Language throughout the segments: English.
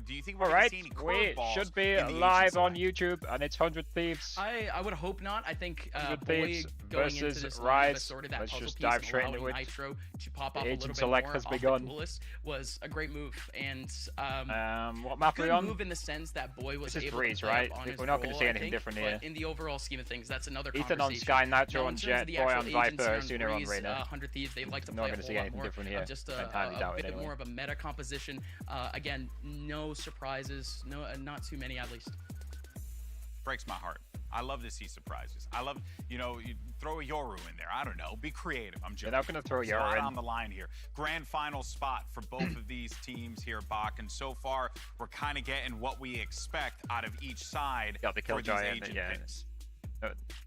Do you think we're All going right, to see any we curveballs should be in the live Asian on side? YouTube, and it's 100 Thieves. I would hope not. I think 100 Boy Thieves going into versus this Rise. lineup sorted that Let's puzzle just piece dive and straight into allowing it. Nitro to pop The off a agent little bit select more has off begun. the duelist was a great move. And What map are we good on? move in the sense that Boy was This is able Breeze, to play right? up on his We're not going to role, see I anything think, different but here. in the overall scheme of things, that's another Ethan conversation. on Sky, Nitro Now, on in terms Jet, of the Boy actual on Viper, agency on Asuna on Breeze, Reyna. 100 Thieves, they like to I'm play not a going to whole see lot anything more different here. of just I highly doubt it bit anyway. more of a meta composition. Again, no surprises, not too many at least. Breaks my heart. I love to see surprises. I love, you throw a Yoru in there. I don't know. Be creative. I'm joking. They're not going to throw There's a Yoru lot in. on the line here. Grand final spot for both of these teams here, Bach. And so far, we're kind of getting what we expect out of each side Got the for these Killjoy, agent yeah. picks.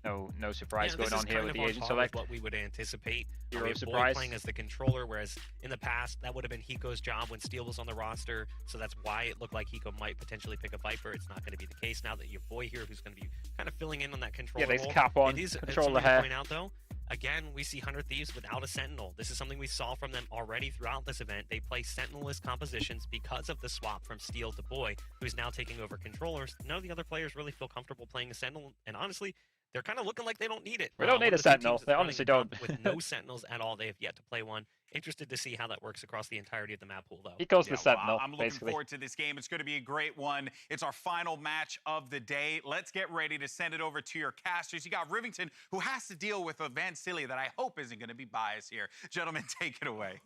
No surprise going on here with the agent select. select. What we would anticipate. Hero We have Boy surprise. playing as the controller, whereas in the past that would have been Hiko's job when Steel was on the roster. So that's why it looked like Hiko might potentially pick a Viper. It's not going to be the case now that you have Boy here, who's going to be kind of filling in on that controller. Yeah, there's role. cap on, It is control something the to hair. point out though. Again, we see 100 Thieves without a Sentinel. This is something we saw from them already throughout this event. They play Sentinel-less compositions because of the swap from Steel to Boy, who's now taking over controllers. None of the other players really feel comfortable playing a Sentinel, and honestly, they're kind of looking like they don't need it. We don't One need of a the two Sentinel. teams that's They running honestly the comp don't. With no Sentinels at all, they have yet to play one. Interested to see how that works across the entirety of the map pool, though. He goes Yeah, the Sentinel, well, I'm looking basically. forward to this game. It's going to be a great one. It's our final match of the day. Let's get ready to send it over to your casters. You got Rivington, who has to deal with a Van Silly that I hope isn't going to be biased here. Gentlemen, take it away.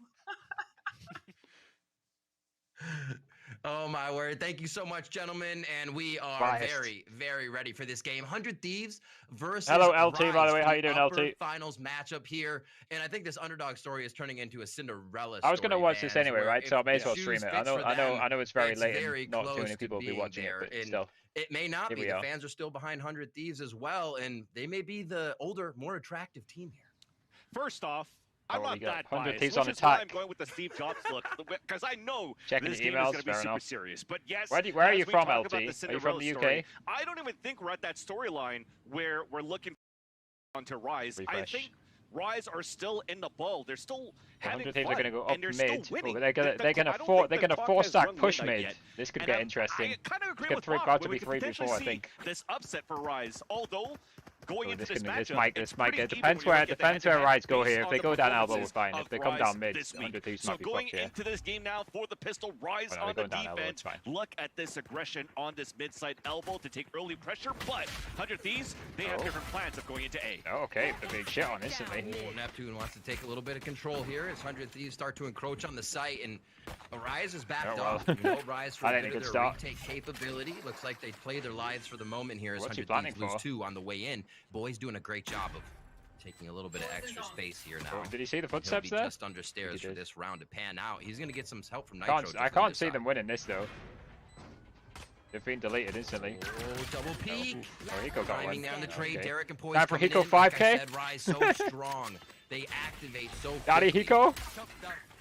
Oh my word. Thank you so much, gentlemen. And we are Biased. very, very ready for this game. 100 Thieves versus Hello, LT, by the Rise, way. How you doing, upper LT? Finals matchup here. And I think this underdog story is turning into a Cinderella I was going to story, watch this fans, anyway, where right? if So I may as the well shoes stream it. fits for I them, know it's very it's late very and not too close many to people will be being watching there. it, but And still. it may not Here be. we The are. fans are still behind 100 Thieves as well, and they may be the older, more attractive team here. First off, I'm Oh, we not got that 100 biased, Thieves which on is why I'm attack. going with the Steve Jobs look, because I know Checking this the game emails, is going to be fair super enough. serious. But yes, Where are as you we from, talk LT? about the Are you from Cinderella the UK? story, I don't even think we're at that storyline where we're looking onto Rise. I Refresh. think Rise are still in the ball. They're still having 100 Thieves fun, are going to go up and they're mid. still winning. Oh, they're going I don't think the clock force has stack run push midnight mid. yet. This could And get I interesting. kind of agree Get with three Bob, about to where be we could 3v4, potentially I see think. this upset for Rise, although going Oh, into this this might matchup, this it's might pretty get even depends when you where look at the depends where head-to-head Rise go based here. If on they the go down elbow, we're performances fine. If of they come down Rise mid, this week. 100 Thieves So might be going fucked here. into this game now for the pistol, Rise Oh, no, on they're the going down elbow, defense. it's fine. Look at this aggression on this mid-side elbow to take early pressure, but 100 Thieves, they have Oh. different plans of going into A. Oh, okay. The big shit on instantly. Oh, Neptune wants to take a little bit of control here as 100 Thieves start to encroach on the site, and Rise is backed Oh, well. off. You know, Rise for I a think bit a of good their start. retake capability. Looks like they play their lives for the moment here as What's he 100 planning Thieves lose for? 2 on the way in. Boy's doing a great job of taking a little bit of extra space here now. Oh, did he see the He'll footsteps be there? just under stairs He for did. this round to pan out. He's going to get some help from Nitro. just I on can't this see side. them winning this though. They've been deleted instantly. Oh, double peek. Oh, Hiko got Timing one. down the trade. Okay. Derek and Poise Time for coming Hiko in. Like 5K? I said, Rise so strong. They activate so Daddy quickly. Hiko?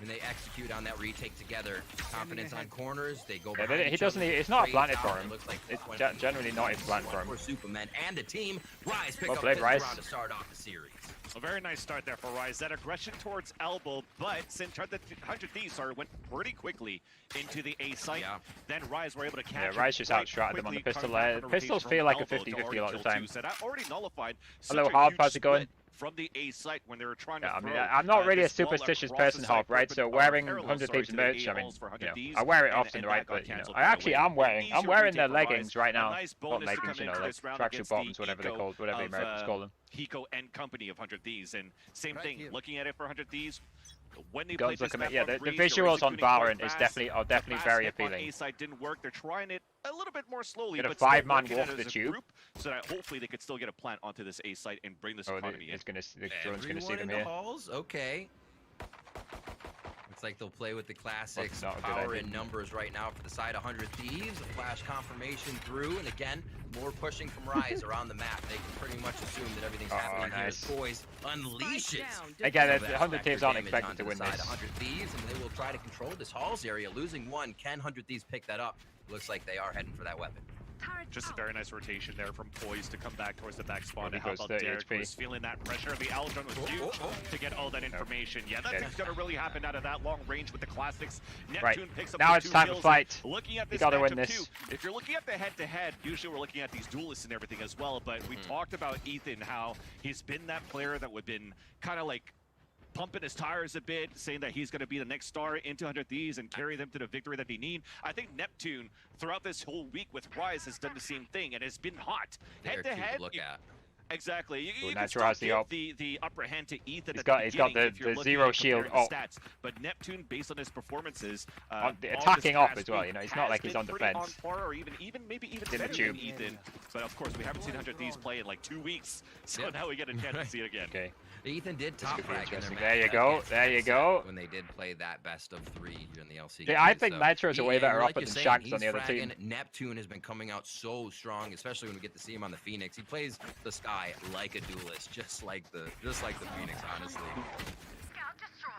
And they execute on that retake together. Confidence on corners. They go Yeah, behind he each doesn't. other. It's not Trades planted out. for It him. looks like It's 20 generally not even planted for him. for Superman and a team. Rise pick Well up played, this Rise. round to start off the series. A very nice start there for Rise. That aggression towards elbow, but since 100 Thieves went pretty quickly into the A site, Yeah. then Rise were able to Yeah, catch Rise just quite outshot them on the quickly, pistol. coming back on a Pistols rotation feel from like a elbow to 50-50 already a lot of kill the time. two. So that already nullified Hello, such a Hob, huge how's it going? split from the A site when they were trying to Yeah, I throw, mean, I'm not really a this ball superstitious across person, the Hob, site, right? So or wearing parallel, 100 sorry, Thieves to the merch, A I mean, holes for 100 you know, Thieves, I wear it and often, right? that got But you know, cancelled I that way. actually am wearing. Easier I'm wearing the retake for Rise. leggings right A now. nice Not bonus to leggings, come you know, into like this round tracksuit against the bottoms, whatever they're Hiko called, whatever the of, Americans call them. Hiko and company of 100 Thieves, and same Right thing. here. Looking at it for 100 Thieves, when they Guns played this looking map at, yeah, on the Breeze, visuals they're on executing quite Valorant is fast. are definitely The very fast hit on appealing. A side didn't work. They're trying it a little bit more slowly, Get a but still 5-man working wolf it the as a tube. group, so that hopefully they could still get a plant onto this A site and bring this Oh, economy in. it's gonna. The drone's gonna see Everyone them in here. the halls? Okay. Looks like they'll play with the classics. Not a good Power idea. in numbers right now for the side 100 Thieves. A flash confirmation through, and again, more pushing from Rise around the map. They can pretty much assume that everything's Oh, happening nice. here. Boys unleashes. Again, So the that's 100 vector Thieves aren't damage expected onto to the win side this. 100 Thieves, and they will try to control this halls area. Losing one. Can 100 Thieves pick that up? Looks like they are heading for that weapon. Just a very nice rotation there from Poise to come back towards the back spawn to He help goes out 30 Derek, HP. who's feeling that pressure. The Aldron was huge to get all that information. Yeah, that's going to really happen out of that long range with the classics. Neptune picks up Now the it's 2 time to kills. fight. Looking at You this gotta win matchup this. too, if you're looking at the head-to-head, usually we're looking at these duelists and everything as well, but we talked about Ethan, how he's been that player that would been kind of like pumping his tires a bit, saying that he's going to be the next star into 100 Thieves and carry them to the victory that they need. I think Neptune, throughout this whole week with Rise, has done the same thing and has been hot. Head-to-head, Look at. exactly. You can Nitro still has the give ult. the upper hand to Ethan He's at got- the he's got beginning the- if you're the looking zero at shield comparing the ult. stats. But Neptune, based on his performances, The on this attacking off past as well, week, you know, it's not has like he's been on pretty defense. on par or maybe even In the better tube. than Ethan. But of course, we haven't seen 100 Thieves play in like 2 weeks, so Yeah. now we get a chance to see it again. Okay. Ethan did This top could be frag in their interesting. match There you at go. against There you Ascent go. when they did play that best of 3 during the LC. Yeah, I games, think so Nitro's a way better like opponent you're than saying, Shanks on he's the other team. fragging. Neptune has been coming out so strong, especially when we get to see him on the Phoenix. He plays the sky like a duelist, just like the Phoenix, honestly.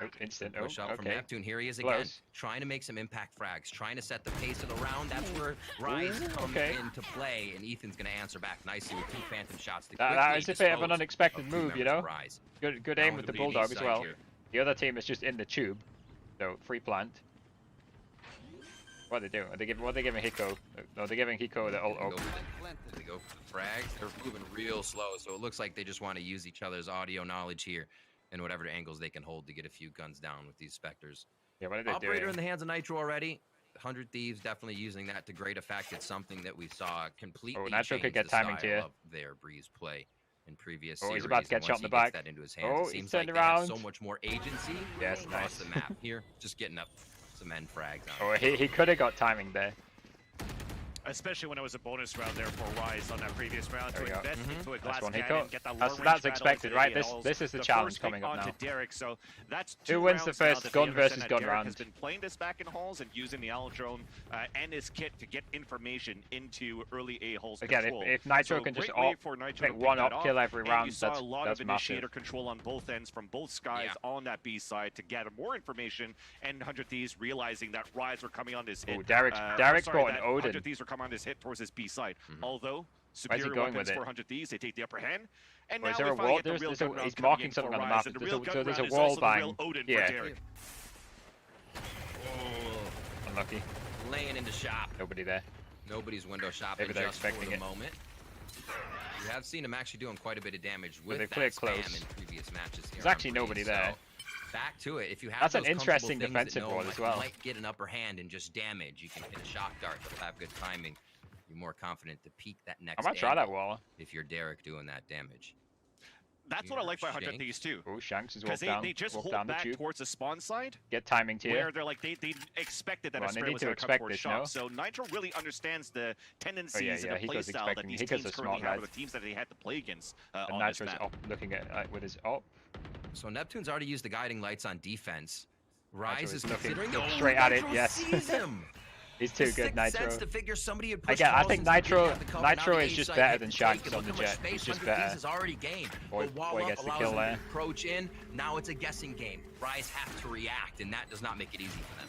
Oh, instant. Oh, Push up from okay. Neptune. Here he is again, Close. trying to make some impact frags, trying to set the pace of the round. That's where Rise comes okay. into play, and Ethan's going to answer back nicely with 2 phantom shots to That quickly is a bit of an dispose unexpected of 2 move, you members know? of Rise. Good Now aim with the the Bulldog BD as well. side here. The other team is just in the tube, so free plant. What are they doing? What are they giving Hiko? No, they're giving Hiko the ult. Oh, They go for the frags. They're moving real slow, so it looks like they just want to use each other's audio knowledge here and whatever angles they can hold to get a few guns down with these Spectres. yeah, what are they Operator doing? in the hands of Nitro already. 100 Thieves definitely using that to great effect. It's something that we saw completely Nitro could change get the timing style here. of their Breeze play in previous Oh, series. he's about to get and shot once in the he gets back. that into his hands, Oh, it he's seems turned like they have around. so much more agency Yes, across nice. the map here. Just getting up some end frags on Oh, it. he could have got timing there. Especially when it was a bonus round there for Rise on that previous round There to we go. invest into a That's glass one cannon Hiko. and get that That's long-range that's battle expected, into right? the This ALs. is the The challenge first pick coming up onto now. Derek, so that's 2 Who wins the rounds now first that gun they understand versus that gun Derek round? has been playing this back in halls and using the Owl drone and his kit to get information into early A holes Again, control. if Nitro So can just great way op, for Nitro to take pick one that up off, kill every and round, you saw that's a lot that's of initiator massive. control on both ends from both skies on that B side to gather more information, and 100 Thieves realizing that Rise were coming on this hit. Oh, Derek's sorry, brought an that Odin. 100 Thieves were coming on this hit towards his B side. Although Where's he superior going weapons with it? for 100 Thieves, they take the upper hand. And Oh, now is there we a finally wall? get the real There's gun a, round he's coming marking in something for on the Rise, map. and the There's real a, gun so there's a round is wall also the bang. real Odin Yeah. for Derek. Unlucky. Laying into shop. Nobody there. Nobody's window shopping Maybe they're just for expecting the it. moment. We have seen him actually doing quite a bit of damage Well, with they that played spam close. in previous matches. Here There's on actually Breeze, nobody there. so back to it. If you have That's an those comfortable interesting things defensive that know, wall as like, well. You might get an upper hand and just damage. You can hit a shock dart that'll have good timing. You're more confident to peek that next I might try that angle wall. if you're Derek doing that damage. That's what I like by 100 Shanks. Thieves too. Oh, Shanks is Because they just walked hold down the back tube. towards the spawn side, Get timing here. where they're like they expected that Well, a they spray need was to going to come expect towards this, shop. no? So Nitro really understands the tendencies yeah, and the play Hiko's style that expecting- these Hiko's teams a currently smart have, lad. or the teams that they had to play against And on this Nitro's map. up, looking at with his op. So Neptune's already used the guiding lights on defense. Rise Nitro is is looking considering straight at it, Nitro yes. sees him. He's too The good, sixth Nitro. sense to figure somebody had pushed Again, I Carlson's think to Nitro- get the cover. Now Nitro the is A just side better hit than to Shanks take it. on the Look how much jet. space He's just 100 Thieves better. has already gained. Boy- The wall boy up gets the allows kill them there. to approach in. Now it's a guessing game. Rise have to react, and that does not make it easy for them.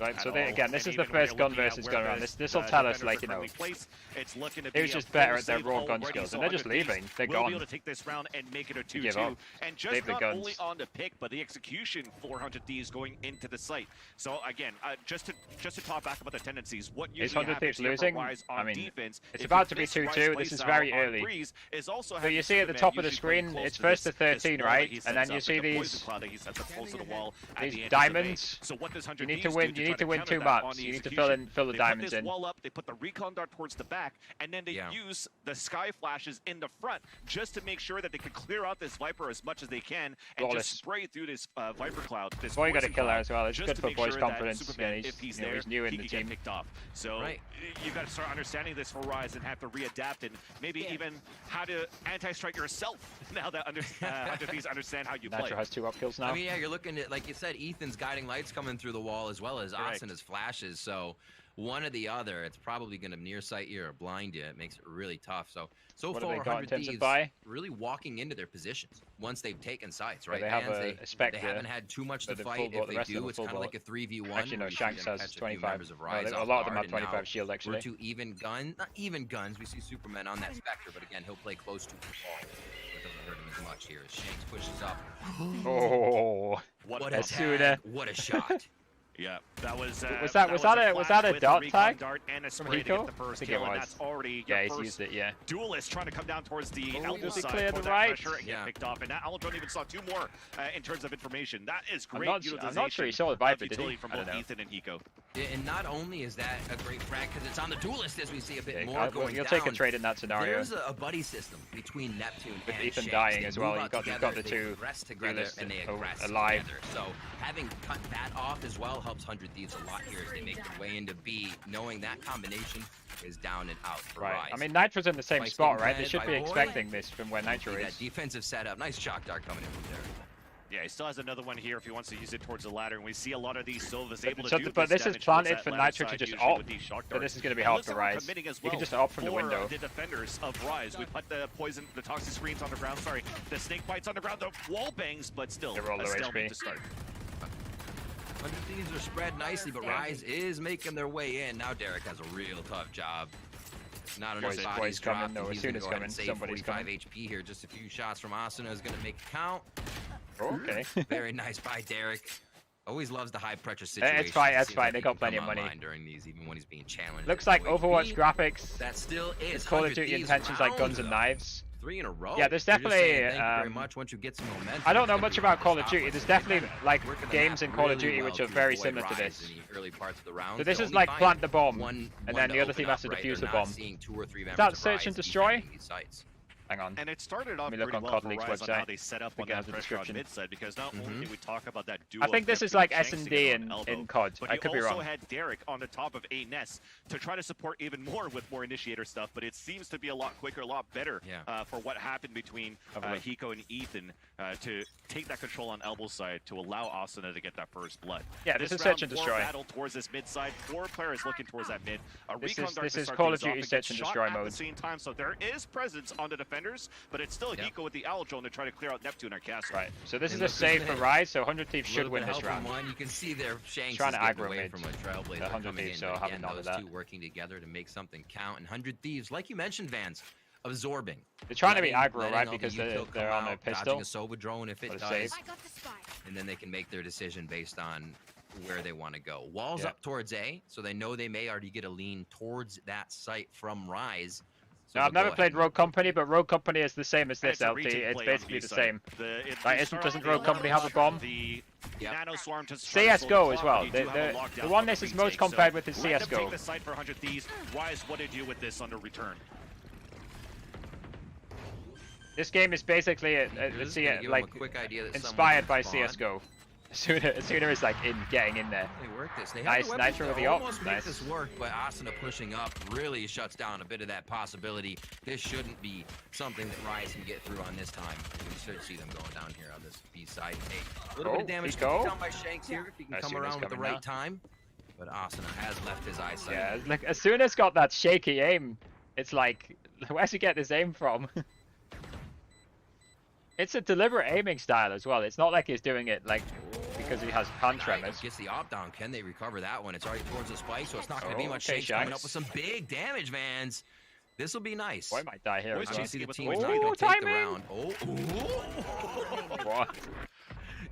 Right, At so all. again, this And is the even when first you're gun looking at versus where gun round. those, This will tell us, defenders like, are you know, currently placed, it's looking to he be was a just better full at their save raw gun already, skills, so and they're just 100 Thieves leaving. They're will gone. be able to take this round and make it a give 2-2. up. And just Leave the not guns. only on the pick, but the execution for 100 Thieves going into the site. So again, just to talk back about the tendencies, what Is usually 100 happens Thieves here for losing? Rise on I mean, defense, it's if about you to be miss Rise 2-2. play This is style very on early. Breeze, is also So having you see at the Superman top of the usually playing screen, close it's to first this- to 13, this wall that right? he And sets then up you see the poison these cloud that he sets up close to the wall at these the end of the diamonds. event. So what does 100 You need to Thieves win. do You need to win counter 2 that maps. on the You need to execution? fill the They diamonds put this in. wall up, they put the recon dart towards the back, and then they use the sky flashes in the front just to make sure that they can clear out this Viper as much as they can and Flawless. just spray through this Viper cloud. This Boy, you got to poison kill her cloud, as well. It's just good to for make boys' sure that confidence. Superman, Yeah, if he's you know, there, he's new in he the can team. get picked off. So Right. you got to start understanding this for Rise and have to readapt and maybe even how to anti-strike yourself now that 100 Thieves understand how you play. Nitro has 2 up kills now. I mean, yeah, you're looking at, like you said, Ethan's guiding lights coming through the wall as well as Correct. Asuna's flashes. So one or the other. It's probably going to near sight you or blind you. It makes it really tough. So What far, have they got in 100 terms of Thieves buy? really walking into their positions once they've taken sites, Yeah, right? they have Fans, a they Spectre, haven't had too much to but they're fight. full If the they rest of them do, are it's full kind of bot. like a 3v1. Actually, no, where you see Shanks them has catch a few 25. members of No, Rise a off lot of them guard, have and now 25 shield, We're actually. two even gun, not even guns. We see Superman on that Spectre, but again, he'll play close to the ball. It doesn't hurt him as much here as Shanks pushes up. Oh, What a a Asuna. tag! What a shot! Yeah, that was Was that a flash dart with tag dart and a from spray to get Hiko? the I first think kill, it and was. that's already Yeah, your he's first used it, yeah. duelist trying to come down towards the Oh, elbow did he side clear for the that right? pressure and get picked off. And now Aldron even saw 2 more in terms of information. That is I'm great not utilization sure he saw the of Viper, did he? utility from I don't both know. Ethan and Hiko. Yeah, and not only is that a great frag because it's on the duelist as we see a bit more Okay, going you'll down. take a trade in that scenario. There's a buddy system between Neptune With and Ethan Shanks. dying They as well, move you've out got the together, they two progress together, duelists and they alive. aggress together. So having cut that off as well helps 100 Thieves a lot here as they make their way into B, knowing that combination is down and out for Right. Rise. I mean, Nitro's in the same Spike's spot, getting right? They planted should by be Boy. expecting this from where Nitro See is. that defensive setup. Nice shock dart coming in from there. Yeah, he still has another one here if he wants to use it towards the ladder, and we see a lot of these Silvas But- able to so- do but this is damage towards planted that for ladder Nitro to side, just usually op. with these shock So darts. this is going to be And hard looks for like we're Rise. committing as You can well just op from the for window. the defenders of Rise. We put the poison, the toxic screens on the ground, sorry, the snake bites on the ground, the wall bangs, but still They're all a low stalemate HP. to start. 100 Thieves are spread nicely, but Rise is making their way in. Now Derek has a real tough job. Not enough Boys bodies coming, dropped, no, and he's gonna Asuna's go ahead coming, and save somebody's 45 coming. HP here. Just a few shots from Asuna is gonna make it count. Okay. Very nice by Derek. Always loves the high pressure situation. It's fine, it's fine. They got plenty of money. During these, even when he's being challenged. Looks like There's no Overwatch HP. graphics, That still is Call of 100 Duty Thieves intentions like guns and rounds, though. knives. 3 in a row. Yeah, there's They're just definitely, saying, thank you very um, much. Once you get some momentum, I don't it's know gonna much be about hard to Call of stop Duty. us. There's They've definitely been like working the games map in Call of really Duty well which are to very avoid similar to Rise this. in the early parts of the round. So this They is only like find plant the bomb, one and to then the other open team has up, to right? defuse They're the not bomb. seeing 2 or 3 members that of search Rise and destroy? defending these sites. Hang on. And it started off Let me look pretty on well COD for League's Rise on website. how they set up I on think it has that a pressure on description. mid side, because not Mhm. only did we talk about that duo. I think this of is like Shanks S&D together on in elbow, COD. but I you could be also wrong. had Derek on the top of A Nest to try to support even more with more initiator stuff, but it seems to be a lot quicker, a lot better Yeah. for what happened between Have a look. Hiko and Ethan to take that control on elbow side to allow Asuna to get that first blood. Yeah, this is round, search and more destroy. battle towards this mid side. 4 players looking towards that mid. A This recon is- dart this to is start Call of things off Duty and search gets and shot destroy at mode. the same time, so there is presence on the defenders, but it's still Yep. Hiko with the owl drone to try to clear out Neptune or Castle. Right. So this And is a look, save isn't for it Rise, so 100 Thieves A should little win bit of this help from round. one. You can see there Shanks Trying is to getting aggro away mid. from a Trailblazer 100 coming Thieves, in. so But having again, none of those that. two working together to make something count. And 100 Thieves, like you mentioned, Vans, absorbing. They're trying to be Letting aggro, all right? the Because util come they're on a out, pistol. dodging a Sova drone if it Or a does, save. I got the spy. and then they can make their decision based on where they want to go. Walls Yeah. up towards A, so they know they may already get a lean towards that site from Rise. So No, I've they'll never go played ahead Rogue Company, but Rogue Company is the same as And this, it's a LT. retake It's play on basically B the side. same. It Like, start doesn't off Rogue the Company have a bomb? The Yep. Nano Swarm to start CSGO to as slow well. down, but you do have a The lockdown one on this the is most retake, so compared with is let them CSGO. take the site for 100 Thieves. Rise, what did you do with this on the return? This game is basically Just gonna give 'em like a quick idea that someone inspired can by spawn. CS:GO. Asuna is like getting in there. They work this. They have Nice the weapons Nitro to with the ult. almost make Nice. this work, but Asuna pushing up really shuts down a bit of that possibility. This shouldn't be something that Rise can get through on this time. We should see them going down here on this B side. Hey, a little bit of damage Hiko. done by Shanks here if he can come Asuna's around at the coming right now. time. But Asuna has left his eyesight. Yeah, like Asuna's got that shaky aim. It's like, where's he get this aim from? It's a deliberate aiming style as well. It's not like he's doing it like because he has hand tremors. Gets the op down. Can they recover that one? It's already towards the spike, so it's not going to be much. Okay, Shanks coming Shanks. up with some big damage, Vans. This will be nice. Boy might die here Boys as well. chasing See it the with the team wings. not going Oh, to take the timing. round. Oh. What?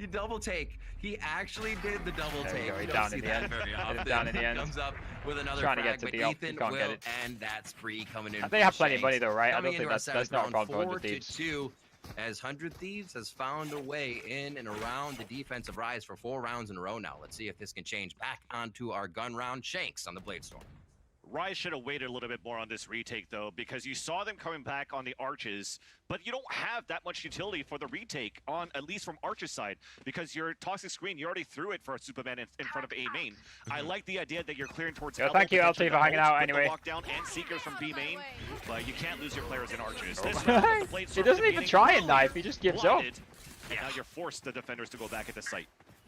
You double take. He actually did the double There we take. go, he You down don't see in the that end. very Hit him often. down in the end. Comes up with another Trying to frag, get to but the op, Ethan you can't will get it. end that spree coming in. They from have plenty of money Shanks. though, right? I Coming don't think into our that's seventh not a round, problem for 100 Thieves. 4-2, as 100 Thieves has found a way in and around the defensive Rise for 4 rounds in a row now. Let's see if this can change. Back onto our gun round. Shanks on the Bladestorm. Rise should have waited a little bit more on this retake, though, because you saw them coming back on the arches, but you don't have that much utility for the retake on, at least from Archer's side, because your toxic screen, you already threw it for a Superman in front of A main. I like the idea that you're clearing towards Yo, elbow, thank you, potentially LT, for the hanging ult out with the anyway. Lockdown and Seekers from B main, but you can't lose your players in arches. Oh This my- round with the Bladestorm He doesn't even beginning, try and knife, he just gives up. blinded, and now you're forced the defenders to go back at the site.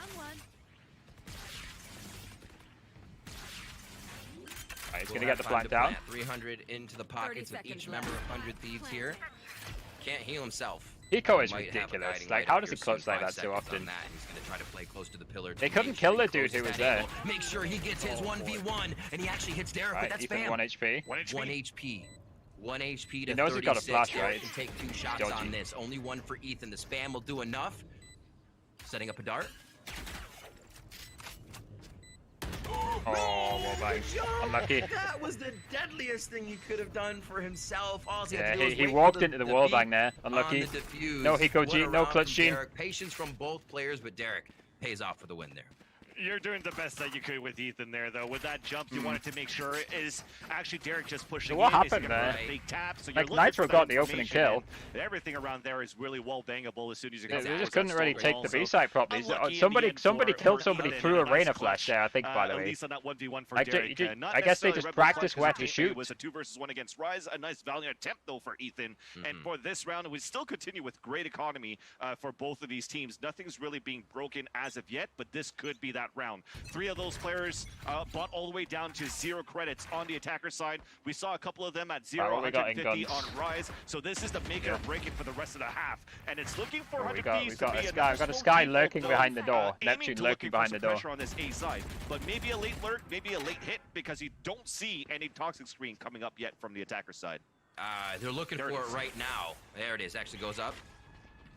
Found one. He's We'll gonna get have the time to plant down. 300 into the pockets of each member of 100 Thieves here. Can't heal himself. Hiko is Might have a ridiculous. guiding Like, light how up does he here clutch soon, like 5 that so seconds on often? that, and he's gonna try to play close to the pillar. They to couldn't make kill sure the he dude who closes was that there. angle. Make sure he gets his 1v1, and he actually hits Derek with Right, that Ethan, spam. 1 HP. 1 HP. 1 HP. 1 HP to He knows he's got a 36. flash, right? Derek can take 2 shots Dodgy. on this. Only 1 for Ethan. The spam will do enough. Setting up a dart. Oh, well, bang. Unlucky. That was the deadliest thing he could have done for himself. All he had Yeah, to do was he wait walked for into the wall beat bang there. on Unlucky. the defuse. No Hiko What G, a no round clutch from Gene. Derek. Patience from both players, but Derek pays off for the win there. You're doing the best that you could with Ethan there, though. With that jump, you wanted to make sure is actually Derek just pushing So what in. Is he happened gonna there? put a big tap? So you're Like, looking Nitro for that got the opening information, kill. and everything around there is really well bangable as soon as you They get just couldn't really take the B So side properly. unlucky in Somebody the end somebody for killed somebody Ethan, through a nice Reina clutch, flash there, I think, by the at way. least on that 1v1 for Like, Derek. I Not guess they necessarily just Rebel practice Flex, where as to it shoot. was a 2 versus 1 against Rise. A nice valiant attempt, though, for Ethan. And for this round, we still continue with great economy for both of these teams. Nothing's really being broken as of yet, but this could be that round. 3 of those players bought all the way down to 0 credits on the attacker side. We saw a couple of them at 0, what we got in 150 guns? on Rise. So this is the make it or break it for the rest of the half. And it's looking for Oh, 100 we've Thieves got to a be Sky. another We've got a small Sky default, lurking though, behind the door. aiming Neptune to lurking looking for behind some the door. pressure on this A side, but maybe a late lurk, maybe a late hit, because you don't see any toxic screen coming up yet from the attacker side. They're looking There for it it is. right now. There it is. Actually goes up.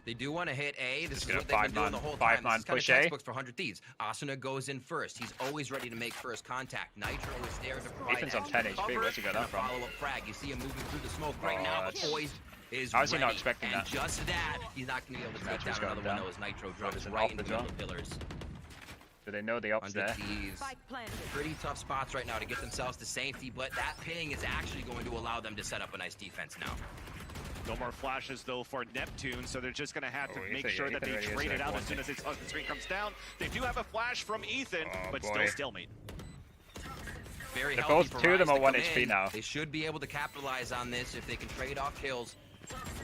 They do want to hit A. This is gonna what they've been doing 5-man the whole five time. man This is kind of push A. textbooks for 100 Thieves. Asuna goes in first. He's always ready to make first contact. Nitro is there to provide Ethan's on extra 10 HP. cover Where's he got and that a from? follow-up frag. You see him moving through the smoke right Oh, now, but that's- Poised is How is he not ready. expecting and that? just that, he's not going to be able to take Nitro's down got another him one. down. That was Nitro There's drops an right off in the the middle jump. of pillars. Do they know the ops 100 there? Thieves. Pretty tough spots right now to get themselves to safety, but that ping is actually going to allow them to set up a nice defense now. No more flashes, though, for Neptune, so they're just going to have to Oh, make Ethan- sure that Ethan they really is trade it like out one as soon as thing. the screen comes down. They do have a flash from Ethan, Oh, but boy. still stalemate. Very They're healthy both- for two of them Rise are to 1 come HP in. now. They should be able to capitalize on this if they can trade off kills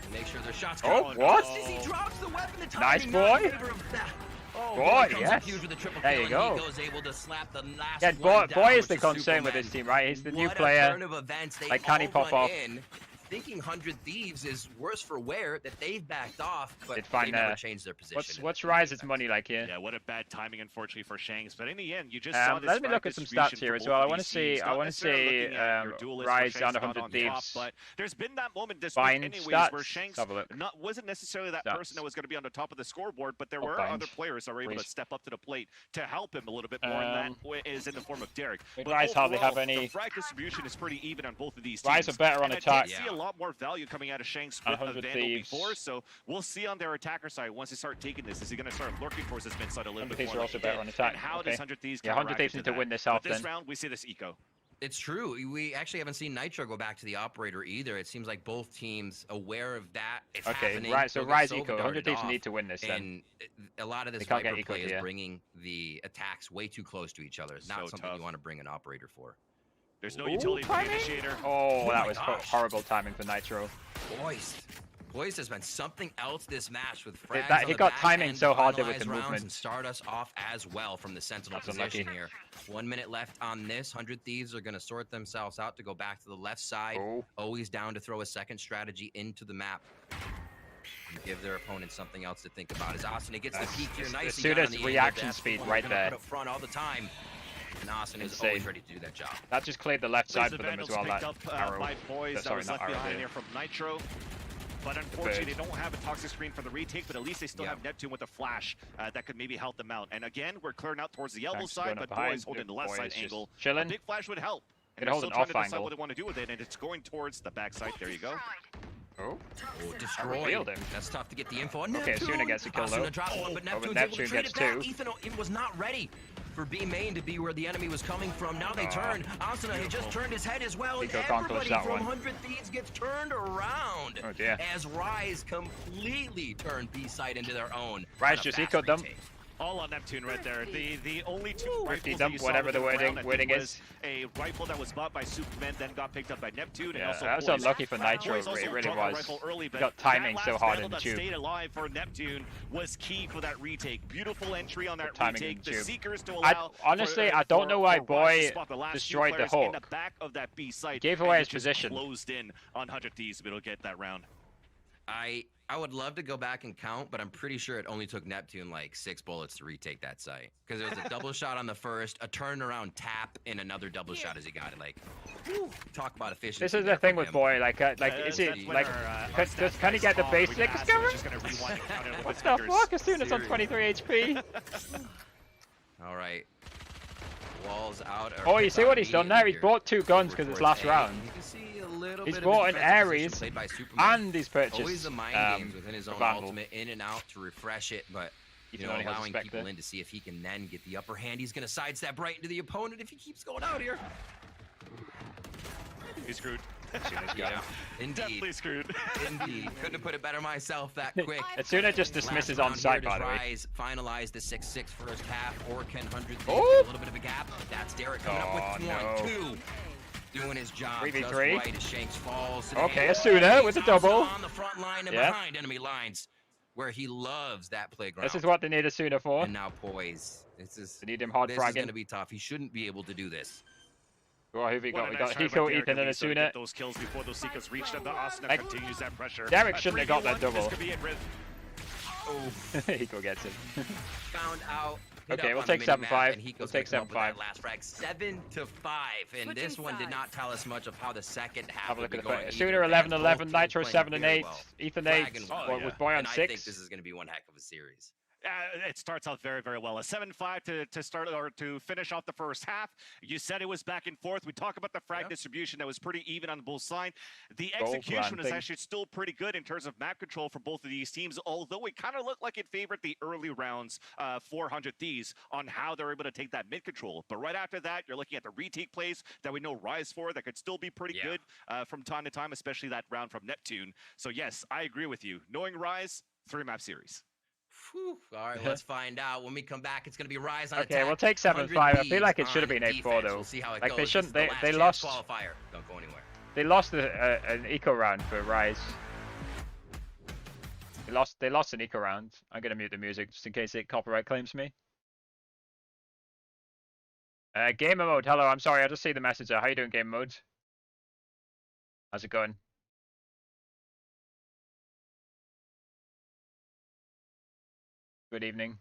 and make sure their shots Oh, count. what? As he drops the weapon, the Nice, timing not in boy. favor of that. Oh, Boy, comes yes. Fuse with a triple There kill, you go. and Hiko's able to slap the last Yeah, one down, boy is which the concern with Superman. this team, right? He's the new What a player. turn of events. They Like, can he all pop run off? in, thinking 100 Thieves is worse for wear, that they've backed off, but Did find, they never changed their position. What's Rise's money like here? Yeah, what a bad timing, unfortunately, for Shanks. But in the end, you just saw this Let me frag look at some distribution stats here for as both well. of I want to these see. teams, I not want to necessarily see looking at your duelist where Rise Shanks down to got 100 on top, Thieves. but there's been that moment this Fine week, anyways, stats. where Shanks Have a look. wasn't necessarily that Stats. person that was going to be on the top of the scoreboard, but there Oh, were fine. other players that were able to Please. step up to the plate to help him a little bit more, and that is in the form of Derek. Did But Rise hardly have overall, any- the frag distribution is pretty even on both of these teams. Rise are better on and attack. I did see a lot more value coming out of Shanks And with a 100 Vandal Thieves. before, so we'll see on their attacker side once they start taking this. Is he going to start lurking towards his mid side a little 100 bit Thieves more? are like also he better did? on attack. And how Okay. does 100 Thieves Yeah, 100 counteract Thieves to need to that? win this But half this then. round, we see this eco. It's true. We actually haven't seen Nitro go back to the operator either. It seems like both teams aware of that. It's Okay, happening. right. So They'll get Rise Sova Eco. 100 darted Thieves off, need to win this then. And a lot of this They can't get Viper Eco play is here. bringing the attacks way too close to each other. It's not So something tough. you want to bring an operator for. There's no Ooh, utility for the timing? initiator. Oh, Oh that my was gosh. horrible timing for Nitro. Poised has been something else this match with He frags on got the back timing end so to hard there with finalize the rounds movement. and start us off as well from the Sentinel That's position unlucky. here. 1 minute left on this. 100 Thieves are going to sort themselves out to go back to the left side. Oh. Always down to throw a second strategy into the map. And give their opponent something else to think about. As Asuna gets the That's- peek here as nicely soon down as on the angle, reaction that's the speed one right they're gonna there. put up front all the time. And Asuna is Insane. always ready to do that job. That just cleared the left side The for them as Vandals well. picked That up arrow. by Poise that Sorry, was not left arrow, behind the- here from Nitro. But unfortunately, they don't have a toxic screen for the retake, but at least they still Yeah. have Neptune with a flash that could maybe help them out. And again, we're clearing out towards the elbow Shanks side, going but up behind. Boys holding the left Boys side just angle. A chilling. big flash would help. They And hold they're an still trying off to decide angle. what they want to do with it, and it's going towards the backside. There you go. Oh, Oh, destroyed. revealed him. That's tough to get the info. Okay, Asuna gets a kill, Asuna though. drops one, but Oh, but Neptune's able Neptune to trade gets it back. two. Ethan was not ready for B main to be where the enemy was coming from. Now they turn. Asuna had just turned his head as well, and Hiko can't everybody clutch that from one. 100 Thieves gets turned around. Oh, dear. As Rise completely turned B side into their own. Rise on a just fast ecoed them. retake. All on Neptune right there. The only two Fifty rifles that dump, you saw whatever within the round, I wording think, is. was a rifle that was bought by Superman, then got picked up by Neptune, and Yeah, also that was Poise. unlucky for Nitro, Poise also it really dropped a was. rifle early, but Got timing that so last hard battle in the that tube. stayed alive for Neptune was key for that retake. Beautiful entry on that timing in retake. the The tube. Seekers to allow. Honestly, I don't know why for Rise to Boy spot the last few destroyed the players in Hawk. the back of that B site. Gave away and his he just position. Closed in on 100 Thieves to be able to get that round. I would love to go back and count, but I'm pretty sure it only took Neptune like 6 bullets to retake that site. Because there was a double shot on the first, a turnaround tap, and another double shot as he got it. Like, whew, talk about efficiency. This is there the thing from with him. Boy, like is it That's when like our can he get the stats basics we passed, going? it's just gonna rewind and count it with What his the fingers. fuck? As soon as on 23 HP. All right. Walls out. Oh, you see what he's done there? He's bought 2 guns because it's last round. You can see a little He's bit bought of an a defensive Ares position played by Superman. and he's purchased Always the mind games within his own Vandal. ultimate, in and out to refresh it, but Even you though know, he has a allowing Spectre. people in to see if he can then get the upper hand. He's gonna sidestep right into the opponent if he keeps going out here. He's screwed. Yeah, indeed, Definitely screwed. indeed. Couldn't have put it better myself that quick. Asuna just dismisses Last on round site, here, by the does way. Rise finalize the 6-6 first half, or can 100 Oh! a little bit of a gap? That's Derek coming up with Oh, 1-2. Doing his job 3v3. just right as Shanks falls. to the Okay, hand. Asuna with the double. On the front line and Yeah. behind enemy lines, where he loves that playground. This is what they need Asuna for. And now Poise. This is They need him hard this is going fragging. to be tough. He shouldn't be able to do this. Oh, who have we What got? a We nice got try by Hiko, Derek Ethan, and Lee, so to Asuna. get those kills before those Seekers reached them. The Asuna Like, continues that pressure. Derek shouldn't have got that 3v1, double. This could be it, Riv. Hiko gets it. Found out. hit Okay, up we'll on the take minimap, 7-5. and Hiko's We'll gonna take come up with that 7-5. last frag, 7-5, and this one did not tell us much of how the second half Have a would look be at the going. fight. either. Asuna Fans 11-11, both teams Nitro playing 7 and very 8, well. Ethan Flag 8, and Oh, well. yeah. with Boy on And I 6. think this is going to be one heck of a series. It starts out very, very well. A 7-5 to start or to finish off the first half. You said it was back and forth. We talk about the frag distribution that was pretty even on both sides. The Goal execution was planting. actually still pretty good in terms of map control for both of these teams, although it kind of looked like it favored the early rounds 400 Thieves on how they're able to take that mid control. But right after that, you're looking at the retake plays that we know Rise for that could still be pretty good from time to time, especially that round from Neptune. So yes, I agree with you. Knowing Rise, 3-map series. Whew. All right, let's find out. When we come back, it's going to be Rise on Okay, attack. we'll take 7-5. I feel like it should have been 8-4 defense. though. We'll see how it Like goes. they This shouldn't. is the last They chance lost. qualifier. Don't go anywhere. They lost an eco round for Rise. They lost an eco round. I'm gonna mute the music just in case it copyright claims me. Gamer mode. Hello. I'm sorry. I just see the message there. How you doing, game mode? How's it going? Good evening.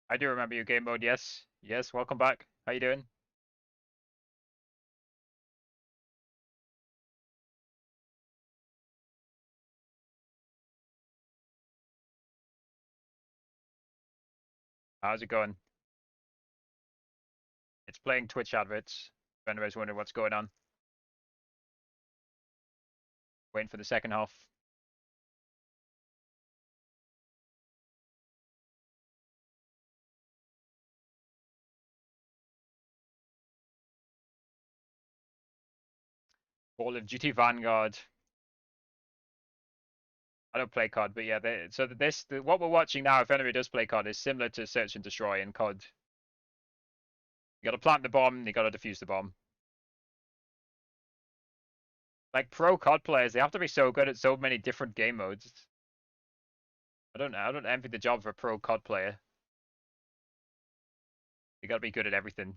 I do remember you, game mode. Yes. Yes. Welcome back. How you doing? How's it going? It's playing Twitch adverts. If anybody's wondering what's going on. Waiting for the second half. Call of Duty Vanguard. I don't play COD, but yeah, what we're watching now, if anybody does play COD, is similar to Search and Destroy in COD. You gotta plant the bomb, you gotta defuse the bomb. Like pro COD players, they have to be so good at so many different game modes. I don't envy the job of a pro COD player. You gotta be good at everything.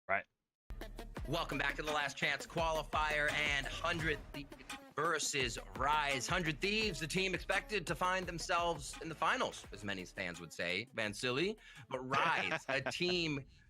Right. Welcome back to the Last Chance Qualifier and 100 versus Rise. 100 Thieves, the team expected to find themselves in the finals, as many fans would say. Vansili. But Rise, a team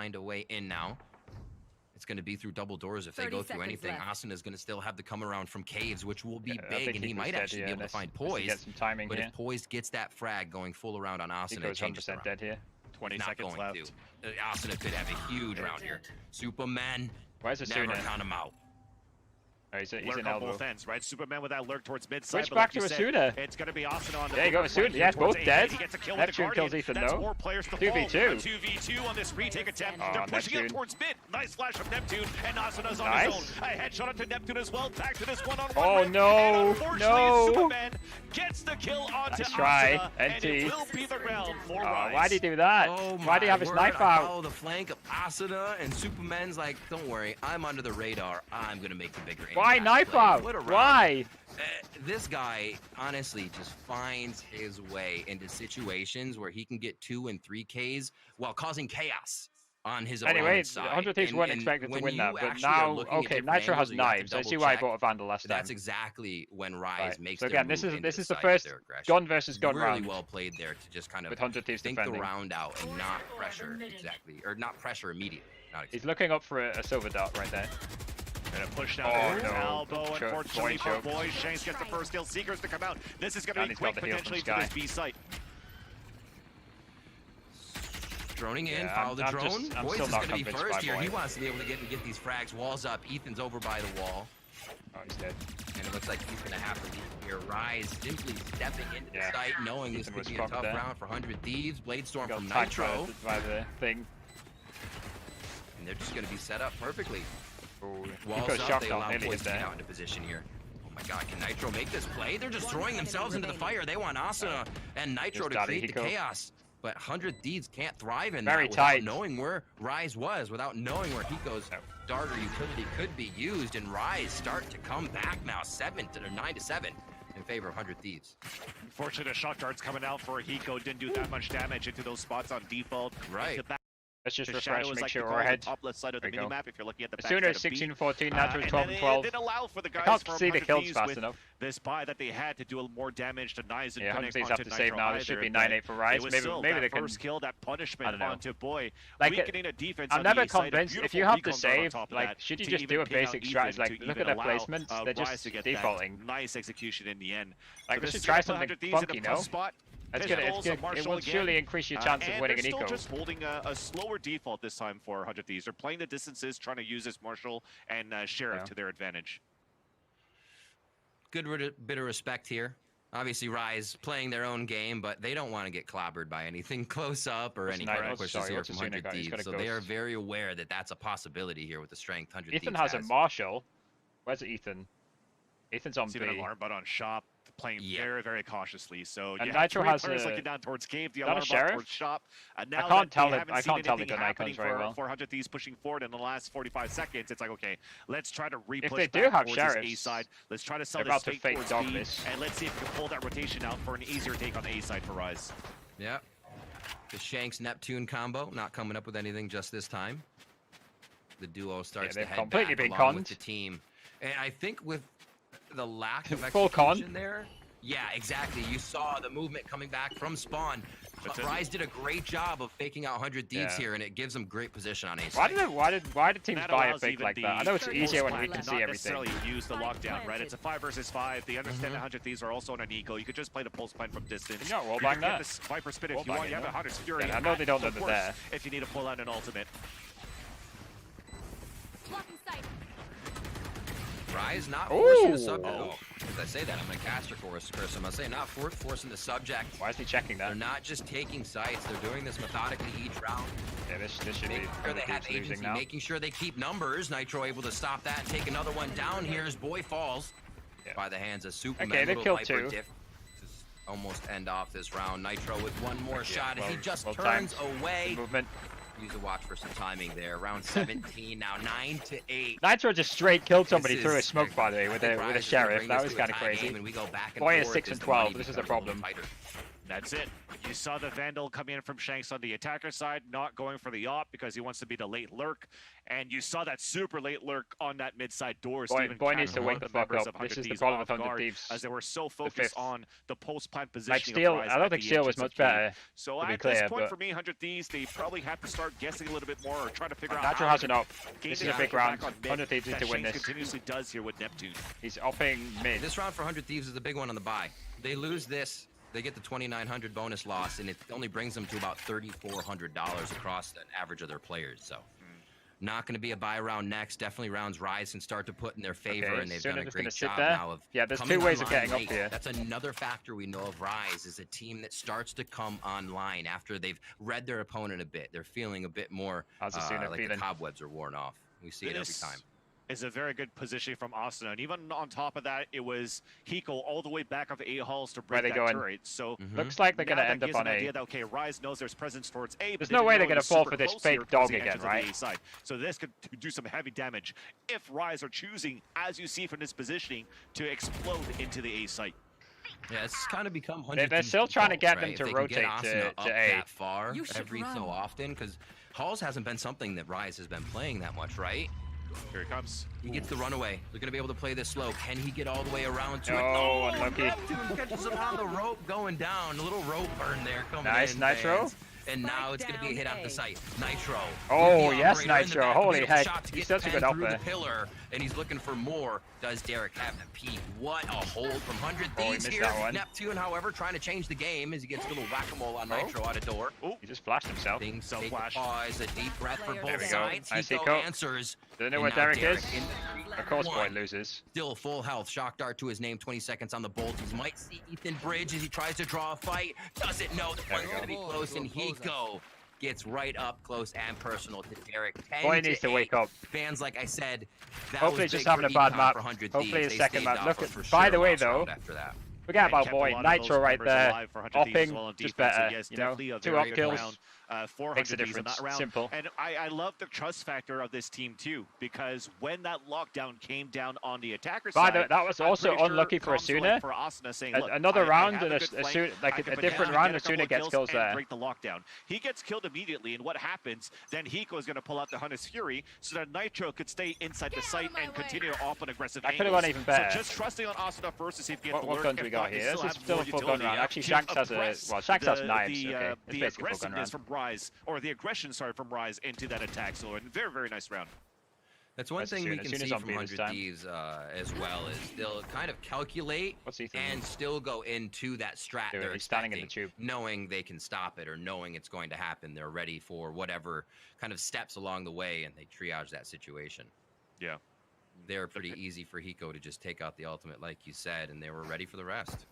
find a way in now. It's going to be through double doors if they 30 go through seconds anything. left. Asuna is going to still have the come around from caves, which will be Yeah, I big, think and he Hiko's might dead actually here, be able to unless- find unless he Poised. gets some timing But here. if Poised gets that frag going full around on Asuna, it Hiko's changes the 100% round. dead here. 20 not seconds going left. to. Asuna could have a huge round here. Superman, Where's never Asuna? count him out. Oh, he's Lurk in on elbow. both ends, right? Superman with that lurk towards mid side. Switch but back like you to said, Asuna. it's going to be Asuna on the There you go, right Asuna. here Yeah, towards both A. dead. He gets a kill with the Neptune kills Guardian. Ethan, That's though. more players to 2v2. fall. A 2v2 on this retake attempt. Oh, They're pushing Neptune. up towards mid. Nice flash from Neptune, and Asuna's on Nice. his own. A headshot onto Neptune as well. Back to this one-on-one. Oh, rip. no, And unfortunately, no. Superman gets the kill onto Nice try, Asuna, and NT. it will be the round for Rise. Why'd he do that? Oh Why'd he have his word, knife I out? follow the flank of Asuna, and Superman's like, don't worry, I'm under the radar. I'm gonna make the bigger Why impact knife play." out? What a round. Why? This guy honestly just finds his way into situations where he can get 2 and 3 Ks while causing chaos on his Anyway, opponent's side. 100 Thieves weren't expected to when win you that, but actually are now, looking at okay, different Nitro has angles, you have to knives. I see double why I check. bought a Vandal last time. That's exactly when Rise Right. makes So their again, this move is and the decide first their aggression. gun versus gun really round well played there to just kind of with 100 Thieves think defending. the round out and not pressure exactly, or not pressure immediately. Not He's looking up for a silver dart right there. And a push down Oh, towards no. elbow, Choke. unfortunately Boy for choke. Boy. Shanks gets the first kill. Seekers to come out. This is going to And be he's got quick the heal from potentially to Sky. this B site. Droning in, Yeah, follow the I'm drone. just- I'm Boyce still is not going to be convinced first by here. He Boy. wants to be able to get these frags. Walls up. Ethan's over by the wall. Oh, he's dead. And it looks like he's going to have to leave here. Rise simply stepping into Yeah. the site, knowing this Ethan could was be a fucked tough there. round for 100 Thieves. Bladestorm Got from tanked Nitro. by the thing. And they're just going to be set up perfectly. Ooh, Walls Hiko's up, shocked they on allow nearly Boyce hit to get there. out into position here. Oh my god, can Nitro make this play? They're just throwing themselves into the fire. They want Asuna and Nitro Just to got it, create the Hiko. chaos. But 100 Thieves can't thrive in Very that without tight. knowing where Rise was, without knowing where Hiko's dart or utility could be used. And Rise start to come back now, 9-7 in favor of 100 Thieves. Unfortunate shot darts coming out for Hiko. Didn't do that much damage into those spots on default. Right. The back Let's just to refresh, Shadow is make like sure the we're call on ahead. the top left side of the There we go. minimap if you're looking at the Asuna backside is of B. 16-14, Natural And 12 then and it 12. didn't allow for the I guys can't from see the 100 kills Thieves fast with enough. this buy that they had to do more damage to Nice and Yeah, 100 connect Thieves onto have to save Nitro now. This should either, be but 9-8 for it Rise. was Maybe still maybe that they can. first kill, that I punishment don't know. onto Boy, Like, weakening a defense I'm on the never A side, a convinced if beautiful you have to recon guard on save, top of like, that should you to just even do a pin out basic Ethan strat? Like, to look even at the allow, placements, they're Rise just to get that defaulting. nice execution in the end. Like, So we this should is try gonna put something 100 Thieves in a funky, tough no? spot. That's Pistols, it Marshall will again. surely increase your chance of And winning they're an still eco. just holding a slower default this time for 100 Thieves. They're playing the distances, trying to use this Marshall and Sheriff Yeah. to their advantage. Good bit of respect here. Obviously, Rise playing their own game, but they don't want to get clobbered by anything close up or any kind of pushes sorry, here what's from Asuna 100 got? He's Thieves. got So a they are ghost. very aware that that's a possibility here with the strength 100 Ethan Thieves has a Marshall. Where's Ethan? Ethan's on See B. an alarm bot on shop, playing Yeah. very, very cautiously. So And you have Nitro three has players a- looking down towards Cave, the that a alarm bot Sheriff? towards shop. Now can't that tell they it- haven't I seen can't tell the anything gun icons happening very well. for 100 Thieves pushing forward in the last 45 seconds, it's like, okay, let's try to re-push they do back have towards this A sheriffs, side. Let's try to sell they're this about to fake fake towards dog B, this. and let's see if we can pull that rotation out for an easier take on the A side for Rise. Yeah. The Shanks Neptune combo not coming up with anything just this time. The duo starts they've to head completely back been along with conned. the team. And I think with the lack of Full con. execution there. Yeah, exactly. You saw the movement coming back from spawn. That's it. Rise did a great job of faking out 100 Thieves Yeah. here, and it gives them great position on A Why side. why did teams That buy a allows fake even like the that? I know it's easier when we force can plan see not everything. necessarily use the lockdown, right? It's a 5 versus 5. They understand Mhm. that 100 Thieves are also on an eco. You could just play the pulse plan from distance. You know, wall You bang can get that. this Viper spin Wall if you want. bang You it, have a no? 100 Fury. Yeah, I know they don't know of they're course, there. if you need to pull out an ultimate. Blocking sight. Rise not Ooh. forcing the subject. Oh, as I say that, I'm gonna caster curse him. I say not forcing the subject. Why is he checking They're that? not just taking sites. They're doing this methodically each round. Yeah, this should be Making sure they have Thieves losing agency, now. making sure they keep numbers. Nitro able to stop that and take another one down here as Boy falls Yeah. by the hands of Superman. Okay, they Little killed Viper two. diff to almost end off this round. Nitro with one more shot. If he just well turns timed. away, Movement. use a watch for some timing there. Round 17 now, 9-8. Nitro just straight killed somebody This through a is- smoke, by the way, I with think a Rise with a is gonna sheriff. bring That this was to a kind of tie crazy. game, and we go back and Boy is forth 6 as and the 12. money This is the becomes a little problem. tighter. That's it. You saw the Vandal come in from Shanks on the attacker side, not going for the op because he wants to be the late lurk. And you saw that super late lurk on that mid-side door. Boy needs to wake the fuck up. This is the problem with 100 Thieves. As they were so fifth. focused on the post-plant positioning Like of Steel, Rise I don't at think the Steel was entrance much of Cave. better. So to be at this clear, point but- for me, 100 Thieves, they probably have to start guessing a little bit more or try to figure out Nitro how has to an op. gain This is the a big back round. on mid 100 Thieves need that to win Shanks this. continuously does here with Neptune. He's upping mid. This round for 100 Thieves is a big one on the bye. They lose this, They get the 2,900 bonus loss, and it only brings them to about $3,400 across the average of their players. So, not going to be a buy round next. Definitely rounds Rise can start to put in their favor, Okay, and they've done a Asuna just gonna great sit job there. now of Yeah, there's coming two ways of online getting up late. here. That's another factor we know of Rise is a team that starts to come online after they've read their opponent a bit. They're feeling a bit more How's Asuna like feeling? the cobwebs are worn off. We see it every time. Is a very good positioning from Asuna, and even on top of that, it was Hiko all the way back off 8 halls to break Where they that going? turret. So Looks like they're now gonna that end up gives on an A. idea that, okay, Rise knows there's presence towards A. There's but no they way didn't they're know gonna it was fall super for this close here fake towards dog the again, entrance of the right? A side. So this could do some heavy damage if Rise are choosing, as you see from this positioning, to explode into the A site. Yeah, it's kind of become. They're still trying to get them If to they can get rotate Asuna to up A. that far You should every run. so often, because Halls hasn't been something that Rise has been playing that much, right? Here it comes. He gets the runaway. They're gonna be able to play this slow. Can he get all the way around to it? No, unlucky. Neptune catches him on the rope going down. A little rope burn there coming Nice, in. Nitro. fans. And now it's gonna be a hit off the site. Nitro. Oh, with the yes, operator in the Nitro. back. Holy Beautiful heck. shot to He's get such a Pen good through helper. the pillar, and he's looking for more. Does Derek have the peak? What a hold from 100 Oh, he Thieves missed here. that one. Neptune, however, trying to change the game as he gets a little whack-a-mole on Nitro out of door. He just flashed himself. Things Self take a flash. pause, a deep breath for There both we go. sides. Nice Hiko Hiko. answers. Do they know and where now Derek Derek is? in the Of course, boy 3-1. loses. Still full health. Shock dart to his name. 20 seconds on the bolties. Might see Ethan Bridge as he tries to draw a fight. Doesn't know the There we one's go. going to be close, and Hiko gets right up close and personal to Derek. 10 Boy needs to 8. wake up. Fans, like I said, that Hopefully was he's just big having for a bad Econ map. for 100 Hopefully Thieves. his They second staved map. off Look a at- for by sure the way, loss round though, after that. Forget And about kept a boy. lot of those Nitro right members there. alive for 100 Thieves as Upping, well on just defense. So better. yes, You know, definitely a 2 very up good kills. round. 400 Makes a Thieves in difference. that round. Simple. And I love the trust factor of this team too, because when that lockdown came down on the attacker By side, the way, that was I'm also pretty sure unlucky for comms were Asuna. like for Asuna saying, look, Another I round have and a good flank, like I a can different potentially round, get a couple Asuna of gets kills and there. break the lockdown. He gets killed immediately, and what happens? Then Hiko is going to pull out the Hunter's Fury so that Nitro could stay inside the site and continue to off an aggressive That could have angles. gone even better. So just trusting on Asuna first to see if he gets the What lurk. gun do If we got not, they here? This still is have still more a full gun utility round. Actually, to Shanks has oppress Shanks has the- knives. the, Okay, it's the basically a full gun aggressiveness round. from Rise, or the aggression, sorry, from Rise into that attack. So a very, very nice round. That's one That's thing we Asuna. can Asuna's see on from B this 100 time. Thieves as well is they'll kind of calculate What's Ethan and doing? still go into that strat Dude, they're he's standing in the expecting, tube. knowing they can stop it or knowing it's going to happen. They're ready for whatever kind of steps along the way, and they triage that situation. Yeah. They're pretty easy for Hiko to just take out the ultimate, like you said, and they were ready for the rest.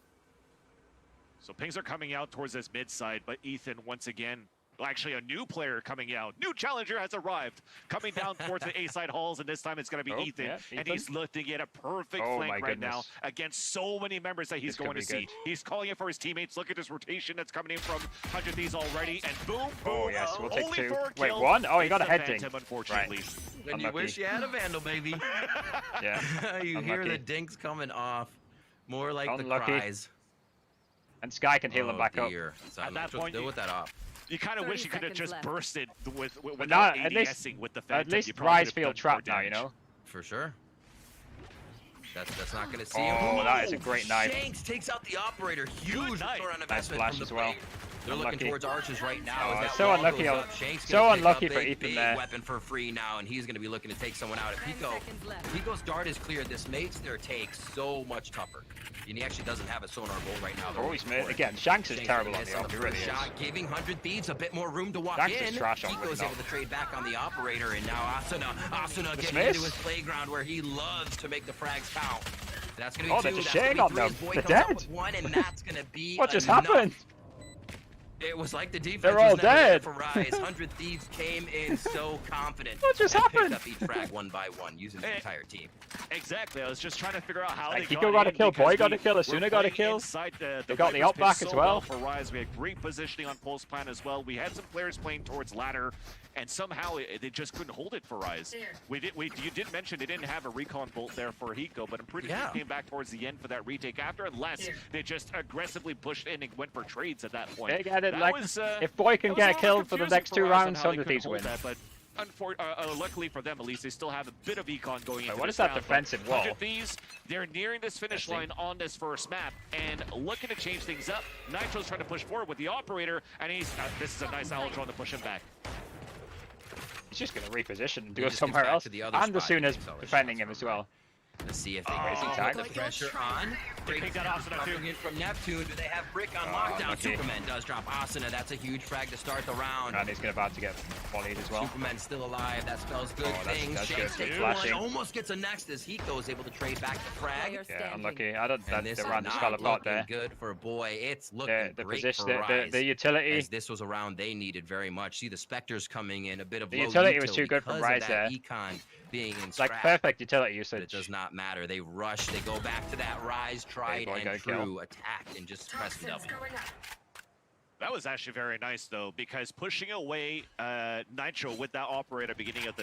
So pings are coming out towards this mid side, but Ethan once again, well, actually a new player coming out. New challenger has arrived, coming down towards the A side halls, and this time it's going to be Oh, Ethan, yeah, and Ethan. he's looking at a perfect Oh, flank my right now goodness. against so many members that he's This could going to be see. good. He's calling it for his teammates. Look at this rotation that's coming in from 100 Thieves already, and boom, boom. Oh, yes, we'll take only 2. for a Wait, kill. 1? Oh, he got a It's head the ding. Phantom, unfortunately. And you Unlucky. wish you had a Vandal, baby. Yeah. You hear Unlucky. the dinks coming off. More like Unlucky. the cries. And Sky can heal them back up. dear. So At that Nitro's point, still with that off. You kind of 30 wish you could have seconds just left. bursted with now, without at least- ADSing with the Phantom. At least You probably Rise would have feel done more trapped now, you damage. know? For sure. That's not going to see Oh, him. that is a great knife. Shanks takes out the operator. Huge knife. return on Nice investment flash from the as well. plate. They're looking Unlucky. towards arches right now. Oh, as that so wall unlucky goes on- up. Shanks so gonna pick unlucky up for a Ethan big there. weapon for free now, and he's going to be looking to take someone out. If 10 Hiko, seconds left. Hiko's dart is cleared, this makes their take so much tougher. And he actually doesn't have a sonar bolt right now. They're Oh, he's looking made for it. again. Shanks is Shanks terrible gonna on miss the off. He first really is. shot, giving 100 Thieves a bit more room to walk Shanks in. is trash on Hiko's with able knock. to trade back on the operator, and now Asuna getting miss? into his playground where he loves to make the frags count. That's gonna be Oh, 2. they're just That's shitting gonna on be 3 them. as Boy They're comes up dead. with 1, and that's gonna be What just enough. happened? It was like the defense They're all was never there dead. for Rise. 100 Thieves came in so confident. What just and happened? Picked up each frag one by one using the entire team. Exactly. I was just trying to figure out how Like, they Hiko got a in kill, because Boy got we a kill, were Asuna got a playing kill. inside the They got the Vipers ult pit back so as well. for Rise. We had great positioning on Pulse Plan as well. We had some players playing towards ladder, and somehow they just couldn't hold it for Rise. You did mention they didn't have a recon bolt there for Hiko, but I'm pretty sure Yeah. he came back towards the end for that retake after, unless they just aggressively pushed in and went for trades at that point. They get it. That Like, was, if Boy can that was get a a little kill for the confusing next 2 Rise on rounds, how they 100 couldn't Thieves hold win. that, but luckily for them, at least, they still have a bit of econ going into what this is that round, but defensive wall? 100 Thieves, they're nearing this finish line on this first map and looking to change things up. Nitro's trying to push forward with the operator, and he's this is a nice Aldron to push him back. He's just going to reposition and He go just gets somewhere back else. to the other And spot he Asuna's takes all his defending shots him as from, well. Let's see if they Crazy can tag. put the pressure on. They picked that Asuna too. Coming in from Neptune. Do they have Brick on lockdown? lucky. Superman does drop Asuna. That's a huge frag to start the round. And he's about to get volleyed as well. Superman's still alive. That spells good things. That's Shanks good. takes Good one. flashing. Almost gets a Nexus. Hiko is able to trade back the frag. Yeah, unlucky. I don't. And this The is round just not fell apart looking there. good for Boy. It's looking The great position, for Rise. the utility. As this was a round they needed very much. See the Spectres coming in, a bit of The low utility was too good from because Rise of there. that Econ being in Like scrap. perfect utility But usage. it does not matter. They rush. They go back to that Rise, tried boy, and go true, kill. attacked, and just press W. That was actually very nice though, because pushing away Nitro with that operator beginning of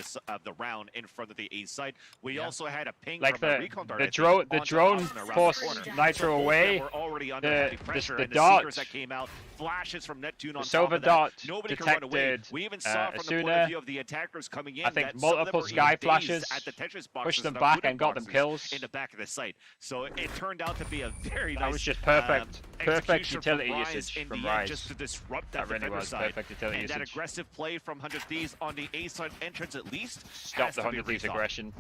the round in front of the A side. We also had a ping Like from a the recon dart, the I think, drone onto drone Asuna around the forced corner. Nitro So both of away. them were already under The- heavy pressure, the and dot- the Seekers that came out, flashes from Neptune on The top silver of that. dot Nobody can run away. detected, We even saw from the point Asuna. of view of the attackers coming in I think that some of them multiple were sky even dazed flashes at the Tetris boxes pushed them and back wooden and got them boxes kills. in the back of the site. So it turned out to be a very That nice was just perfect, perfect execution from utility Rise usage in from the end, Rise. just to disrupt that That really defender was side. perfect utility And that usage. aggressive play from 100 Thieves on the A side entrance at least Stop has the to be 100 Thieves rethought. aggression.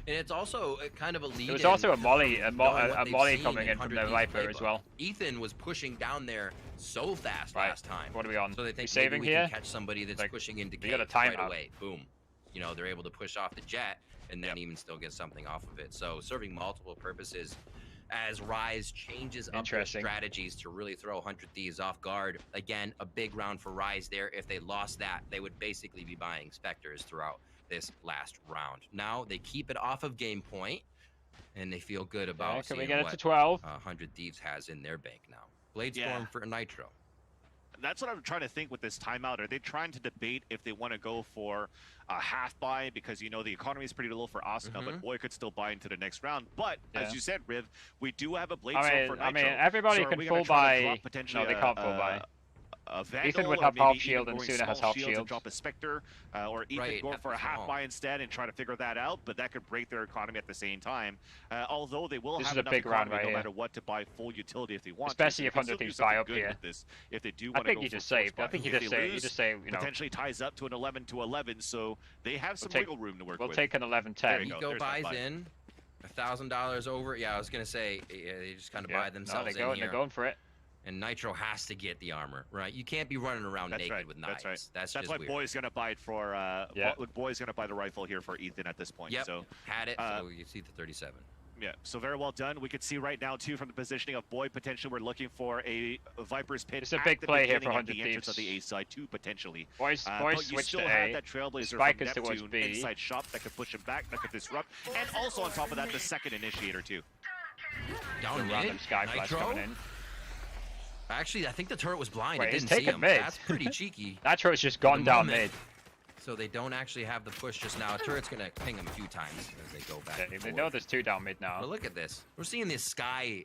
And it's also kind of a lead. There was also a molly, a molly coming coming in from the Viper as well. Ethan was pushing down there so fast Right. last time. What are we on? So they We think saving maybe we here? can catch somebody that's Like, pushing into we got a gate right timeout. away. Boom. You know, they're able to push off the jet and then even still get something off of it. So serving multiple purposes as Rise changes up their Interesting. strategies to really throw 100 Thieves off guard. Again, a big round for Rise there. If they lost that, they would basically be buying Spectres throughout this last round. Now they keep it off of game point, and they feel good about Yeah, can we seeing get it what to 12? 100 Thieves has in their bank now. Bladestorm Yeah. for Nitro. That's what I'm trying to think with this timeout. Are they trying to debate if they want to go for a half buy because the economy is pretty low for Asuna, but Boy could still buy into the next round. But Yeah. as you said, Riv, we do have a Bladestorm for Nitro. I mean, everybody so can are we gonna full try to buy. drop potentially No, they can't full buy. a Vandal, Ethan would or have maybe half even shield and going Asuna has small half shields shield. and drop a Spectre, or Ethan Right, going at for the a half small. buy instead and try to figure that out, but that could break their economy at the same time. Although they will This have is a enough big round economy right no here. matter what to buy full utility if they want Especially to. if So they can 100 still do Thieves buy something up good here. with this if they do I want to think go you for just full save. I spot. think you If just they say, lose, you know, potentially ties up to an 11-11, so they have some take- wiggle room to work we'll with. take an There 11-10. you go. Hiko There's that buys buy. in $1,000 over. Yeah, I was gonna say they just kind of buy No, themselves they go, in here. they're going for it. And Nitro has to get the armor, right? You can't be running around That's naked right. with knives. That's right. That's That's just why weird. Boy's gonna buy it for. Yeah. Boy's gonna buy the rifle here for Ethan at this point. Yep, So had it. So you see the 37. yeah, so very well done. We could see right now too from the positioning of Boy. Potentially, we're looking for a Viper's pit. It's a at big the play here beginning for at 100 the entrance of Thieves. the A side too, potentially. Boys But you switched still to have A. that Trailblazer Spike from is towards Neptune B. inside shop that could push him back, that could disrupt, and also on top of that, the second initiator too. Down The mid. random sky flash Nitro. coming in. Actually, I think the turret was blind. Wait, it he's didn't see taken him. mid. That's pretty cheeky. Nitro's just For the gone down moment. mid. So they don't actually have the push just now. Turret's gonna ping him a few times as they go back. They, and they forth. know there's two down mid now. But look at this. We're seeing this sky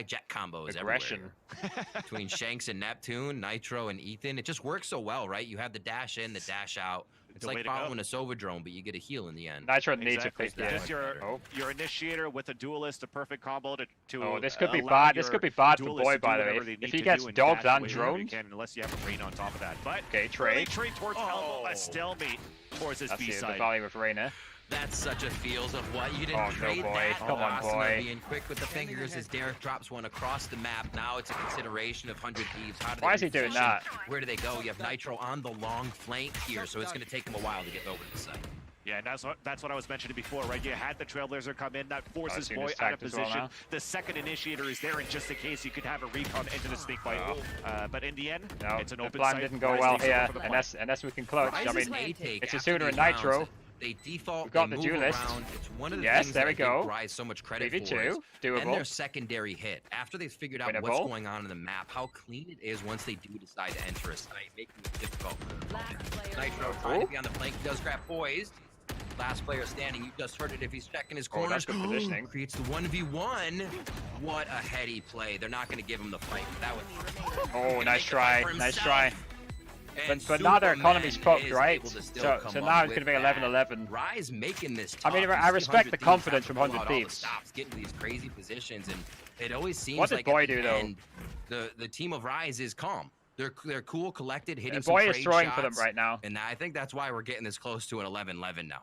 jet combos Aggression. everywhere. Between Shanks and Neptune, Nitro and Ethan. It just works so well, right? You have the dash in, the dash out. It's The way like to go. following a Sova drone, but you get a heal in the end. Nitro needs to Exactly. pick that. Just your Oh. initiator with a duelist, a perfect combo to Oh, this could be allow bad. This your could be bad for duelist Boy, to do by the way. whatever they If need he to gets do and dogged dash and away wherever you droned. can, unless you have a rain on top of that. But Okay, early trade. trade towards Elbow, a stalemate towards this That's B the side. value with Reina. That's such a feels of what you didn't Oh, no, trade Boy. that. Come on, Asuna Boy. being quick with the fingers as Derek drops one across the map. Now it's a consideration of 100 Thieves. How do they Why is he doing reposition? that? Where do they go? You have Nitro on the long flank here, so it's going to take him a while to get over to the site. Yeah, and that's what I was mentioning before, right? You had the Trailblazer come in, that forces Asuna's Boy out of tagged as well position. now. The second initiator is there, and just in case you could have a recon into the snake bite. But in the end, No, it's an the open plan site. didn't go Rise well takes over here, for the point. unless we can clutch. I Rise's mean, A take it's after Asuna and these rounds, Nitro. They default, We've got they the move duelist. around. It's one of the Yes, things there that we I give go. Rise so much credit 3v2, for. And doable. their secondary hit. After they've figured out what's Winnable. going on in the map, how clean it is once they do decide to enter a site, making it difficult for the opponent. Nitro trying to be on the flank. He does grab poised. Last player standing. You just heard it if he's checking his Oh, corners. that's good positioning. Creates the 1v1. What a heady play. They're not going to give him the fight. That was. Oh, Gonna nice make the fight try. for Nice himself. try. And But now their Superman economy's fucked, is right? able to still So come now up it's with going to be that. 11-11. Rise making this I mean, tough. I You see respect 100 the Thieves confidence have from to pull 100 out all the Thieves. stops, get into these crazy positions, and it always seems What did like Boy at the do, though? end, the team of Rise is calm. They're cool, collected, hitting And some Boy is trade throwing shots, for them right now. and I think that's why we're getting this close to an 11-11 now.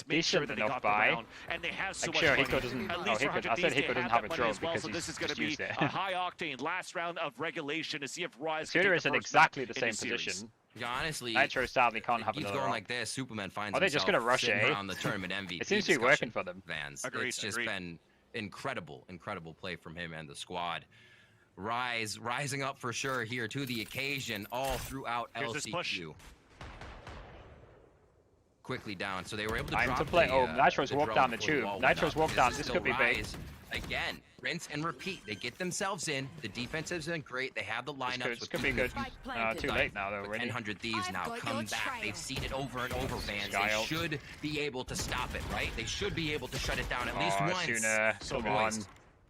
a make sure decent that they enough got the buy. round, and they have so Like, much sure, money. Hiko doesn't. At Oh, least for Hiko, 100 I said Thieves, they Hiko doesn't have have that a money drone as well, because so this he's is going to just be used it. a high octane last round of regulation to see if Rise can Asuna take is the in first exactly map the in same this series. position. Yeah, honestly, Nitro sadly can't have keeps another going round. like this. Superman finds Are they just himself gonna rush sitting it, eh? around the tournament MVP. It seems to be working discussion. for them. Vans. Agreed, It's just agreed. been incredible play from him and the squad. Rising up for sure here to the occasion all throughout Here's this push. LCQ. Quickly down, so they were able to Time drop to play. the, Oh, Nitro's the walked drone down the before tube. wall went Nitro's up. walked down. is This still could be big. Rise. Again, rinse and repeat. They get themselves in. The defense has been great. They have the lineups. This could be good. Too late now, though. Really. 100 Thieves now come back. They've seen it over and over, Vans. Sky They ult. should be able to stop it, right? They should be able to shut it down at least Oh, once. Asuna, So come on.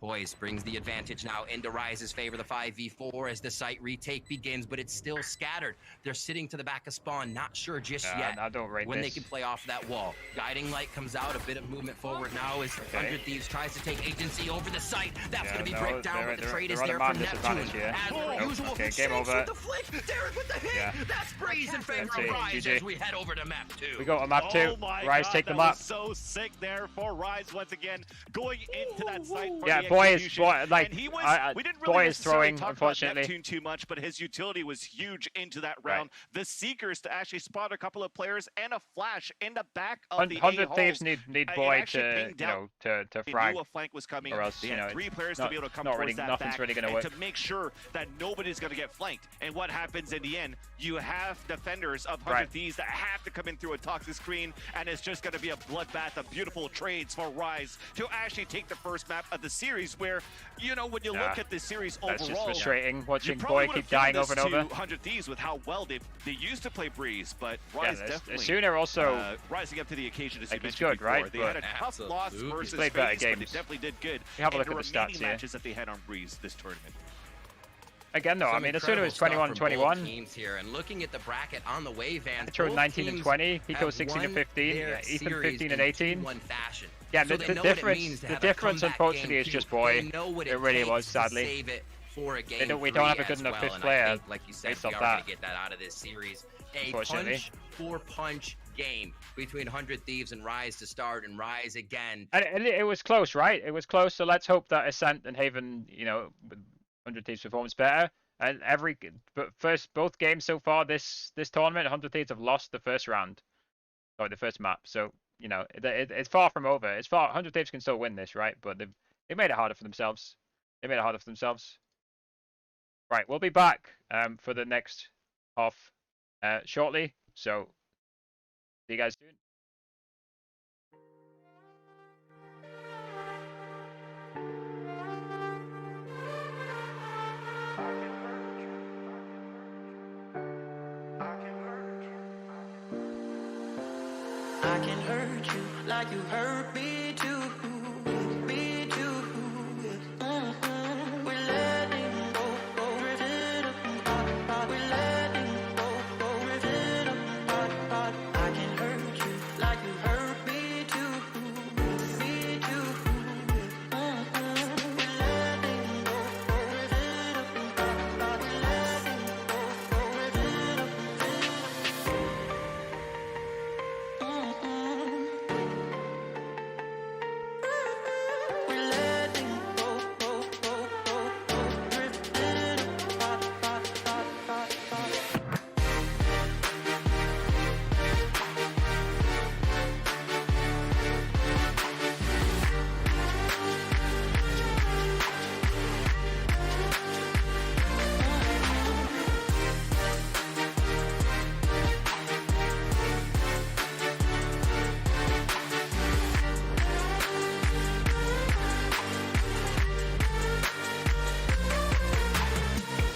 Poise brings the advantage now into Rise's favor, the 5v4 as the site retake begins, but it's still scattered. They're sitting to the back of spawn, not sure just yet I don't rate when this. they can play off that wall. Guiding light comes out, a bit of movement forward now as 100 Thieves tries to take agency over the site. That's Yeah, going to be no, breakdown, but the they're trade is on a there man from disadvantage Neptune. here. As per Nope. usual, Okay, game Shanks over. with the flick, Derek with the hit. Yeah. That's Breeze in favor That's of it, Rise GG. as we head over to map 2. We got a map 2. Oh my Rise, God, take the that map. was so sick there for Rise once again, going into that site for Yeah, the boy is execution. like And he was, we didn't boy really is necessarily throwing, talk unfortunately. about Neptune too much, but his utility was huge into that round. The Seekers to actually spot a couple of players and a flash in the back of the 100 A Thieves halls. need It boy actually to pinged out. to They frag. knew a flank was coming. or else, They you had know, 3 players not- to be able to come not towards really- that nothing's back really gonna and work. to make sure that nobody's going to get flanked. And what happens in the end, you have defenders of 100 Thieves that have to come in through a toxic screen, and it's just going to be a bloodbath of beautiful trades for Rise to actually take the first map of the series where, you know, when you look at this series That's just overall, frustrating watching you probably boy would keep have given dying this over and over. to 100 Thieves with how well they used to play Breeze, but Rise definitely Asuna also rising up to the occasion, as like, you he's mentioned good, right? before. They had a But- tough loss Absolutely. versus Played better FaZe, but they games. definitely did good. You have a in look the at the remaining stats here. matches that they had on Breeze this tournament. again though. I Some mean, Asuna incredible was stuff from 21-21. both teams here, and looking at the bracket on the way, Vans, Nitro both 19 and teams 20. have Hiko 16 and won 15. their Yeah, Ethan series 15 in and 18. 2-1 fashion. Yeah, So the they know what it difference, means to the have a difference, comeback unfortunately, game is too. just boy. They know what It really takes was, to sadly. save it for a game we don't have a 3 good as enough well, fifth and player I think, like you said, based we off are going that. to get that out of this series. A Unfortunately. punch for punch game between 100 Thieves and Rise to start, and Rise again. And it was close, right? It was close. So let's hope that Ascent and Haven, you know, 100 Thieves performs better. And both games so far this tournament, 100 Thieves have lost the first round, or the first map. So you know, it's far from over. 100 Thieves can still win this, right? But they made it harder for themselves. Right, we'll be back for the next half shortly. So see you guys soon. I can hurt you like you hurt me too. Me too. We're letting go. We're letting go. I can hurt you like you hurt me too. Me too. We're letting go.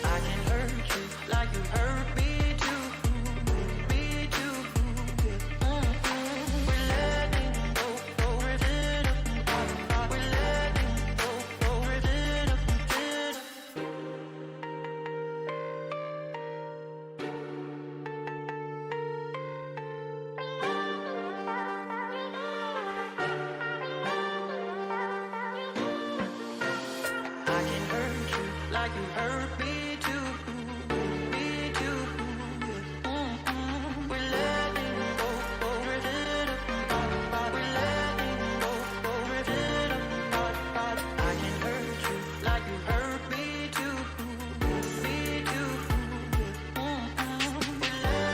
I can hurt you like you hurt me too. Me too. We're letting go. We're letting go. I can hurt you like you hurt me too. Me too. We're letting go. We're letting go. I can hurt you like you hurt me too. Me too. We're letting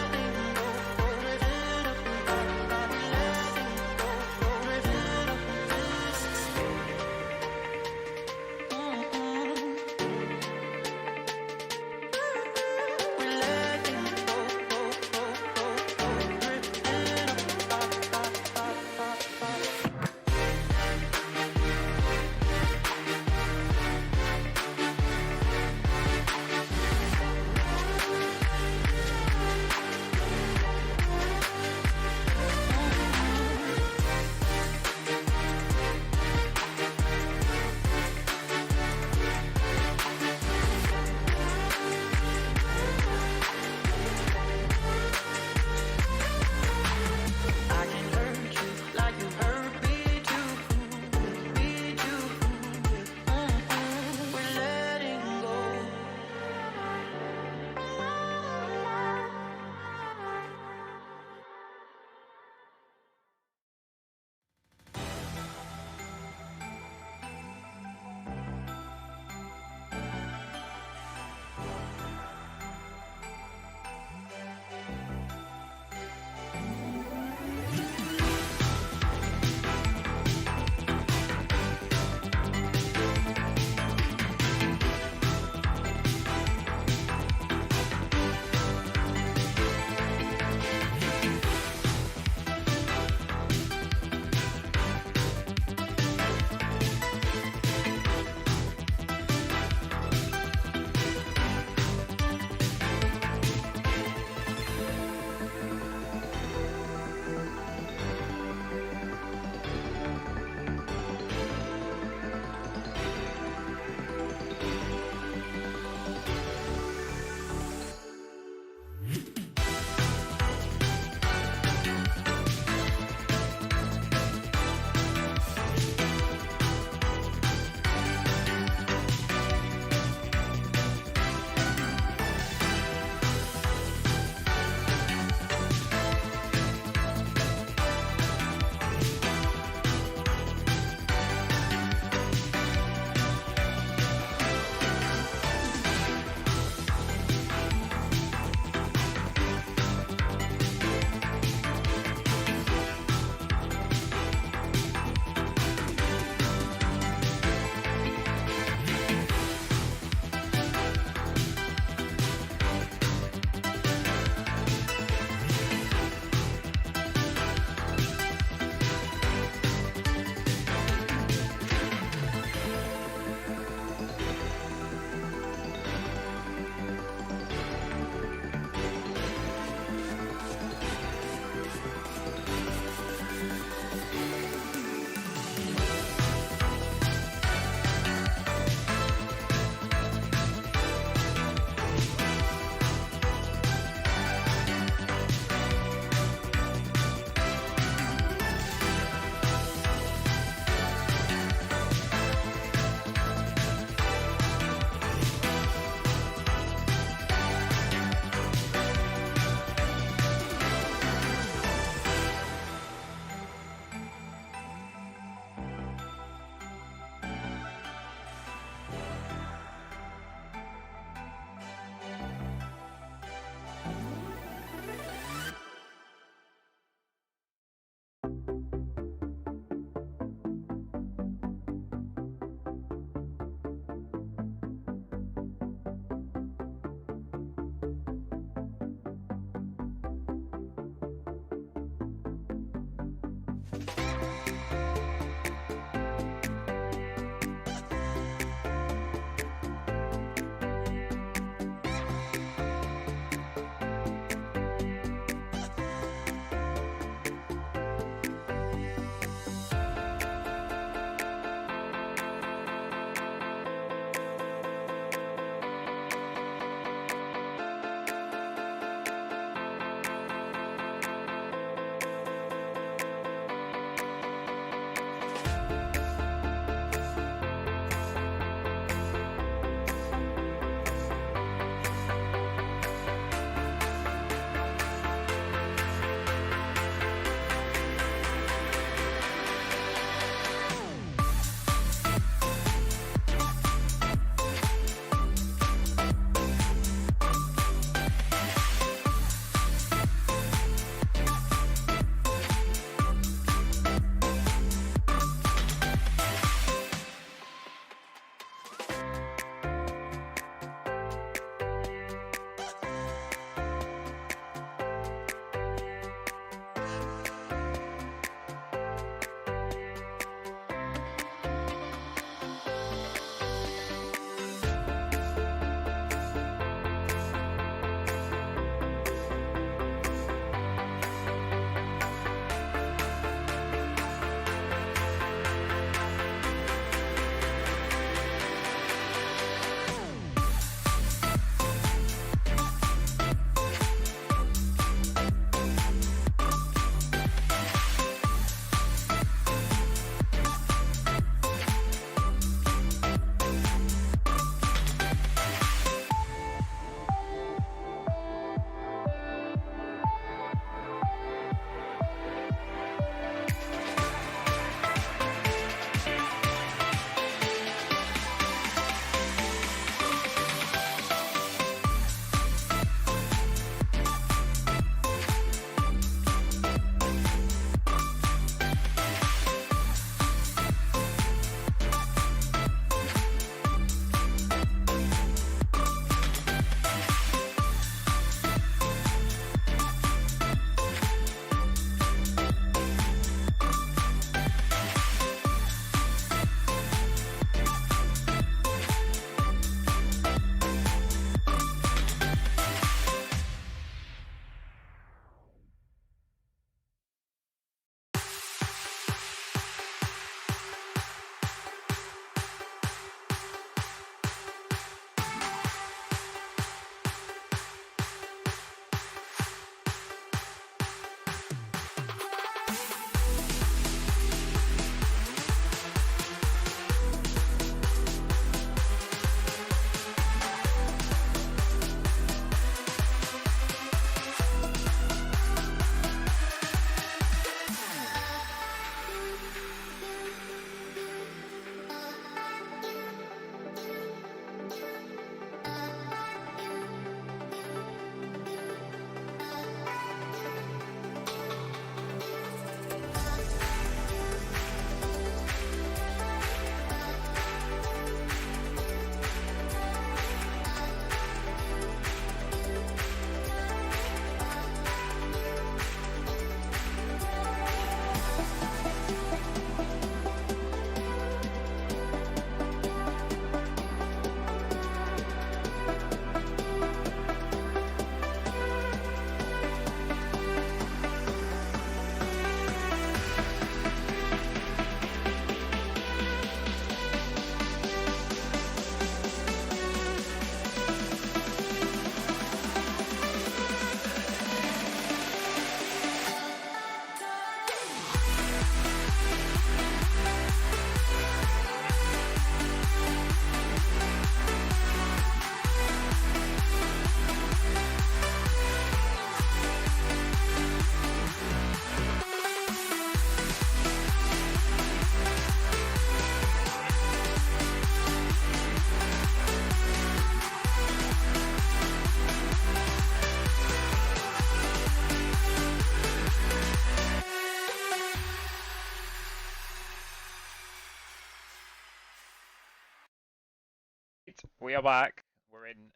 We are back. We're in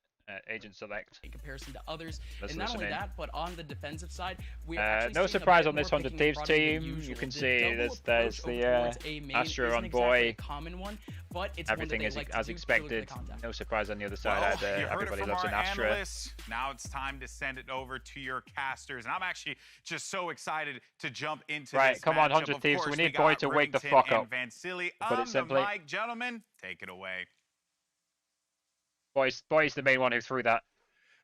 Agent select. in comparison to others. Let's And not listen only in. that, but on the defensive side, we're actually No seeing a surprise bit on this more 100 picking Thieves product than team. usual. You can The see double there's approach the over towards A main Astra isn't on exactly boy. a common one, but it's Everything one is that they like as to do to look at the expected. contact. No surprise on the other side Well, either. you heard Everybody it from loves our an Astra. analysts. Now it's time to send it over to your casters. And I'm actually just so excited to jump into Right, this come on, matchup. 100 Of Thieves. course, We need got Boy to wake the Rivington fuck and up. Vansili Put it on the simply. mic. Gentlemen, take it away. Boy's the main one who threw that.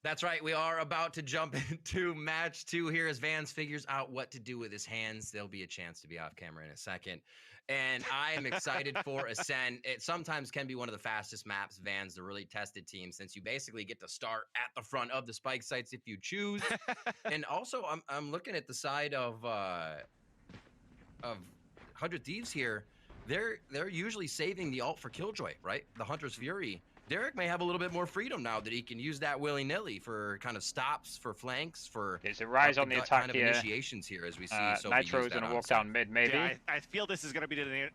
That's right. We are about to jump into match 2 here as Vans figures out what to do with his hands. There'll be a chance to be off camera in a second. And I am excited for Ascent. It sometimes can be one of the fastest maps, Vans, the really tested team, since you basically get to start at the front of the spike sites if you choose. And also, I'm looking at the side of 100 Thieves here. They're usually saving the ult for Killjoy, right? The Hunter's Fury. Derek may have a little bit more freedom now that he can use that willy-nilly for kind of stops, for flanks, for It's a rise on the attack kind of here. initiations here as we see. Nitro's gonna walk down mid, maybe. Yeah, I feel this is going to be the name,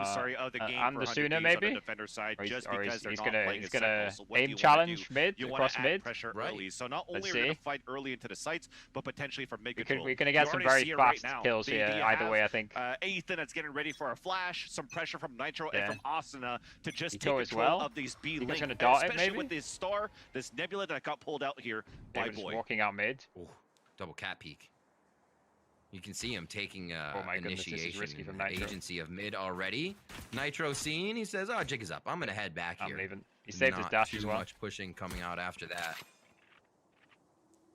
sorry, of the game and for the 100 Asuna, Thieves on maybe? the defender side, Or just or because they're he's not gonna playing he's gonna Sentinels. So what aim you wanna challenge do, mid you across want to add mid. pressure Right. early. So not Let's only are we going see. to fight early into the sites, but potentially from mid We're control. gonna get You some already very see it right fast now. kills Do here. you Either have, way, I think. Ethan that's getting ready for a flash, some pressure from Nitro Yeah. and from Asuna to just Hiko take as control well. of these B Hiko's link, gonna dart it, especially maybe? with this star, this nebula that got pulled out here by David's Boy. walking out mid. Ooh, double cat peek. You can see him taking Oh my goodness, this is initiation risky from Nitro. agency of mid already. Nitro seen. He says, "Oh, jig is up. I'm gonna head back I'm here." leaving. He saved his Not dash too as well. much pushing coming out after that.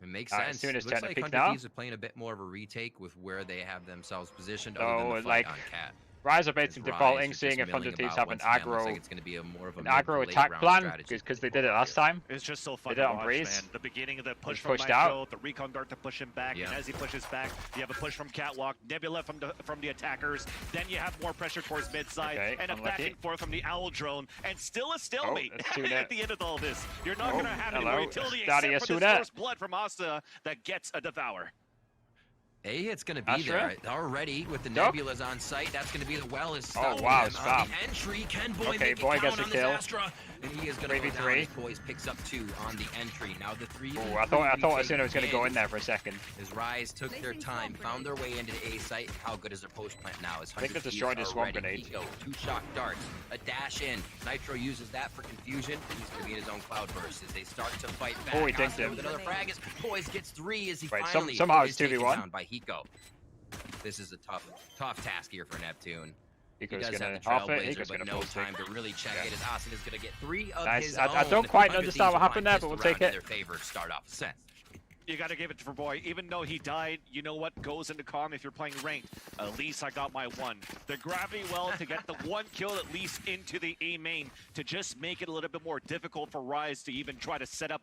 It makes Alright, sense. Asuna's Looks trying to like peek 100 now. Thieves are playing a bit more of a retake with where they have themselves positioned So, other than the fight like, on cat. Rise are As basically Rise defaulting, are just seeing if milling 100 Thieves about have an once again. Looks aggro, like it's gonna be more of an a mid to aggro late attack round plan, strategy because to they did it pull last here. time. It's just so fun They did to it on watch, Breeze. man. The beginning of the push He's from pushed Nitro, out. the recon dart to push him back, Yeah. and as he pushes back, you have a push from Catwalk, Nebula from the attackers, then you have more pressure towards mid side, Okay, and a back unlucky. and forth from the Owl Drone, and still a stalemate that's Asuna. at the end of all this. You're not Oh, going to have hello. any utility Daddy except for Asuna. this first blood from Asa that gets a devour. A hit's gonna be Astra? there already with the Duck? nebulas on site. That's gonna be the well is Oh, stopped wow, him it's on foul. the entry. Can Boy Okay, make Boy it gets count a on this kill. Astra? And he is gonna go 3v3. down. Boys picks up 2 on the entry. Now the 3. Oh, I thought Asuna was gonna go in there for a second. As Rise took their time, found their way into the A site. How good is their post plant now? As think 100 they Thieves destroyed his are swamp ready. grenade. Hiko, 2 shock darts, a dash in. Nitro uses that for confusion. He's gonna be in his own cloud burst as they start to fight back. Oh, he dinked Asuna him. with another frag as Boys gets 3 as he Wait, finally somehow is it's taken 2v1? down by Hiko. This is a tough task here for Neptune. He Hiko's does gonna have the off it. Trailblazer, Hiko's but gonna no full stick. time to really check Yeah. it as Asuna is going to get 3 of Nice. his I own. don't quite 100 understand what Thieves happened there, will but we'll find take pistol it. round in their favor to start off Ascent. You got to give it for Boy. Even though he died, you know what goes into calm if you're playing ranked. At least I got my 1. The gravity well to get the 1 kill at least into the A main to just make it a little bit more difficult for Rise to even try to set up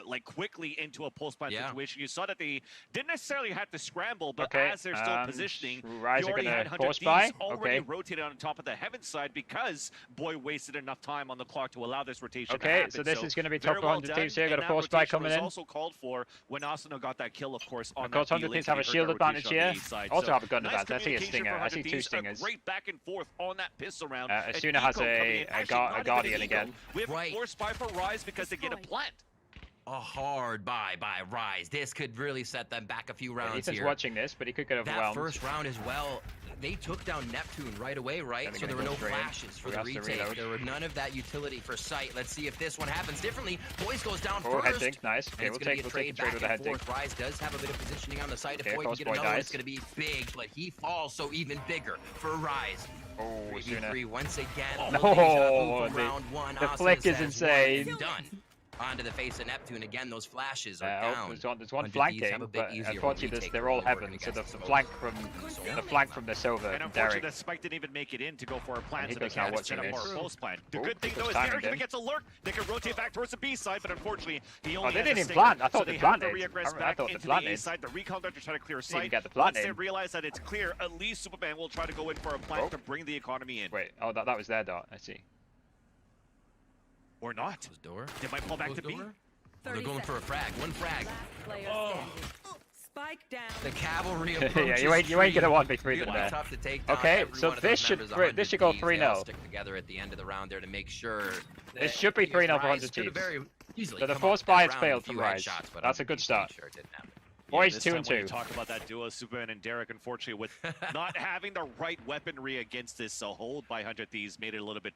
like quickly into a post plant Yeah. situation. You saw that they didn't necessarily have to scramble, but Okay, as they're still positioning, Rise you are already gonna had 100 force Thieves buy. already Okay. rotated on top of the heaven side because Boy wasted enough time on the clock to allow this rotation to Okay, happen. so this is gonna be very top well 100 done, Thieves here. and Got a that force buy rotation coming was in. also called for when Asuna got that kill, of course, on Of course, that 100 B-link, Thieves have a and he heard shield that advantage rotation on the here. A side. Also So have a gun nice advantage. I see a communication stinger. for I see 100 2 Thieves, a stingers. great back and forth on that pistol round. And Asuna has Hiko coming a in. Actually, not even Guardian Hiko. again. We have Right. force buy for Rise because they get a plant. A hard buy by Rise. This could really set them back a few rounds Ethan's here. watching this, but he could get That overwhelmed. first round as well, they took down Neptune right away, right? Then So there they're were gonna no go drain. flashes for We the have to retake. reload. There were none of that utility for sight. Let's see if this one happens differently. Boys goes down Oh, head first. dink, nice. And Okay, it's we'll gonna take be a the trade trade with the back head and dink. forth. Rise does have a bit of positioning on the side. Okay, If Boy can close get boy another one, dies. it's gonna be big, but he falls, so even bigger for Rise. Oh, 3v3 Asuna. once again. Oh, Looking to the- round 1. the Asuna flick is says insane. one and done. Onto the face of Neptune again. Those flashes are Oh, down. there's one 100 flanking, Thieves have a bit but easier unfortunately retake they're all when they work heaven. So against the Mojo. flank from the Silver And and unfortunately, Derek. the spike didn't even make it in to go for a plant, so Hiko's they not can't watching set up more this. post plant. The Oh, good thing, Hiko's though, is timing Derek, if him. he gets a lurk, they can rotate back towards the B side, but unfortunately, he only they has didn't a even stinger. plant. I thought so they they have to planted. regress I back thought they into the A planted. side. The recon doctor trying to clear Didn't even sight. get the Once they planting. realize that it's clear, at least Superman will try to go in for a plant Oh. to bring the economy in. Wait, oh, that was their dart. I see. Or not. Closed door. They might pull back Closed to B. door. They're going for a frag. One frag. Spike down. The cavalry Yeah, approaches. you ain't gonna Tree. 1v3 them Really there. tough to take down Okay, every so one of this those should members of this 100 should go Thieves. They all 3-0. stick together at the end of the round there to make sure. This should be 3-0 for 100 Rise could have Thieves. very Easily. So the Come force on, buy that has round failed with a from few Rise. headshots, but That's a I'm good pretty start. Sure it didn't happen. Boys, this 2 time and when 2. you talk about that duo, Superman and Derek, unfortunately, with not having the right weaponry against this, so hold by 100 Thieves made it a little bit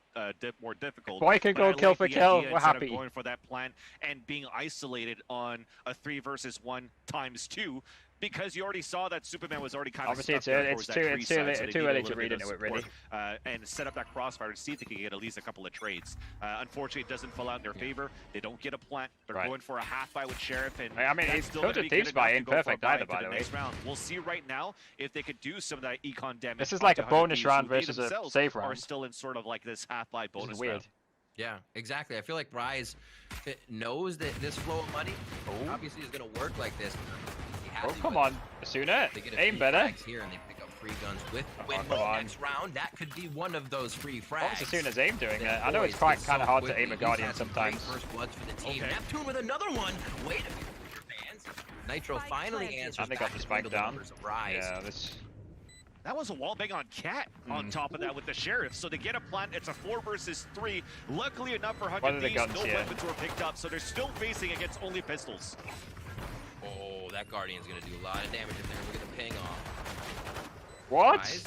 more difficult. Boy can But go I kill like for the kill. idea, We're instead of happy. going for that plant and being isolated on a 3 versus 1 × 2, because you already saw that Superman was already kind of Obviously, stuck there it's towards that too tree side, so they too needed a early to little read bit into of it, really. support, and set up that crossfire to see if they can get at least a couple of trades. Unfortunately, it doesn't fall out in their favor. They don't get a plant. They're Right. going for a half buy with Sheriff, and I mean, that's it's still Killed gonna with be Thieves good buy enough to ain't go for a perfect buy either, into by the way. next round. We'll see right now if they could do some of that econ damage. This is like a onto 100 bonus Thieves, round who they versus a themselves save Are round. still in sort of like this half buy This bonus is weird. round. Yeah, exactly. I feel like Rise knows that this flow of money obviously is going to work like this. He has Oh, to, come but on. Asuna, they get a aim few better. frags here and they pick up free guns with come the on. next round. That could be one of those free frags. What was Asuna's aim doing there? That I know it's boys quite did kind of so hard to quickly. aim a He's Guardian had some great sometimes. First bloods for the team. Okay. Neptune with another one. Wait a minute, your fans. Nitro finally answers And they got back the to spike the down. numbers of Rise. Yeah, this. That was a wallbang on Cat on top of that with the Sheriff. So they get a plant. It's a 4 versus 3. Luckily enough for What 100 are the Thieves, guns no here? weapons were picked up. So they're still facing against only pistols. Oh, that Guardian's going to do a lot of damage in there. Look at the ping off. What? Rise.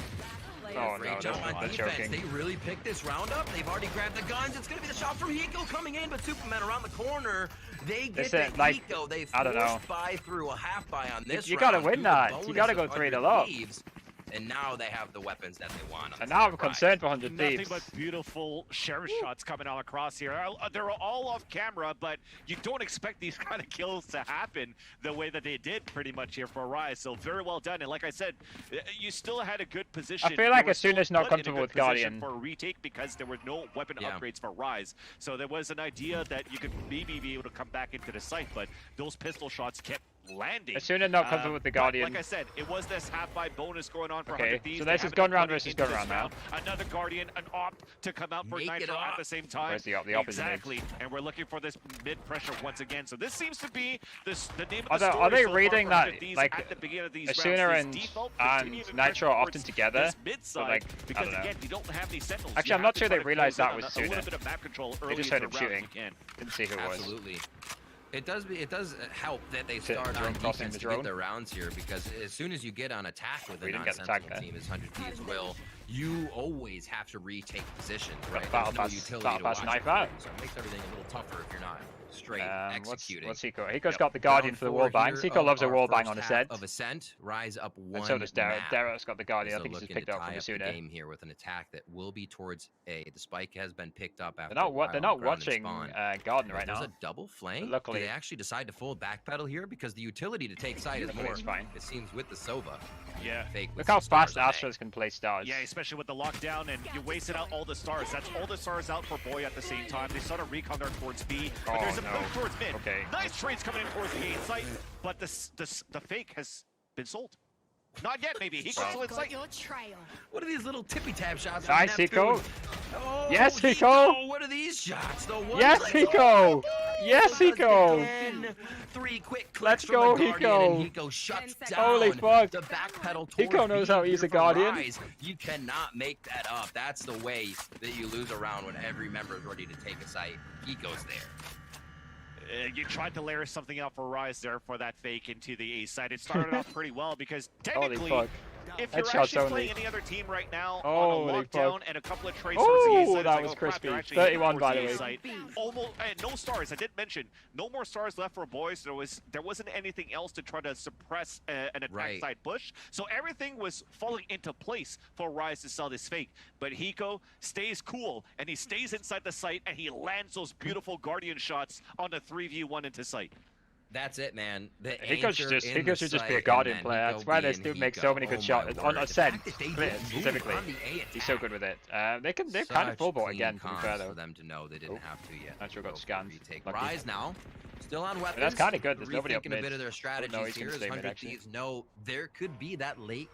Oh, Great no, job that's on not defense. joking. They really picked this round up. They've already grabbed the guns. It's going to be the shot from Hiko coming in, but Superman around the corner. They get This the is, like, Hiko. They I don't know. forced buy through a half buy on this You round. gotta win do the that. You bonus gotta of go 3 to 100 low. Thieves, and now they have the weapons that they want. On And the now I'm side. concerned for 100 Nothing Thieves. but beautiful Sheriff shots coming out across here. They're all off camera, but you don't expect these kind of kills to happen the way that they did pretty much here for Rise. So very well done. And like I said, you still had a good position. I feel You like were Asuna's still not put in a comfortable good with position Guardian. for a retake because there were no weapon Yeah. upgrades for Rise. So there was an idea that you could maybe be able to come back into the site, but those pistol shots kept landing. Asuna not comfortable with the but Guardian. Like I said, it was this half buy bonus going on for Okay, 100 Thieves. so They this is haven't gun put round it versus into gun this round now. Another Guardian, an op to come out for Make it Nitro at up. the same time. Where's the op? The op is in mid. Exactly, and we're looking for this mid pressure once again. So this seems to be the name Are of the they- story are they so far reading for that, 100 Thieves like, at the beginning of these Asuna rounds. and- This default and continues to Nitro drift often towards together? this mid side, like, I because don't know. again, you don't have these sentinels. Actually, You I'm have not to sure try they to realized close that in with on a little Asuna. bit of map control They early just in heard the him round if shooting. you can. Didn't see who it was. Absolutely. It does help that they Shit, start drone on crossing defense the to drone. get their rounds here, because as soon as you get on attack with a We didn't get the non-sentinel tag there. team as 100 Thieves will, you always have to retake position, right? Battle There's no pass- utility battle to pass watch knife it out. for you, so it makes everything a little tougher if you're not straight executing. What's Hiko? Hiko's got the Guardian Round for the 4 wall bangs. here Hiko of loves a our wall bang first on half Ascent. of Ascent, Rise up one And so does Derek. map. Derek's got the Guardian. I So think he's just looking picked to up from tie up the Asuna. game here with an attack that will be towards A. The spike has been picked up after They're a while not not on ground and watching spawn. Garden But right there's now. a double flank. Luckily- Do they actually decide to full backpedal here? Because the utility to take side is Luckily more. it's fine. It seems with the Sova. Yeah. Fake with Look how some fast stars on A. Astros can play stars. Yeah, especially with the lockdown, and you wasted out all the stars. That's all the stars out for Boy at the same time. They start a recon there towards B, but Oh, there's a no. move towards mid. Okay. Nice trades coming in towards the A site, but the fake has been sold. Not yet, maybe. He goes to its site. your trail. What are these little tippy tap shots? Nice, on Hiko. Neptune? Oh, Yes, Hiko. What are these shots? The one Yes, click. Hiko. Oh my God. Yes, Hiko does it Hiko. again. 3 quick clicks Let's from go, the Guardian, Hiko. and Hiko shuts 10 down Holy fuck. the backpedal towards Hiko knows B how to use here a from Guardian. Rise. You cannot make that up. That's the way that you lose a round when every member is ready to take a site. Hiko's there. You tried to layer something out for Rise there for that fake into the A side. It started off pretty well because Holy technically, fuck. if you're Headshots actually only. playing any other team right now Holy on a lockdown fuck. and a couple of trades towards the A Oh, side, it's that like, was oh, crap, crispy. they're actually 31 heading by towards the A way. site. Almost, no stars. I did mention no more stars left for boys. There wasn't anything else to try to suppress an attack Right. side push. So everything was falling into place for Rise to sell this fake. But Hiko stays cool and he stays inside the site and he lands those beautiful Guardian shots on the 3v1 into site. That's it, man. The Hiko should anchor just in Hiko the should just be site, a and Guardian then player. Hiko That's why this being dude makes Hiko. so many good Oh shots my on word. Ascent. The fact that they Split didn't move specifically. on the A He's so attack. good with it. They've kind of Such full bought clean again, to be fair comms though. for them to know they didn't Oh. have to yet. Nitro got Go for scanned. retake. Lucky. Rise now, still on weapons. that's kinda good. There's nobody up Rethinking mid. a bit of their no, strategies he's here. gonna As stay mid, 100 actually. Thieves know there could be that late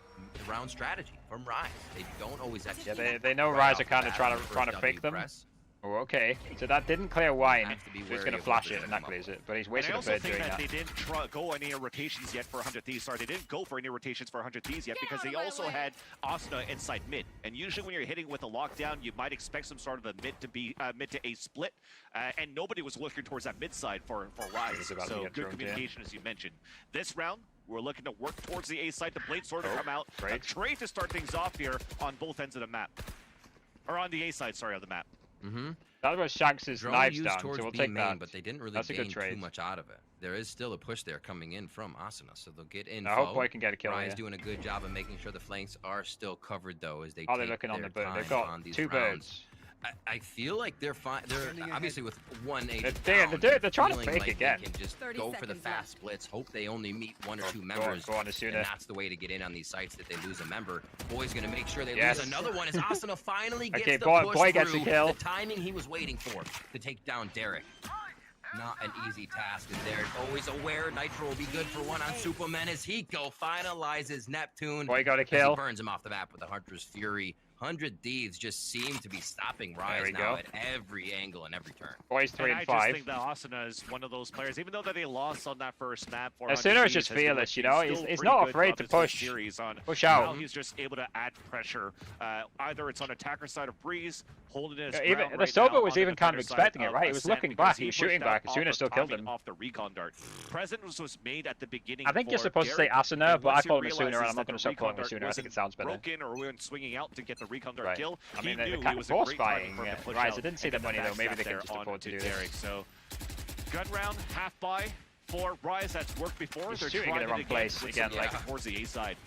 round strategy from Rise. They don't always execute. Yeah, they know right Rise off are the kind of bat trying on to the trying to first fake them. W press. Oh, okay. So that didn't clear wine. Have to be He's wary going to of flash what it, and they're that gonna clears it. But he's And I wasting a also bird think doing that that. they didn't go any rotations yet for 100 Thieves. Sorry, they didn't go for any rotations for 100 Thieves yet because they also had Asuna inside mid. And usually when you're hitting with a lockdown, you might expect some sort of a mid to A split. And nobody was looking towards that mid side for Rise. He's about to So get good thrown, communication, as you mentioned. This round, we're looking to work towards the A side. The Blade Sword to come out. A great. trade to start things off here on both ends of the map. Or on the A side, sorry, of the map. Mm-hmm. That was Shanks' Drone knives used down, towards so we'll B take main, that. but they didn't really That's a good gain trade. too much out of it. There is still a push there coming in from Asuna, so they'll get info. I hope Boy can get a kill Ryan's here. doing a good job of making sure the flanks are still covered, though, as they Are they take looking on their the bird? They've time got on these 2 rounds. birds. I feel like they're fine. They're obviously with 1 agent They're trying to feeling fake like again. They can just 30 go for the seconds fast left. splits. Hope they only meet 1 or 2 Go on, members. go on, And Asuna. that's the way to get in on these sites that they lose a member. Boy's gonna make sure they Yes. lose another one as Asuna finally gets Okay, the Boy- push Boy gets through. the kill. The timing he was waiting for to take down Derek. Not an easy task, and Derek always aware Nitro will be good for 1 on Superman as Hiko finalizes Neptune. Boy got a as he kill. burns him off the map with the Hunter's Fury. 100 Thieves just seem to be stopping There Rise we now go. at every angle and every turn. Boys 3 And and I just 5. think that Asuna is one of those players, even though that they lost on that first map. Asuna is just fearless, you know? He's not afraid to push Push out. Now he's just able to add pressure. Either it's on attacker side of Breeze, holding it. Even the Silver was even kind of expecting it, right? He was looking back, he was shooting back. Asuna still killed him. Off the recon dart. Present was made at the beginning. I think you're for supposed to say Derek, Asuna, and but I once he call him Asuna, and realizes I'm not that going the to stop calling him recon dart Asuna. I think it sounds better. broken or weren't swinging out to get the recon dart Right. kill. I mean, he they're knew kind it of was a force great timing buying for him to push Rise. out I didn't see and the get money though. Maybe backstab they can there just afford to onto do this. Derek. So gun round, half buy for Rise. That's worked before. He's They're shooting in trying the wrong it place with again, some like- depth towards the A side.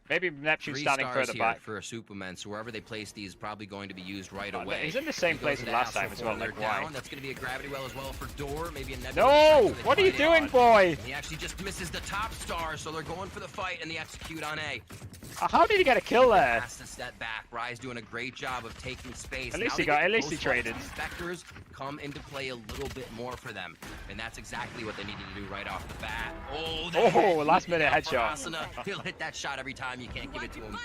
Maybe Neptune 3 standing stars further here back. for a Superman, so wherever they place these, probably going to be used right Oh, away. he's in the same He goes place as into last Astro time as well, Forward like, why? down. That's going to be a gravity well as well for Door, maybe a nebulous No! shot to What are you divide it doing, on. boy? He actually just misses the top star, so they're going for the fight and the execute on A. How did he get a kill there? Has to step back. Rise doing a great job of taking space. At least Now he they got- get at least he close fights. traded. Spectres come into play a little bit more for them, and that's exactly what they needed to do right off the bat. Oh, the Oh, head last-minute heat for headshot. Asuna. He'll hit that shot every time. You can't give it to him.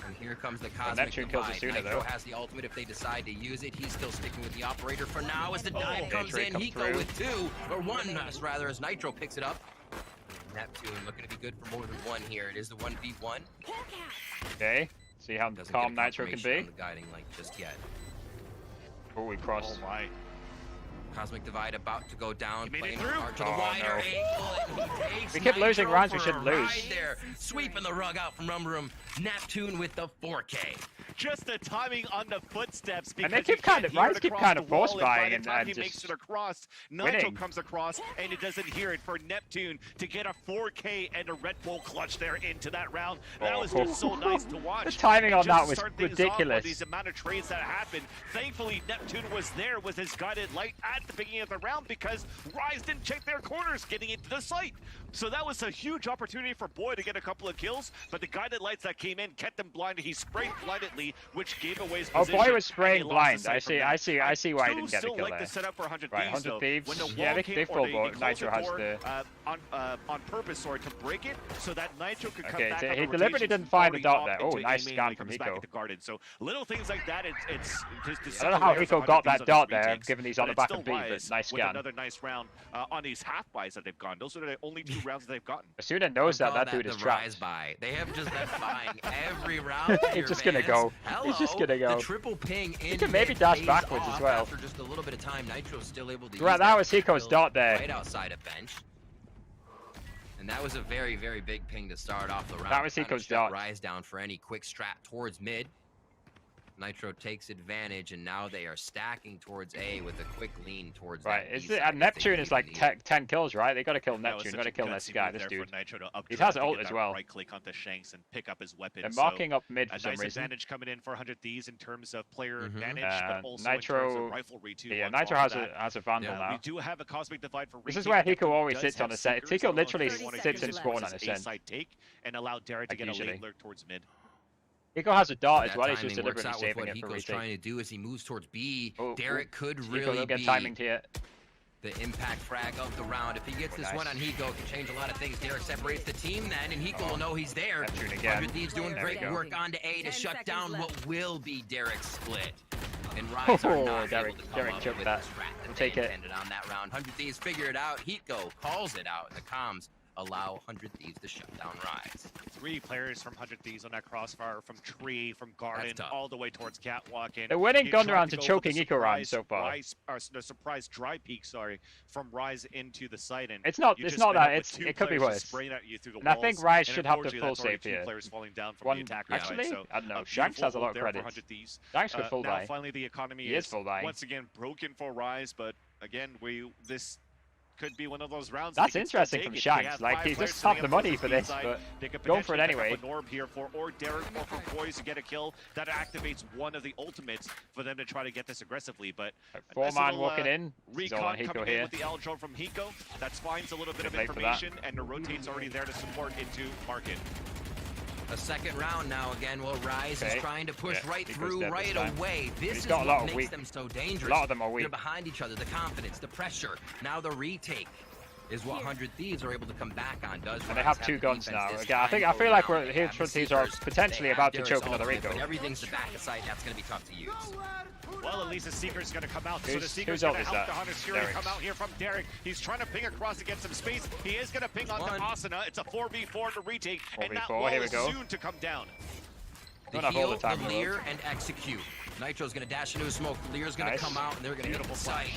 And here comes the cosmic Neptune kills divide. Asuna, Nitro though. has the ultimate if they decide to use it. He's still sticking with the operator for now as the dive Okay, comes trade in. comes Hiko through. with 2, or 1 rather, as Nitro picks it up. Neptune looking to be good for more than 1 here. It is the 1v1. Okay. See how Doesn't calm get a Nitro can confirmation be. on the guiding light just yet. Oh, he crossed. Oh my. Cosmic Divide about to go down. He made it Playing through. hard to the Oh, wider no. angle, and he takes We keep losing Nitro rounds we for shouldn't a lose. ride there, sweeping the rug out from Rum Room. Neptune with the 4K. Just the timing on the footsteps. And they because keep you can't kinda- hear Rise it keep across kinda the wall, force and by buying the and- time and he just makes it across, Nitro winning. comes across and it doesn't hear it for Neptune to get a 4K and a Red Bull clutch there into that round. That was just so nice to watch. The timing And on just that to was start things off ridiculous. with these amount of trades that happened. Thankfully, Neptune was there with his guided light at the beginning of the round because Rise didn't check their corners getting into the site. So that was a huge opportunity for Boy to get a couple of kills, but the guided lights that came in kept them blinded. He sprayed blindedly, which gave away his Oh, position. Boy was and spraying he lost blind. the sight I from see. that. I see why he didn't get a still kill like there. the setup for 100 Right, Thieves, 100 though. Thieves. When the Yeah, wall they came full or they bought. closed Nitro the has door, the- on purpose, sorry, to break it so that Nitro could come Okay, back so on he the deliberately rotations didn't find the already dot off there. Oh, into nice A main scan when he from comes back Hiko. into Garden. So little things like that, it's just I don't know how rare for Hiko got 100 that Thieves dot on these there, retakes, given he's on the but back it's of B, still but Rise nice with scan. another nice round on these half buys that they've gone. Those are the only 2 rounds that they've gotten. Asuna knows Call that dude the is Rise trapped. buy. They have just been buying every round. He's here, just gonna Vance. go. Hello. He's just gonna go. The triple ping in can maybe mid dash pays backwards as off well. After just a little bit of time, Nitro's still able to Right, use that was pick Hiko's build dot there. right outside a bench. And that was a very, very big ping to start off the round. That was Kinda Hiko's shut dot. Rise down for any quick strat towards mid. Nitro takes advantage, and now they are stacking towards A with a quick lean towards Right, that is B it, side and if they Neptune really is like need it. 10 kills, right? They gotta kill That was Neptune, such gotta a kill gutsy this guy, move this there dude. for Nitro to He has updraft to ult get as that well. Right click onto Shanks and pick up his weapon. They're So marking up mid for a some nice reason. advantage coming in for 100 Thieves in terms of player Mhm. advantage, Uh, but also in terms Nitro- of riflery too. Yeah, on Nitro top has of a that. has a Vandal We now. do have a Cosmic Divide for This is retake. where Neptune Hiko always does sits have on the set. Seekers. Hiko I don't know if literally they wanna sits get in this spawn towards on an the set. A-side take and allow Derek to Like get a usually. late lurk towards mid. Hiko has a dart as That well, he's just timing works deliberately out with saving what it for Hiko's trying retake. to do as he moves towards B. Oh, Derek could Hiko really will get be timing here. the impact frag of the round. If he gets this Nice. one on Hiko, it can change a lot of things. Derek separates the team then, and Hiko Oh. will know he's there. Neptune again. 100 Thieves doing There great we go. work onto A to 10 shut seconds down left. what will be Derek's split. And Rise are Oh, not Derek able to come up choked with that. the strat that We'll they take it. intended on that round. 100 Thieves figure it out. Hiko calls it out in the comms. Allow 100 Thieves to shut down Rise. 3 players from 100 Thieves on that crossfire, from Tree, from Garden, tough. all the way towards Catwalk. And They're winning he gun tried rounds to and go for the choking eco rounds so far. the surprise dry peek, sorry, from Rise into the site. And It's not. you It's just not met up that. with It's. 2 It could be players worse. just spraying at you through the And I walls. think Rise And should have the unfortunately, full that's already save 2 here. players falling down from One, the attacker actually, side. So I don't know. a Shanks has a beautiful lot of hold there for credits. 100 Thieves. Shanks could full Now die. finally the economy He is full die. once again broken for Rise, but again this could be one of those rounds. That's that interesting from Shanks. Like, he doesn't have the money for this, but go for it anyway. Norb here or Derek or for Poise to get a kill that activates one of the ultimates for them to try to get this aggressively. But Four-man walking in. He's all on recon Hiko coming here. in with the L drone from Hiko. That finds a little bit of Bit late for that. information, and the rotate's already there to support into market. A second round now again. Well, Rise is trying to push Yeah, right Hiko's through dead right this time. away. This He's is got a lot what of makes weak- them so dangerous. A lot of them are weak. They're behind each other. The confidence, the pressure. Now the retake is what 100 Thieves are able to come back on. Does And they Rise have 2 the guns defense now. this Again, I time feel like around? They here have the 100 Thieves are Seekers, potentially they about to have choke Darius another ultimate, Hiko. but everything's the back of sight. That's going to be tough to use. Well, at least the Seeker's going to come out. So the Whose Seeker's ult going to is help that? the Hunter's Fury Derek's. come out here from Derek. He's trying to ping across to get some space. He is going to ping onto one. Asuna. It's a 4v4 to retake. And that 4v4, wall here we is go. soon to come down. The Don't have all heal, the time the in the Lear, world. and execute. Nitro's going to dash into a smoke. Lear's going to Nice. come out, and they're going to get the sight.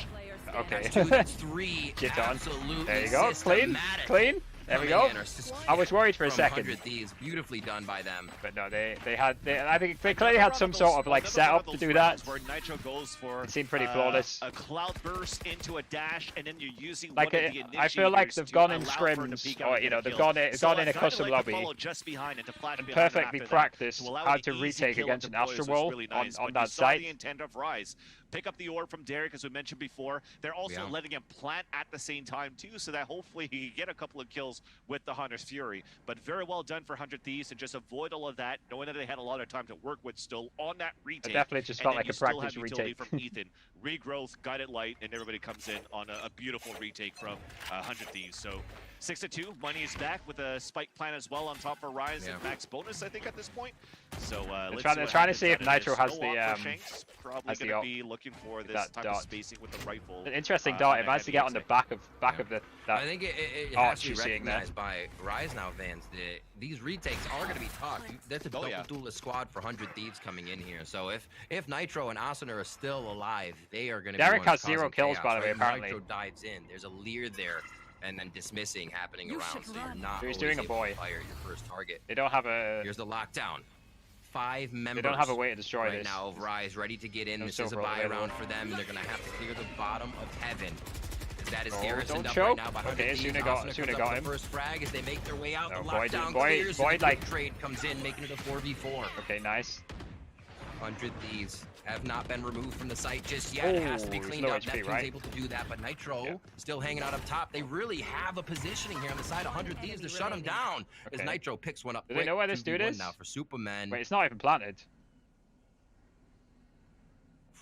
Okay. That's 2, that's 3. Get on. Absolutely There you go. Clean. systematic. Clean. There we Coming go. in are just I was worried for a from second. 100 Thieves. Beautifully done by them. But no, I think they clearly had some sort of like setup to do that. Where Nitro goes for It seemed pretty flawless. a cloud burst into a dash, and then you're using Like, one of the I feel like initiators they've to gone in allow for him to scrims, peek out or and you get know, a they've kill. gone in So a kinda custom like lobby to follow just behind and to flash and behind perfectly after that practiced to allow how an to easy retake kill against into an Poise Astral was World really nice, on but that you saw site. the intent of Rise. Pick up the orb from Derek, as we mentioned before. They're also letting him plant at the same time too, so that hopefully he can get a couple of kills with the Hunter's Fury. But very well done for 100 Thieves to just avoid all of that, knowing that they had a lot of time to work with still on that retake. It definitely just And felt then like you a still practice have utility retake. from Ethan. Regrowth, guided light, and everybody comes in on a beautiful retake from 100 Thieves. So 6-2, money is back with a spike plan as well on top for Rise and max bonus, I think, at this point. So let's trying to see if That Nitro is has no the, op for Shanks. Probably has the going to op. be looking for this That type dart. of spacing with the rifle. An interesting dart. It and managed to heavy get on the attack. back of the that I think it arch has to be you're seeing there. recognized by Rise now fans that these retakes are going to be tough. That's a double duelist squad for 100 Thieves coming in here. So if Nitro and Asuna are still alive, they are going to be Derek the ones has 0 causing kills, chaos, by the way, right? apparently. Nitro dives in. There's a Lear there, and then dismissing happening around. So you're not He's always doing a able boy. to fire your first target. They don't have a. Here's the lockdown. 5 members. They don't have a way to destroy right this. now of Rise ready to get in. No This is a silver buy available. round for them, and they're going to have to clear the bottom of heaven. That is Oh, garrisoned don't up choke. right now by 100 Okay, Thieves. Asuna got- Asuna Asuna comes got up with him. the first frag as they make their way out. No, The Boyd- lockdown Boyd- clears, Boyd, and the like- quick trade comes in, making it a 4v4. Okay, nice. 100 Thieves have not been removed from the site just yet. It has to be Oh, he's cleaned low up. HP, Neptune's right? able to do that, but Nitro Yeah. still hanging out up top. They really have a positioning here on the side of 100 Thieves to shut him down. As Okay. Nitro picks one up Do they quick. know where this 2v1 dude is? now for Superman. Wait, it's not even planted.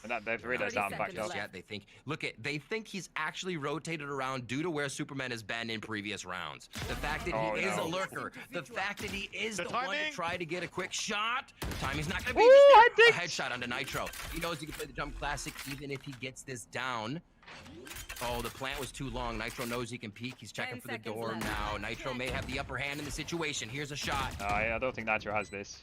And that, they've realized that I'm backed up. Yet. They think he's actually rotated around due to where Superman has been in previous rounds. The fact that Oh, he is a no. lurker, the fact that he is The the one to timing. try to get a quick shot. Timing's not going to be Ooh, I just there. think- A headshot onto Nitro. He knows he can play the jump classic even if he gets this down. Oh, the plant was too long. Nitro knows he can peek. He's checking 10 for the seconds door left. now. Nitro may have the upper hand in the situation. Here's a shot. I don't think Nitro has this.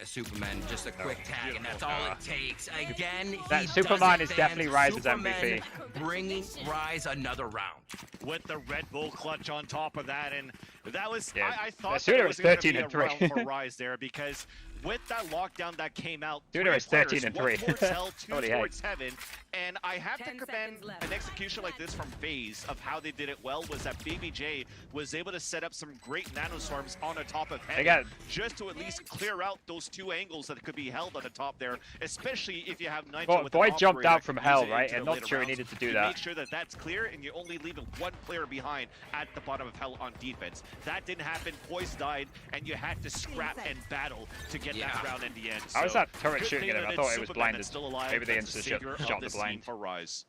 Superman, just a quick tag, and that's all it takes. Again, he That does Superman it, is fans. definitely Rise's Superman MVP. Bringing Rise another round. With the Red Bull clutch on top of that, and that was Yeah, I thought Asuna that it was was going to 13 be and a 3. round for Rise there, because with that lockdown that came out, Asuna 3 was 13 players, and 1 3. towards hell, 2 Holy heck. towards heaven, and I have to 10 commend seconds left. an execution like this from FaZe of how they did it well. Was that Baby J was able to set up some great nanoswarms on the top of heaven, got- just to at least clear out those 2 angles that could be held on the top there, especially if you have Nitro with an Boyd jumped operator out from that hell, can use it right? into And the not later sure he rounds. needed to do You that. Make sure that that's clear, and you're only leaving 1 player behind at the bottom of hell on defense. That didn't happen. Poise died, and you had to scrap and battle to get that round in the end. How was So, that turret good shooting thing at him? that I it's thought it was Superman blinded. that's still alive. Maybe they That's the insta-shot savior shot of the this blind. team for Rise.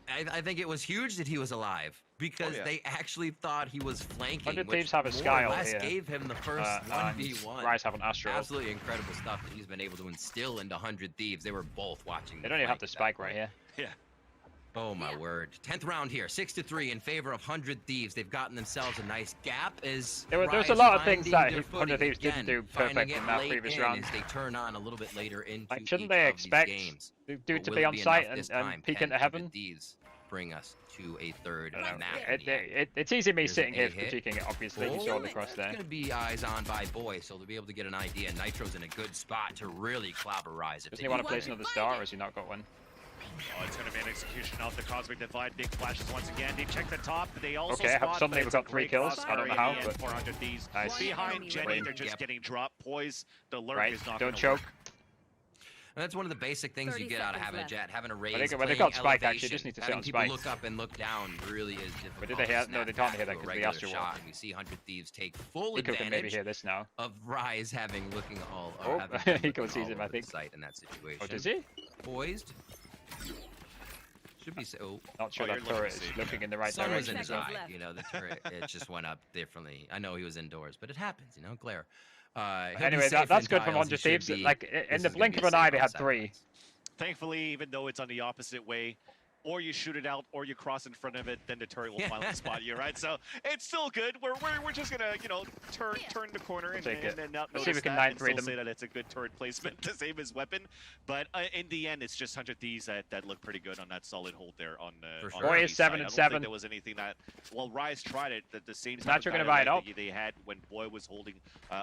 I think it was huge that he was alive because yeah. they actually thought he was flanking. 100 which Thieves have a more or Sky ult less here. gave him the first And 1v1. Rise have an Astro. Absolutely incredible stuff that he's been able to instill into 100 Thieves. They were both watching. They don't even have the flank spike at right that here. point. Oh my word. 10th round here, 6-3 in favor of 100 Thieves. They've gotten themselves a nice gap as There's Rise a lot of things finding that their 100 footing Thieves didn't again, do finding perfect it in that late previous in round. as they turn on a little bit later into Like, shouldn't each they of these expect games. dude But to will be it on enough site this and time? peek 10 into heaven? Thieves bring us to a third I don't know. map. in the end. It's easy me There's sitting an here A hit. critiquing it, obviously. You saw the cross It's there. going to be eyes on by Boy, so they'll be able to get an idea. Nitro's in a good spot to really clobberize it. Doesn't he want to place another star, or has he not got one? Oh, it's going to be an execution of the Cosmic Divide. Big flashes once again. They check the top. They also Okay, spot, suddenly but we've it's a got 3 great kills. I don't know how, crossfire in the end, but 400 Thieves. nice. Behind Jenny, Wait. they're just getting dropped. Poise, the lurk Right, is not don't gonna choke. work. And that's one of the basic things you 30 get out of seconds having a left. jet, having a raise. when they playing got spike, actually, elevation, just need to sit having on people spike. look up and look down really is difficult. did they hear- no, they can't hear that 'cause the regular Astro shot. wall. And we see 100 Thieves take full Hiko can maybe advantage hear this now. of Rise having looking all. Oh, having been Hiko looking sees all him, I over the think. site in that situation. Oh, does he? Poised. Should be. Not sure Oh, that you're looking turret to is see, looking in the right sun was in direction. his as well. Seconds eye. left. You know, the turret it just went up differently. I know he was indoors, but it happens. You know, glare. He'll be Anyway, safe that's in good from tiles, he 100 should Thieves. be. Like, This in is the gonna blink be of a an eye, safe they on had seven 3. rounds. Thankfully, even though it's on the opposite way, or you shoot it out, or you cross in front of it, then the turret will finally spot you, right? So it's still good. We're just gonna, you know, turn the corner and, Take it. and not Let's see if notice we can that and 9-3 still them. say that it's a good turret placement to save his weapon. But in the end, it's just 100 Thieves that look pretty good on that solid hold there on For on sure. the Boy east is side. 7 I and don't 7. think there was anything that, well, Rise tried it, the same type Nacho of gonna buy it dynamic up. that they had when Boy was holding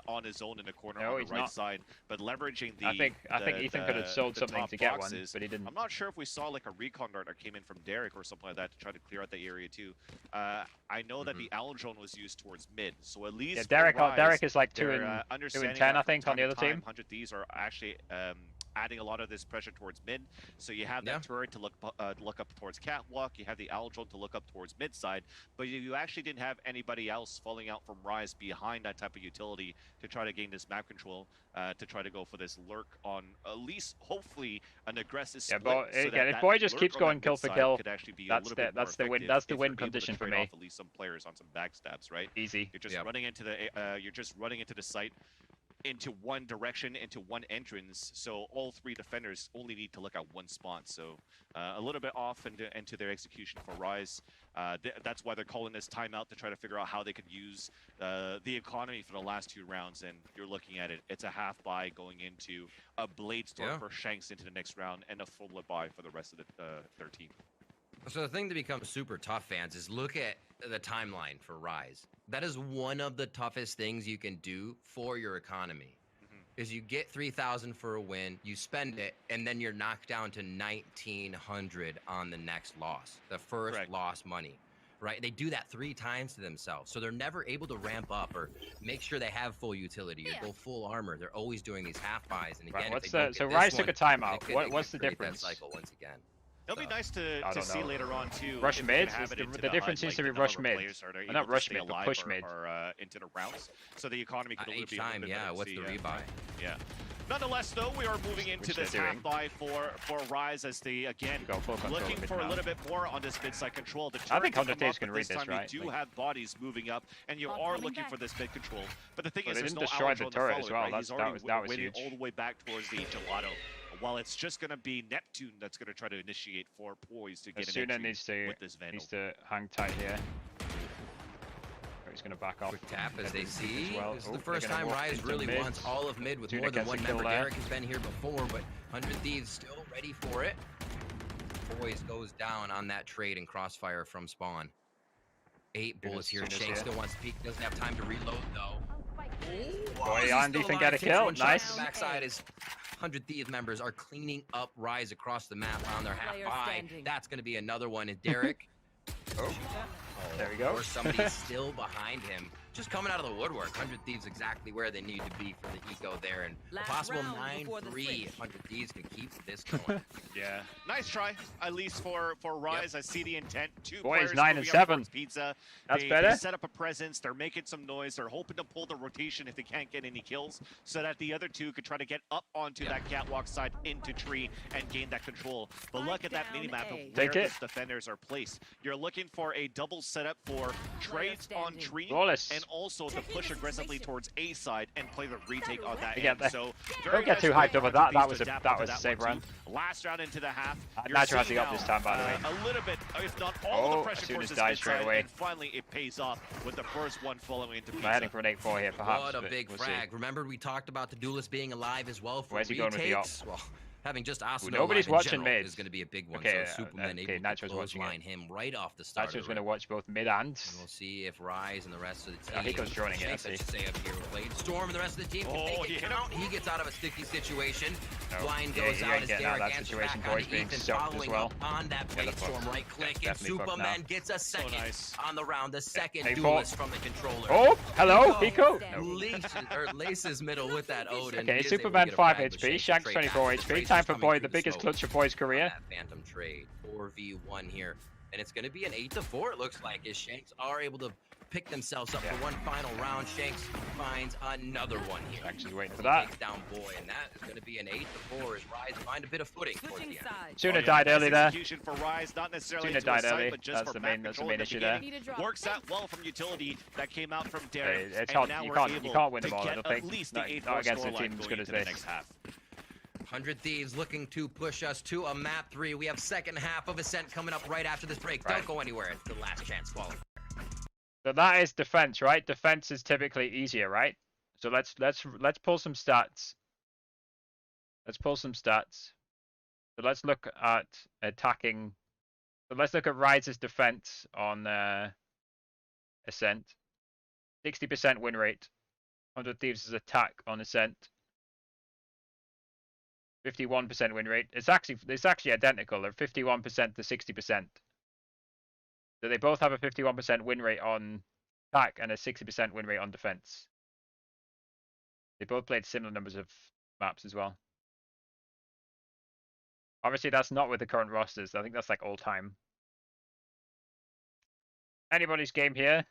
on his own in the corner No, on he's the right not. side, but leveraging the I think Ethan could have sold the something top to get one, boxes. but he didn't. I'm not sure if we saw like a recon dart that came in from Derek or something like that to try to clear out the area too. I know that the Allen drone was used towards mid, so at least Yeah, for Rise, Derek is like 2 they're, and 2 and understanding 10, that I think, from on the time other to time, team. 100 Thieves are actually adding a lot of this pressure towards mid. So you have that Yeah. turret to look up towards catwalk. You have the Allen drone to look up towards mid side, but you actually didn't have anybody else falling out from Rise behind that type of utility to try to gain this map control, to try to go for this lurk on at least hopefully an aggressive Yeah, split. but so again, if that Boy just lurk keeps on going that kill mid for side kill, could actually be a that's little the- bit more that's the win- effective that's the if win you're able to condition for trade me. off at least some players on some backstabs, right? Easy. You're just Yep. running into into one direction, into one entrance. So all 3 defenders only need to look at one spot. So a little bit off into their execution for Rise. That's why they're calling this timeout to try to figure out how they could use the economy for the last 2 rounds. And you're looking at it. It's a half buy going into a blade storm Yeah. for Shanks into the next round, and a full buy for the rest of their team. So the thing that becomes super tough, fans, is look at the timeline for Rise. That is one of the toughest things you can do for your economy. Is you get 3,000 for a win, you spend it, and then you're knocked down to 1,900 on the next loss, the first Correct. lost money, right? They do that 3 times to themselves, so they're never able to ramp up or make sure they have full utility or go full armor. They're always doing these half buys, and Right, again, what's if they don't the- so get Rise this took a one, timeout. they What's the create difference? That cycle once again. It'll be So, nice I to don't see know. later on too. Rush if they can mids? have it The into difference HUD, seems to like be the rush number of mids. players that are Well, not able to rush stay mid, but alive push mid. or into the rounds, so the economy could Each be a little time, bit yeah. better to What's see, the yeah. rebuy? Yeah. Nonetheless, though, we are moving into Which they're this half doing. buy for Rise as they again Go full control looking of it for now. a little bit more on this mid side control. The I think turret can 100 come Thieves up, can but read this this, time right? you do Like- have bodies moving up, and you Bot are coming looking back. for this mid control. But the thing Well, is, they there's didn't no destroy Allen the drone to turret follow as it, well. right? He's That already was waiting huge. all the way back towards the gelato. While it's just going to be Neptune that's going to try to initiate for Poise to get an Asuna entry with this Vandal. needs to hang tight here. Or he's going to back off. Quick tap as Head they into see. as well. This is Oh, the they're first gonna time walk Rise into really mid. wants all of mid with Tuna more than gets one a kill member. there. Derek has been here before, but 100 Thieves still ready for it. Poise goes down on that trade and crossfire from spawn. 8 bullets here. Tuna's Shanks here. still wants to peek. Doesn't have time to reload though. Boy, He's Andy still can alive, get a takes kill. one shot Nice. to the backside is 100 Thieves members are cleaning up Rise across the map on their half Player buy. standing. That's going to be another one. And Derek. There we go. Or somebody's still behind him. Just coming out of the woodwork. 100 Thieves exactly where they need to be for the eco there. And a Last possible round before the 9-3. switch. 100 Thieves can keep this going. Yeah, nice try, at least for Rise. I see the intent. 2 Boys, players 9 and moving up 7. towards Pizza. That's they better. set up a presence. They're making some noise. They're hoping to pull the rotation if they can't get any kills, so that the other 2 could try to get up onto that catwalk side into tree and gain that control. But look at that down minimap A. of where Take it. the defenders are placed. You're looking looking for a double setup for trades on tree Flawless. and also to push aggressively towards A side and play the retake on that Yeah, end. that- So Don't get too hyped over that. That was a safe run. Last round into the half. Nitro has the up this time, by the way. A little bit, if not all Oh, the pressure Asuna's towards this died mid straight side, away. and finally it pays off with the first one following into I'm pizza. heading for an 8-4 here, perhaps. What a but big we'll frag. see. Remember we talked about the duelist being alive as well for Where's he going with the op? retakes? Well, having just Asuna nobody's alive in watching general mid. is going to be a big one. Okay, so Superman okay, able to Nitro's watching clothesline it. him right off the start. Nitro's of going the to watch both mid and... And we'll see if Rise and the rest of the Yeah, team. Hiko's droning it, I Shanks, I see. should say up here with Blade Storm and the rest of the team can Oh, make he it hit count. He gets out of a sticky situation. No. Blind Yeah, goes he out ain't as getting out of Derek that answers situation. back on Boy's being Ethan, soaked as following well. up on that Yeah, Blade the Storm fuck. right click, and Definitely fucked Superman now. gets a second nice. on the round. The second Hey, duelist from the controller. Oh, hello, Hiko. Laces middle with that Odin. Okay, He is able to Superman get a 5 frag with HP, to Shanks trade 24 back. The HP. trades Time is for coming Boy, through the the biggest smoke. clutch of Boy's On career. that Phantom trade, 4v1 here. And it's going to be an 8-4, it looks like, as Shanks are able to pick themselves up Yeah. for one final round. Shanks finds another one here. Shanks is waiting for He that. takes down Boy, and that is going to be an 8-4 as Rise find a bit of footing towards the end. Suna died early there. Execution for Rise, not necessarily Suna into a died site, early. but just That's for the map main control at the issue there. beginning. Works out well from utility that came out from Derek. It's and hard. now You we're can't able win to them all, I get don't at think. least Not- the 8-4 not against a scoreline team as going good as into the this. next half. 100 Thieves looking to push us to a map 3. We have second half of Ascent coming up right after this break. Right. Don't go anywhere. It's the last chance qualifier. So that is defense, right? Defense is typically easier, right? So let's pull some stats. Let's pull some stats. So let's look at attacking. So let's look at Rise's defense on Ascent. 60% win rate. 100 Thieves' attack on Ascent. 51% win rate. It's actually identical. They're 51% to 60%. So they both have a 51% win rate on attack and a 60% win rate on defense. They both played similar numbers of maps as well. Obviously, that's not with the current rosters. I think that's like all time. Anybody's game here.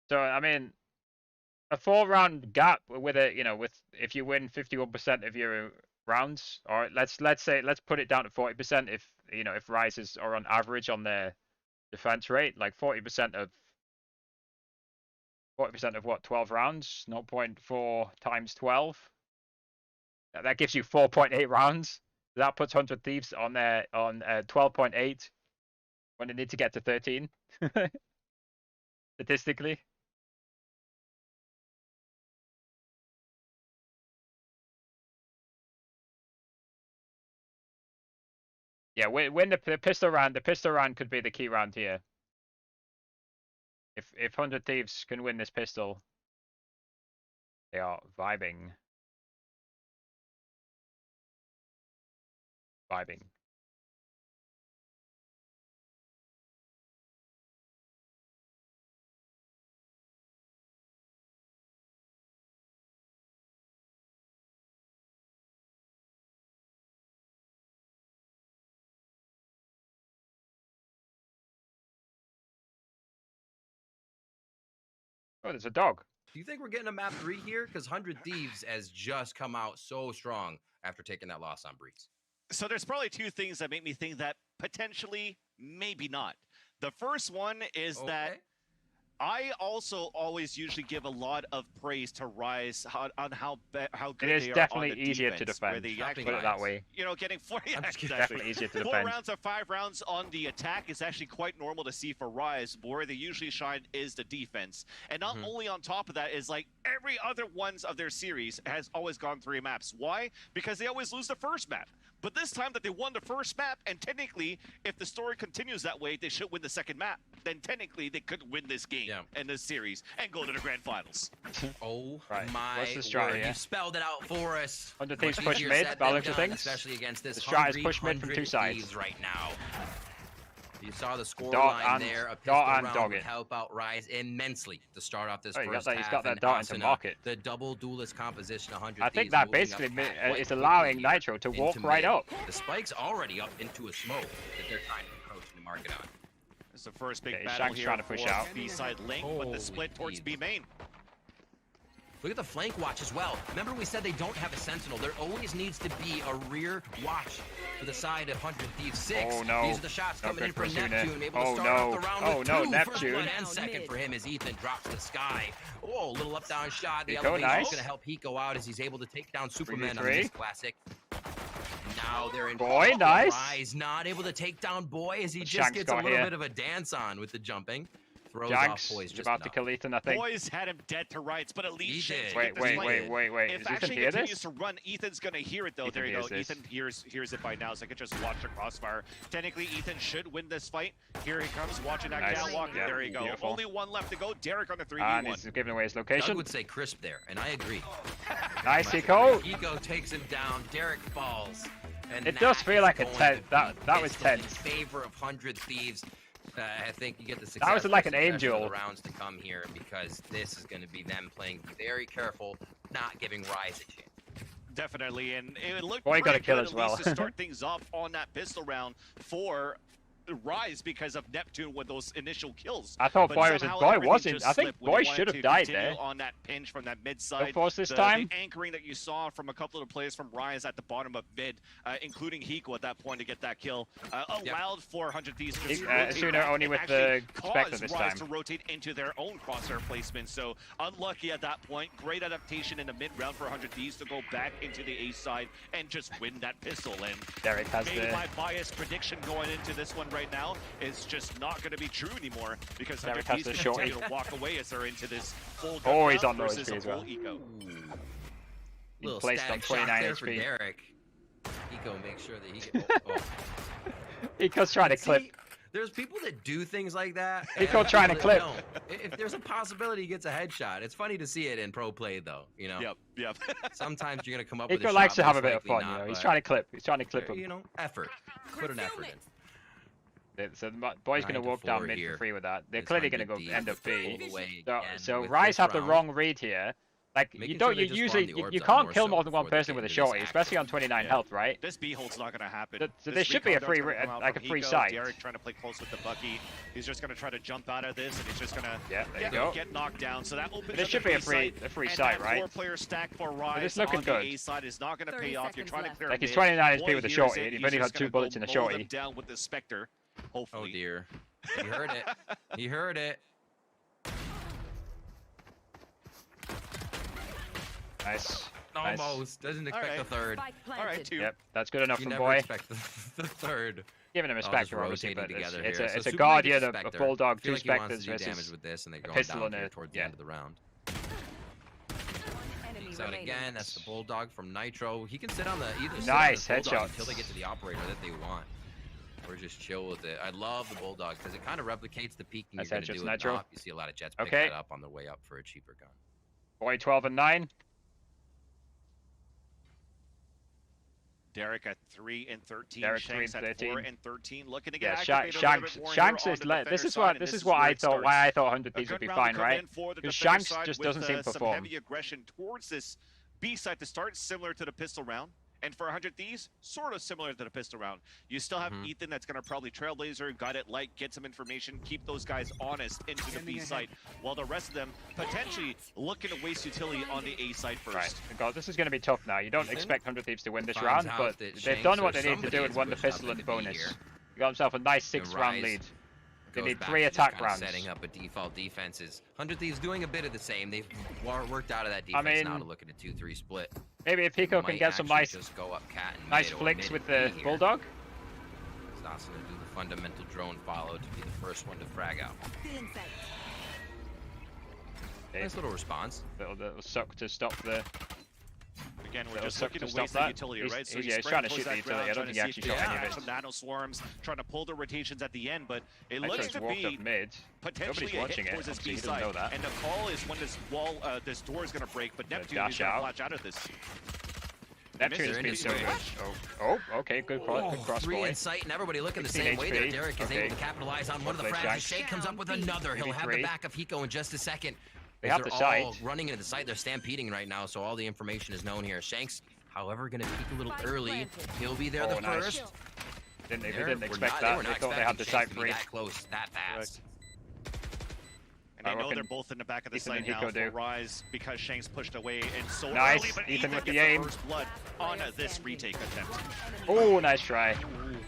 So I mean, a 4-round gap with a if you win 51% of your rounds, or let's put it down to 40% if Rises are on average on their defense rate, like 40% of what, 12 rounds, 0.4 times 12. That gives you 4.8 rounds. That puts 100 Thieves on 12.8 when they need to get to 13 statistically. Yeah, win the pistol round. The pistol round could be the key round here. If 100 Thieves can win this pistol, they are vibing. Vibing. Oh, there's a dog. Do you think we're getting a map 3 here? Because 100 Thieves has just come out so strong after taking that loss on Breeze. So there's probably two things that make me think that potentially, maybe not. The first one is that I also always usually give a lot of praise to Rise on how good It is they are definitely on the easier to defense, where defend. they actually, Put it that way. getting 4, yeah, exactly. Definitely easier to 4 defend. rounds or 5 rounds on the attack is actually quite normal to see for Rise. Where they usually shine is the defense. And not only on top of that is like every other ones of their series has always gone 3 maps. Why? Because they always lose the first map. But this time that they won the first map, and technically, if the story continues that way, they should win the second map. Then technically, they could win this game and this series and go to the grand finals. Oh Right. my What's the strat word! here? You spelled it out for us. 100 Thieves Much push easier mid, said by than looks of done, things. especially against this The strat is hungry push mid from 100 two sides. Thieves right now. You saw the score Dart line and- there. A pistol dart and round dog would it. help out Rise immensely to start off this Oh, first he's half. got that and dart into Asuna, market. The double duelist composition, 100 I think Thieves that moving basically up quite is quickly allowing here Nitro to walk into right mid. up. The spike's already up into a smoke that they're trying to approach the market on. It's the first big Okay, battle Shanks here trying to push for out. B-side Link, but Holy the split towards Thieves. B main. Look at the flank watch as well. Remember we said they don't have a sentinel. There always needs to be a rear watch for the side of 100 Thieves 6. Oh, no. These are the shots No coming in good from for Asuna. Neptune. Able Oh, to start off no. the round Oh, with no, 2. Neptune. First blood and Down second mid. for him as Ethan drops to the sky. Oh, a little up down shot. The Hiko, elevation nice. is going to help Hiko out as he's able to take down Superman on 3v3. this classic. Now they're in Boy, nice. Rise not able to take down Boy as he just Shanks gets a got little here. bit of a dance on with the jumping. Throws Shanks off Boy's is just about to enough. kill Ethan, I think. Boys had him dead to rights, but at least He Shanks did. get Wait, this wait, fight. wait, wait, wait. If Does Ethan actually hear continues this? to run, Ethan's gonna hear it though. Ethan there you go. hears this. Ethan hears it by now, so I can just watch the crossfire. Technically, Ethan should win this fight. Here he comes, watching that Nice. catwalk. Yeah, There you go. beautiful. Only one left to go. Derek on the And 3v1. he's giving away his Doug location. would say crisp there, and I agree. Nice, Hiko. Hiko takes him down. Derek falls. And It does that feel is like a going ten- to be that was pistol in tense. favor of 100 Thieves. I think you get the success. was like an succession angel. of the rounds to come here because this is going to be them playing very careful, not giving Rise a chance. Definitely, and it looked Boy, got a pretty kill good as at least well. to start things off on that pistol round for Rise because of Neptune with those initial kills. I thought But Boy was in. somehow Boy everything wasn't. just I think slipped when Boy he wanted should have to died continue there. on that pinch from that mid side. force this the time. anchoring that you saw from a couple of the players from Rise at the bottom of mid, including Hiko at that point to get that kill, allowed for 100 Thieves to just rotate Asuna back only and with actually the Spectre cause this Rise time. to rotate into their own crosshair placement. So unlucky at that point. Great adaptation in the mid round for 100 Thieves to go back into the A side and just win that pistol. And Derek has maybe the. my biased prediction going into this one right now is just not going to be true anymore because Derek 100 has Thieves the going to continue shorty. to walk away as they're into this full Oh, gun he's round on noise versus a as well. full eco. He Little placed on static shock 29 there for HP. Derek. Hiko makes sure that he can. Hiko's trying to clip. See, there's people that do things like that. Hiko and people trying to that clip. don't. If there's a possibility he gets a headshot, it's funny to see it in pro play though. You know. Yep. Sometimes you're gonna come up with a Hiko shot, likes to most have a bit of likely fun, not, you know. He's but, trying to clip. He's trying to clip him. You know, effort. Put an effort in. So the Boy's going to 9 to walk down 4 mid here. for free with that. They're It's clearly going to 100 go end up Thieves B. all the way So, again so with Rise this have the round. wrong read here. Like Making you sure don't, they you just usually farm the orbs you up can't more kill so more than one before they person get with a into this shorty, action. especially on 29 Yeah. health, right? This B hold's not going to happen. So This there should be a recon free dart's gonna come out like a from free Hiko. sight. Derek trying to play close with the Bucky. He's just going to try to jump out of this, and he's just going to Yeah, there you go. get knocked down. So that opens There up should the be a free free and sight, that right? 4-player stack for Rise it's looking on good. the A side is not going to 30 pay off. You're seconds trying to left. clear Like he's mid. 29 HP Boy with a hears shorty, it. and you've He's only got just 2 gonna bullets go in a mow shorty. them down with the Spectre. Oh Hopefully. dear. He heard it. He heard it. Nice. Nice. Almost. Doesn't expect right. the third. Spike All right, planted. 2. Yep, that's good enough You from never Boy. expect the third. Giving him a All just Spectre, obviously, rotating but it's, together it's here. a, So it's a Superman Guardian, gets a Spectre. Bulldog, I feel 2 like he wants Spectres to do damage versus with this, and they're a going pistol down and here a- towards the yeah. end of the round. Enemy Peeks out remaining. again. That's the Bulldog from Nitro. He can sit on the either sit Nice on the Bulldog headshots. until they get to the operator that they want, or just chill with it. I love the Bulldog because it kind of replicates the peeking Nice you're going to headshots, do with Nitro. top. You see a lot of jets pick Okay. that up on the way up for a cheaper gun. Boy 12 and 9. Derek at 3 and 13. Derek 3 Shanks and at 4 13. and 13. Looking to get Yeah, activated a little Shanks. bit more Shanks here is on the let. This defender is side, what and this is where what I it thought. starts. Why I thought 100 A Thieves would good be round to fine, come right? in for the Because defender Shanks side just with, doesn't seem to some perform. heavy aggression towards this B side to start, similar to the pistol round. And for 100 Thieves, sort of similar to the pistol round. You still have Ethan that's going to probably trailblazer, guide it light, get some information, keep those guys honest into the B side, while the rest of them potentially looking to waste utility on the A side first. Right. God, this is going to be tough now. You don't expect 100 Thieves to win this Finds round, out but that they've Shanks done or what they need to somebody do is and won the pushed pistol up and into B bonus. here. He got himself a nice And 6-round Rise lead. They goes need back 3 to just attack kinda rounds. setting up a default defenses. 100 Thieves doing a bit of the same. They've worked out of that defense mean, now to look at a 2-3 split. Maybe if Hiko can Might get some actually nice just go up cat and nice mid or flicks mid with and the B here. Bulldog. He's also going to do the fundamental drone follow to be the first one to frag out. Feeling safe. Nice little response. Little suck to stop the. Again, we're Little just suck looking to to stop waste that. the utility, He's- right? So yeah, he's trying to shoot the utility. I don't think he actually shot any of it. Some nano swarms, trying to pull the rotations at the end, but it I looks just to walked be up mid. potentially Nobody's a watching hit it. towards this Obviously, B he doesn't side. know that. And the call is when this wall, this door is going to break, but Neptune dash is going to out. flash out of this. Neptune has They're been in so his good. range. Oh, okay, good cross 3 boy. in sight, and everybody looking the 16 same way there. HP. Derek is Okay. able to capitalize on one of the Well played, frags. Shanks. Shake comes up with another. He'll have the 3v3. back of Hiko in just a second. They As have they're the all site. running into the site. They're stampeding right now, so all the information is known here. Shanks, however, going to peek a little early. He'll be there Oh, the nice. first. They They didn't were expect not- that. were They not thought they had the expecting Shanks site to be free. that close, that fast. And I know Rockin- they're both in the back of the Ethan site and now Hiko for do. Rise because Shanks pushed away and so Nice. early, but Ethan with the gets aim. first blood on this retake attempt. Oh, nice try.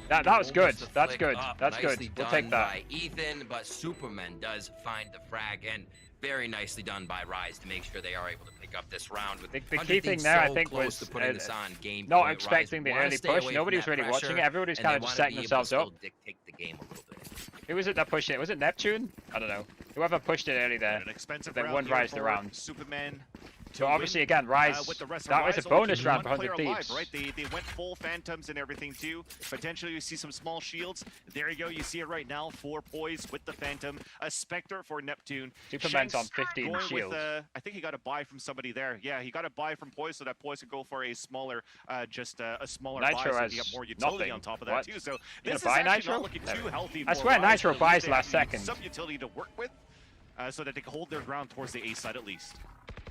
That was good. Almost a That's flick good. up. That's Nicely good. We'll done take that. by Ethan, but Superman does find the frag, and very nicely done by Rise to make sure they are able to pick up this round. With The 100 key thing Thieves there, I so think, close was to putting this on game not point. expecting Rise the wanna early stay push. away from Nobody was that really watching pressure, it. Everybody's and kind they of just wanna setting be able to themselves still up. dictate the game a little bit. Who was it that pushed it? Was it Neptune? I don't know. Whoever pushed it early there. An expensive They round won here Rise the for round. Superman. So to obviously, win, again, Rise, with the rest of that was Rise a only bonus keeping round for one 100 player alive, Thieves. right? They went full phantoms and everything too. Potentially you see some small shields. There you go. You see it right now. 4 poise with the Phantom. A Spectre for Neptune. Superman's on Shanks 15 going shields. with, I think he got a buy from somebody there. Yeah, he got a buy from Poise, so that Poise could go for a smaller, a smaller Nitro buy, so he has got more utility nothing. on top of What? that too. So You this is gonna buy actually Nitro? not looking too healthy. I for swear Rise, Nitro but at buys least they last have second. some utility to work with, so that they can hold their ground towards the A side at least.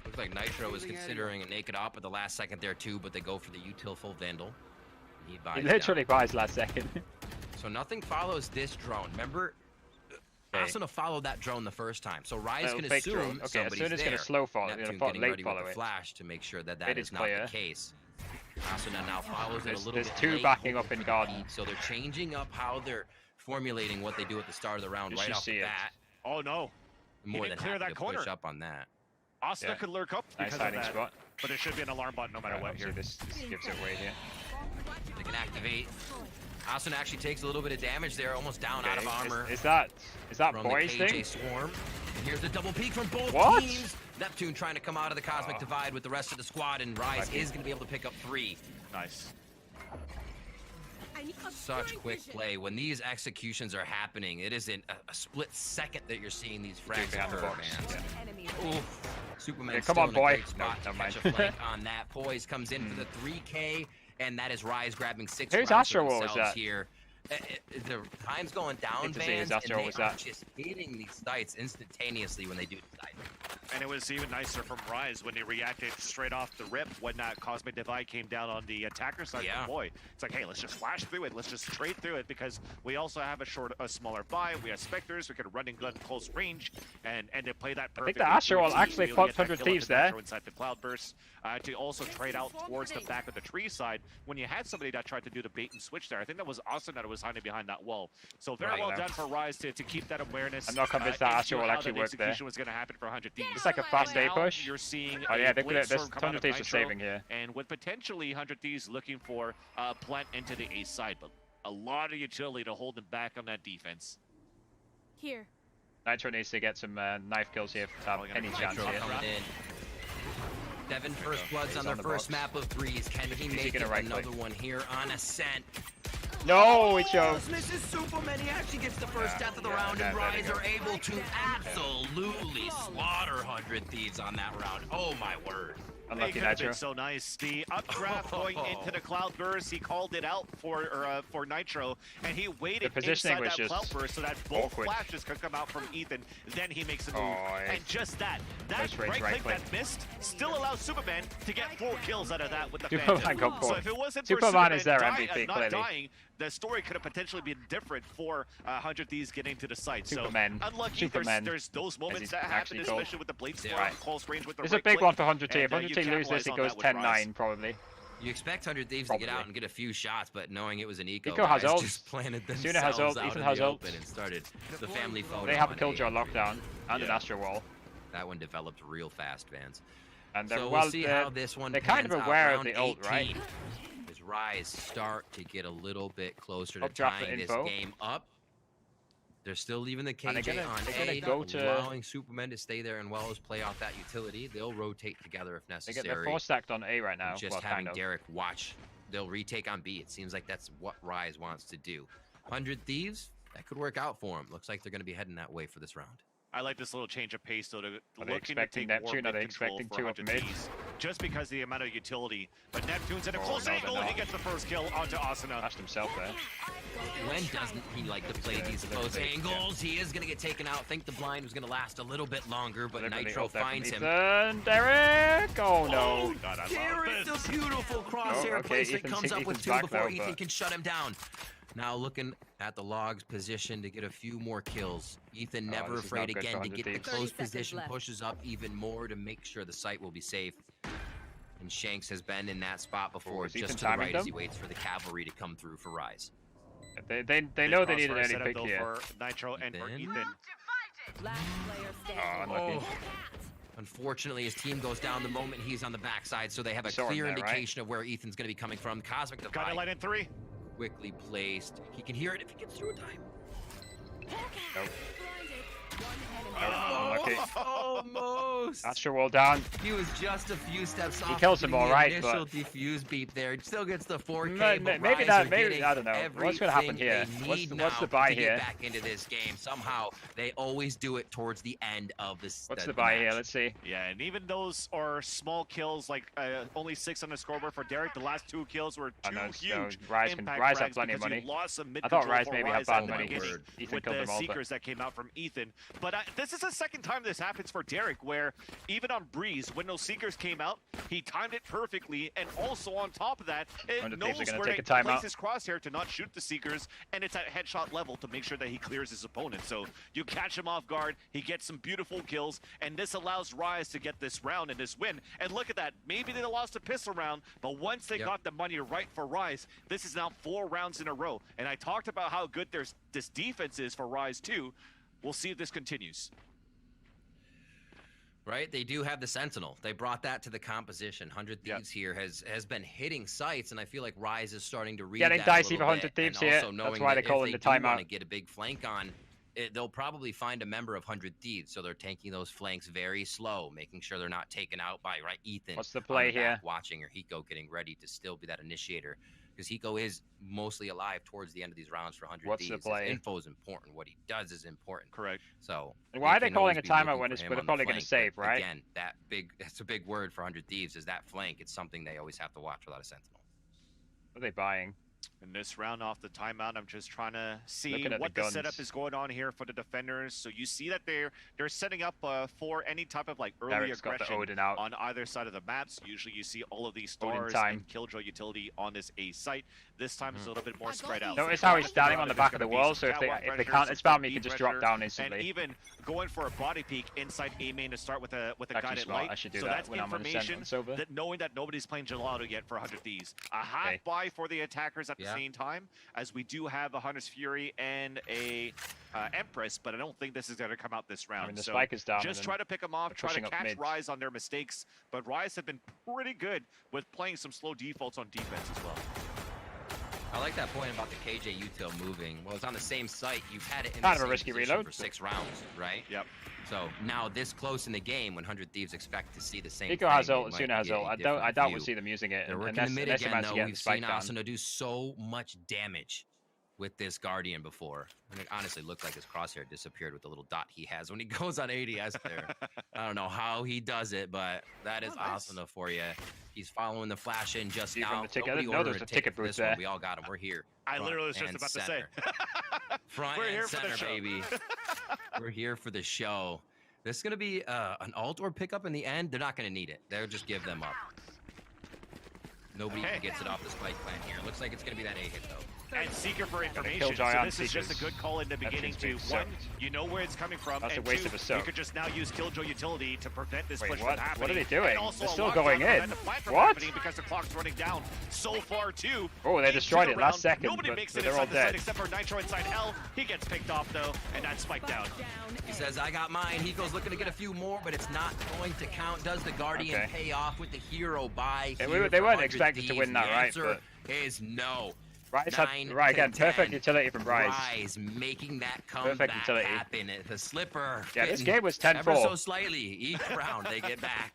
Looks like Nitro was considering a naked op at the last second there too, but they go for the util full Vandal. He buys He down. literally buys last second. So nothing follows this drone. Remember, Okay. Asuna followed that drone the first time, so Rise Little can fake drone. assume Okay, somebody's Asuna's there. gonna slow follow. He's Neptune gonna getting late ready with follow the it. flash to make sure that It that is is not clear. the case. Asuna now follows it a little There's bit two late, backing hoping up in for the garden. peek, so they're changing up how they're formulating what they do at the start of the round You right should off see the it. bat. Oh no. More didn't than clear happy that to push corner. up on that. Asuna Yeah. could lurk up Nice because of hiding that. spot. But there should be an alarm button no matter what Obviously, here. this gives it away here. They can activate. Asuna actually takes a little bit of damage there, almost down out of Okay, armor. Is that from the boys KJ thing? Swarm. And here's the double peek from both What? teams. Neptune trying to come out of the Cosmic Oh. Divide with the rest of the squad, and Rise Lucky. is going to be able to pick up 3. Nice. Such quick play. When these executions are happening, it is in a split second that you're seeing these frags behind the occur, box. man. Yeah. Oof. Superman Yeah, come still on, in boy. a great spot No, to never catch mind. a flank on that. Poise comes in for the 3K, and that is Rise grabbing 6 Whose rounds for Astro Wall was themselves that? here. The time's going down, Need to see whose Vans, and Astro they was are that. just hitting these sites instantaneously when they do decide. And it was even nicer from Rise when they reacted straight off the rip when that Cosmic Divide came down on the attacker side Yeah. of the boy. It's like, hey, let's just flash through it. Let's just trade through it because we also have a smaller buy. We have Spectres. We can run and gun close range and they play that I perfectly. think the Astro to Wall see actually really fucked get that 100 kill at Thieves the there. Nitro inside the Cloudburst to also trade out towards the back of the tree side when you had somebody that tried to do the bait and switch there. I think that was awesome that it was hiding behind that wall. So very Right, well yeah. done for Rise to keep that awareness. I'm not convinced that into Astro Wall how actually that worked there. execution was going to happen for 100 Thieves. It's like a fast A Now push. You're seeing Oh yeah, a they could. Blade This Storm come out 100 of Thieves are Nitro, saving here. and with potentially 100 Thieves looking for plant into the A side, but a lot of utility to hold them back on that defense. Here. Nitro needs to get some knife kills here to have Probably gonna any be chance Nitro here. coming in. 7 first bloods He's on their on the first box. map of 3s. Can he make gonna it right another click? one here on Ascent? No, it choked. Misses Superman. He actually gets the first death of the yeah, round, and there we Rise go. are able to absolutely slaughter 100 Thieves on that round. Oh my word. It Unlucky could have been Nitro. so nice. The updraft going into the Cloudburst, he called it out for Nitro, and he waited The positioning inside was that just Cloudburst so that both awkward. flashes could come out from Ethan. Then he makes a move, Oh, and just that Close range right right click click. that missed still allows Superman to get 4 kills out of that with the Superman Phantom. got So caught. if it wasn't Superman for is their Superman MVP, not clearly. dying, the story could have potentially been different for 100 Thieves getting to the site. Superman. So unlucky, Superman, there's those he's moments that happen, actually called. especially with the Blade Storm, Yeah. Right. close range with the It's right a big click, one for 100 T. and, If 100 you T lose this, capitalize it on goes that with Rise. 10-9 probably. You expect 100 Thieves to get out Probably. and get a few shots, but knowing it was an eco, Hiko has Rise ult. just planted Asuna themselves has ult, out Ethan in has the ult. open and started the family photo. They have a on Killjoy A. lockdown and an Yeah. Astro Wall. That one developed real fast, Vans. And they're So well, we'll see how this one they're kind of pans out. aware of Round the ult, right? 18. As Rise start to get a little bit closer to Updraft the tying this info. game up. They're still leaving the And KJ they're on gonna A, go to- allowing Superman to stay there and well as play off that utility. They'll rotate together if They necessary. get their 4 stacked on A right now. Just Well, having kind of. Derek watch. They'll retake on B. It seems like that's what Rise wants to do. 100 Thieves, that could work out for them. Looks like they're going to be heading that way for this round. I like this little change of pace, though, to Are they looking to expecting take more Neptune? Are they mid control expecting for 2 up 100 mid? Thieves, just because of the amount of utility. But Neptune's at a Oh, close no, angle, they're and he not. gets the first kill onto Asuna. Flashed himself there. When doesn't he like to play these close angles? He is going to get taken out. Think the blind was going to last a little bit longer, but Deliberately Nitro got there from finds him. Ethan. Derek! Oh no. God, I love Derek, this. the beautiful crosshair Oh, okay, placement Ethan's- comes up with Ethan's 2 back before though, Ethan but- can shut him down. Now looking at the logs position to get a few more kills. Ethan never this is afraid not good again for to 100 get the Thieves. close 30 seconds position, left. pushes up even more to make sure the site will be safe. And Shanks has been in that spot before, is Ethan just to the timing right as them? he waits for the cavalry to come through for Rise. They Big know they needed crossfire any setup, pick though, here. for Nitro and for Ethan. Ethan. Last player Oh, standing. unlucky. Unfortunately, his team goes down the moment he's on the backside, so they have a Saw him clear there, right? indication of where Ethan's going to be coming from. Cosmic Got it Divide light in 3. quickly placed. He can hear it if he gets through in time. Nope. Oh, Unlucky. almost. Astro wall down. He was just a few steps off. kills them all the right, initial but- defuse beep there. Still gets the 4K. Maybe but Rise that- are maybe- getting I don't know. What's gonna happen everything here? they What's need the now buy to here? Get back into this game. Somehow they always do it towards the end of this. What's the buy here? match. Let's see. Yeah, and even those are small kills, like only 6 on the scoreboard for Derek. The last 2 kills were I 2 know, huge Rise impact have frags plenty of because you money. lost some mid I thought control Rise for maybe had Rise bad at the money. beginning Ethan with killed the them all, but- Seekers that came out from Ethan. But this is the second time this happens for Derek, where even on Breeze, when those Seekers came out, he timed it perfectly, and also on top of that, it Wonder if knows they're gonna where take to a timeout. place his crosshair to not shoot the Seekers, and it's at headshot level to make sure that he clears his opponent. So you catch him off guard, he gets some beautiful kills, and this allows Rise to get this round and this win. And look at that, maybe they lost a pistol round, but once they got the money right for Rise, this is now 4 rounds in a row. And I talked about how good this defense is for Rise too. We'll see if this continues. Right, they do have the Sentinel. They brought that to the composition. 100 Thieves here has been hitting sites, and I feel like Rise is starting to read Getting that dicey a for little 100 bit, Thieves and here. also That's knowing why that they're calling if the they do timeout. want to get a big flank on, they'll probably find a member of 100 Thieves, so they're taking those flanks very slow, making sure they're not taken out by Ethan. What's the on play back here? Watching, or Hiko getting ready to still be that initiator. Because Hiko is mostly alive towards the end of these rounds for 100 What's the Thieves. play? His info is important. What he does is important. Correct. So And why are they can calling always a be timeout looking when for it's him they're on the probably going to flank, save, but right? Again, that's a big word for 100 Thieves is that flank. It's something they always have to watch without a Sentinel. What are they buying? In this round off the timeout, I'm just trying to see Looking at what the the setup guns. is going on here for the defenders. So you see that they're setting up for any type of like early Derek's got the aggression Odin out. on either side of the maps. Usually you see all of these Odin stars time. and Killjoy utility on this A site. This time it's a little bit more spread out. Notice how he's standing on the There's back of gonna the be wall, some so if they catwalk can't pressure, spam, some he can deep just drop pressure, down and instantly. even going for a body peek inside A main to start with a Actually guided smart. light. I should do so that that's when I'm on Ascent information on Silver. that knowing that nobody's playing gelato yet for 100 Thieves. A half Okay. buy for the attackers at the Yeah. same time, as we do have a Hunter's Fury and a Empress, but I don't think this is going to come out this round. I mean, the so spike is down. and just then try to pick them off, they're try to pushing up catch mid. Rise on their mistakes, but Rise have been pretty good with playing some slow defaults on defense as well. I like that point about the KJ util moving. Well, it's on the same site. You've had it in Kind the of a same risky position reload. for 6 rounds, right? Yep. So now this close in the game, when 100 Thieves expect to see the same Hiko has thing, ult, it might Asuna has get a ult. I different doubt view. we'll see them using it. They're working unless, the mid unless he again, managed to though. get the We've spike seen down. Asuna do so much damage with this Guardian before. And it honestly looked like his crosshair disappeared with the little dot he has when he goes on ADS there. I don't know how he does it, but that is nice. Asuna for you. He's following the flash in just See from now. the ticket. I Nobody didn't know there ordered was a ticket for booth this one. there. We all got him. We're here. I Front literally was just and about center. to say. Front We're and here for the center, show. baby. We're here for the show. This is going to be an ult or pickup in the end. They're not going to need it. They'll just give them up. Nobody Okay. even gets it off the spike plant here. Looks like it's going to be that A hit, though. And Seeker for information. Killjoy So on this is just a Seekers. good call in the beginning to, Neptune's one, being soaked. you know where it's coming from, That's a and waste two, of a soak. you could just now use Killjoy utility to prevent this Wait, push what? from happening. What are they doing? And also They're a still lockdown going to in. prevent the fight from What? happening because the clock's running down so far too. Oh, they Deep destroyed to it the last round. second, Nobody but makes it they're all inside the site dead. except for Nitro inside L. He gets picked off though, and that's spiked down. He says, I got mine. Hiko's looking to get a few more, but it's not going to count. Does the Guardian Okay. pay off with the hero buy? Yeah, here they for weren't 100 expected to Thieves? win that, The right, answer is no. Rise had, 9 right again, to perfect 10. utility from Rise. Rise making that comeback utility. happen. The slipper. Yeah, this fitting game was ever so 10-4. slightly. Each round they get back.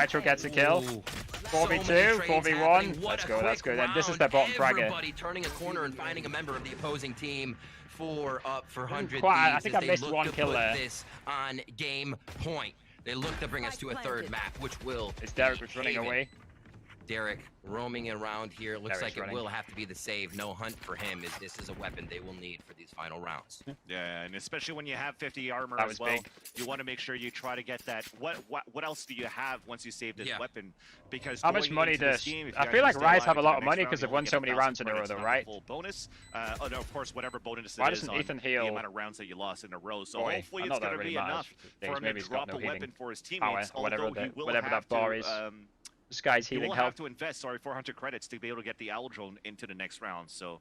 Nitro gets a kill. Last 4v2, So many trades 4v1. happening. What Let's a go, let's quick go. Then this is round. their bottom fragger. Everybody turning a corner and finding a member of the opposing team. 4 up for 100 Quite- I Thieves think as I they missed look one to kill put there. this on game point. They look to bring us to a third map, which will It's Derek be was running Haven. away. Derek roaming around here. Looks Derek's like it running. will have to be the save. No hunt for him, as this is a weapon they will need for these final rounds. Yeah, and especially when you have 50 armor That as was well, big. you want to make sure you try to get that. What else do you have once you save this Yeah. weapon? Because How much going money into this does- game, if I you feel like stay Rise alive have a to lot the of next money round, 'cause you they've only won get so many 1,000 rounds in a row, credits, though, not the right? Full bonus. And of course, whatever bonus Why it is doesn't on Ethan heal? the amount of rounds that you lost in a row. So Boy, hopefully I it's know that going to really be matters enough for for things. him Maybe to he's got drop no a healing weapon for his power, teammates. or whatever Although he that- will whatever have that bar to, is. This guy's he healing will health. have to invest, 400 credits to be able to get the Aldrone into the next round. So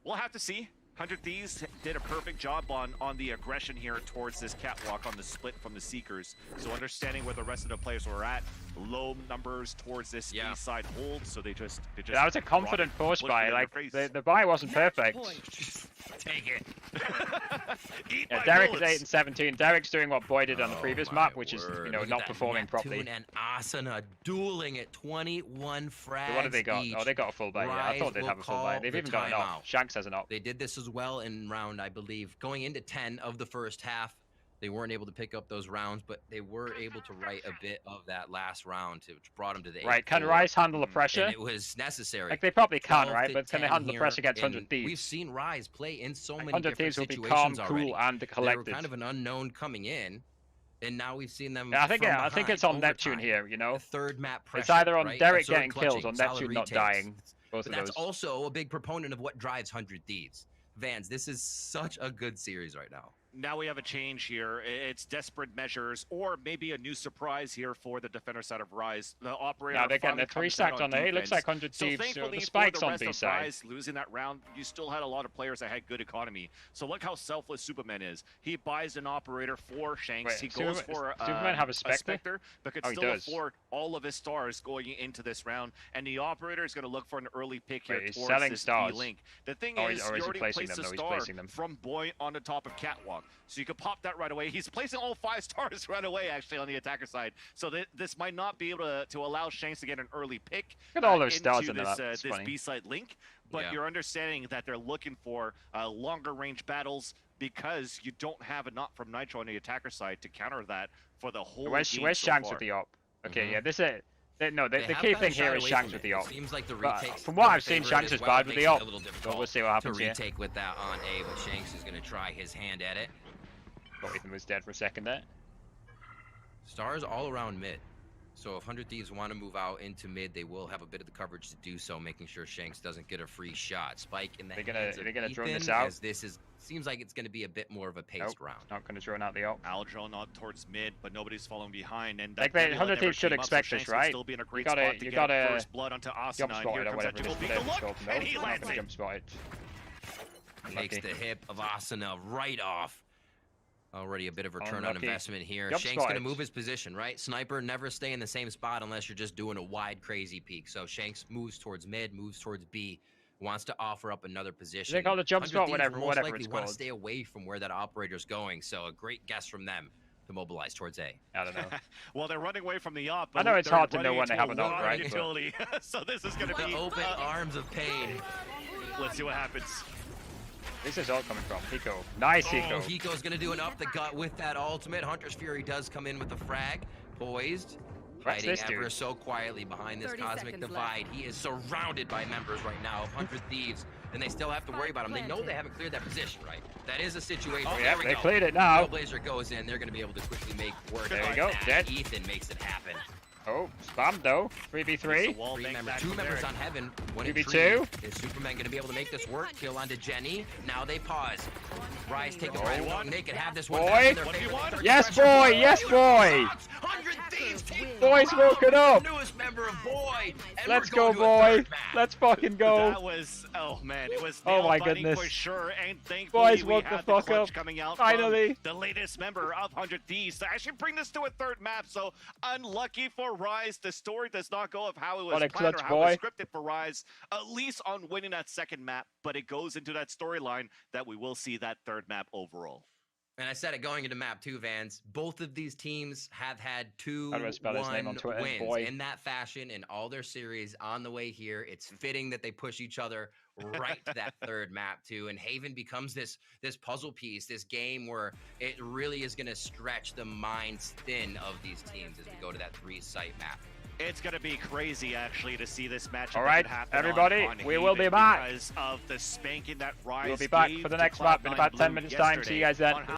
we'll have to see. 100 Thieves did a perfect job on the aggression here towards this catwalk on the split from the Seekers. So understanding where the rest of the players were at, low numbers towards this Yeah. east side hold. So they just That was a confident brought it, force pushed it buy. in their Like face. the buy wasn't perfect. Take it. Eat Yeah, my Derek is bullets. 8 and 17. Derek's doing what Boy did on the previous Oh my map, which is word. you know Look at not that. performing properly. Neptune and Asuna dueling at 21 frags So what have they got? each. Oh, they got a full buy. Yeah, I Rise thought they'd will have a full buy. call They've the even got an off. timeout. Shanks has an op. They did this as well in round, I believe, going into 10 of the first half. They weren't able to pick up those rounds, but they were able to write a bit of that last round, which brought them to the Right? Can 8-4, Rise handle the and pressure? it was necessary. Like they probably can, 12 right? to But can they 10 handle the here, pressure against 100 and Thieves? We've seen Rise play in so many 100 different Thieves will be situations calm, already. cool, and They were collected. kind of an unknown coming in, and now we've seen them. Yeah, I think from I think behind it's on over Neptune time. here. You know, The third map pressure. it's either on right? Derek Absurd getting kills clutching, or solid Neptune not retakes. dying. Both But of that's those. also a big proponent of what drives 100 Thieves. Vans, this is such a good series right now. Now we have a change here. It's desperate measures, or maybe a new surprise here for the defender side of Rise. The operator. Yeah, they're getting finally a 3 comes out stacked on A. Looks defense. like 100 So Thieves. thankfully The for spikes the on rest B of side. Rise, losing that round, you still had a lot of players that had good economy. So look how selfless Superman is. He buys an operator for Shanks. Wait, he goes Superman- for Superman have a Spectre? but could Oh, he still does. afford all of his stars going into this round. And the operator is going to look for an early pick here Wait, he's towards selling this stars. B-Link. The thing Or is, is you he already placing placed them? a No, he's star placing them. from Boy on the top of Catwalk. So you could pop that right away. He's placing all 5 stars right away, actually, on the attacker side. So this might not be able to allow Shanks to get an early pick Look at all those stars into in the this, map. It's this funny. B-side link. But Yeah. you're understanding that they're looking for longer range battles because you don't have a knot from Nitro on the attacker side to counter that for the whole Where's game where's so Shanks far. with the op? Okay, Mhm. yeah, this is. No, the They key have kinda thing shied here is away Shanks from with it. the op. It seems like the But retakes. from what are I've seen, favored Shanks as is well. bad It with makes the it op. a little So difficult we'll see what to happens here. retake with that on A, but Shanks is going to try his hand at it. Thought Ethan was dead for a second there. Stars all around mid. So if 100 Thieves want to move out into mid, they will have a bit of the coverage to do so, making sure Shanks doesn't get a free shot. Spike in the They're gonna- hands of they're gonna drone Ethan, this out? as this seems like it's going to be a bit more of a paced Nope, round. not going to drone out the op. Aldrone out towards mid, but nobody's following behind. And Like, that they- nebula 100 never Thieves should came up, so expect this, Shanks would right? Still be in a great gotta- spot to you get gotta first blood onto Jump Asuna. And spotted here or comes whatever that it is. triple Whatever it's look, called. No, and he not lands gonna it. jump spot it. Takes Unlucky. the hip of Asuna right off. Already a bit of return on Unlucky. investment here. Jump Shanks going to spotted. move his position, right? Sniper never stay in the same spot unless you're just doing a wide, crazy peek. So Shanks moves towards mid, moves towards B, wants to offer up another position. They call it jump 100 spot, Thieves whatever- most whatever likely it's want to called. stay away from where that operator's going. So a great guess from them to mobilize towards A. I don't know. Well, they're running away from the op. I know but it's they're hard to know running when they into have an a op, lot of right, but- Utility. So this is going to The be. open arms of pain. Let's see what happens. This is all coming from Hiko. Nice Hiko. Oh, Hiko's gonna do an up the gut with that ultimate. Hunter's Fury does come in with a frag. Poised. What's Hiding this ever dude? so quietly behind this 30 cosmic seconds divide. He is surrounded by members right now of 100 Thieves, and they still have to worry about him. They know they haven't cleared that position, right? That is a situation. Oh, There yeah, we they go. cleared it now. Trailblazer goes in. They're gonna be able to quickly make word There of we go, that. dead. Ethan makes it happen. Oh, spammed though. It's 3v3. a wall Three bank members, back two from members Derek. on heaven. One 2v2. Is Superman gonna be able to make this work? Kill onto Jenny. Now they pause. Rise take it Oh. right along. They can have this one Boy. back in their 1v1. favor. They start Yes, pressure. boy, yes, boy. 100 Thieves take Boys the woken up. newest member of Boy. And Let's we're go, going to a boy. third match. Let's fucking go. That was, oh man, it was Oh nail my biting goodness. for sure. And thankfully Boys we woke the had fuck clutch up. coming out Finally. from the latest member of 100 Thieves to actually bring this to a third map. So unlucky for Rise. The story does not go of how it was What a planned or clutch how it was boy. scripted for Rise, at least on winning that second map. But it goes into that storyline that we will see that third map overall. And I said it going into map 2, Vans. Both of these teams have had How do I spell his name on 2-1 Twitter? wins Boy. in that fashion in all their series on the way here. It's fitting that they push each other right to that third map too. And Haven becomes this puzzle piece, this game where it really is going to stretch the minds thin of these teams as we go to that 3-site map. It's going to be crazy, actually, to see this matchup. All right, everybody, we will be back. Because of the spanking that Rise We'll be back gave for the to next map in Cloud9 about 10 Blue minutes' time. See you guys yesterday then. on how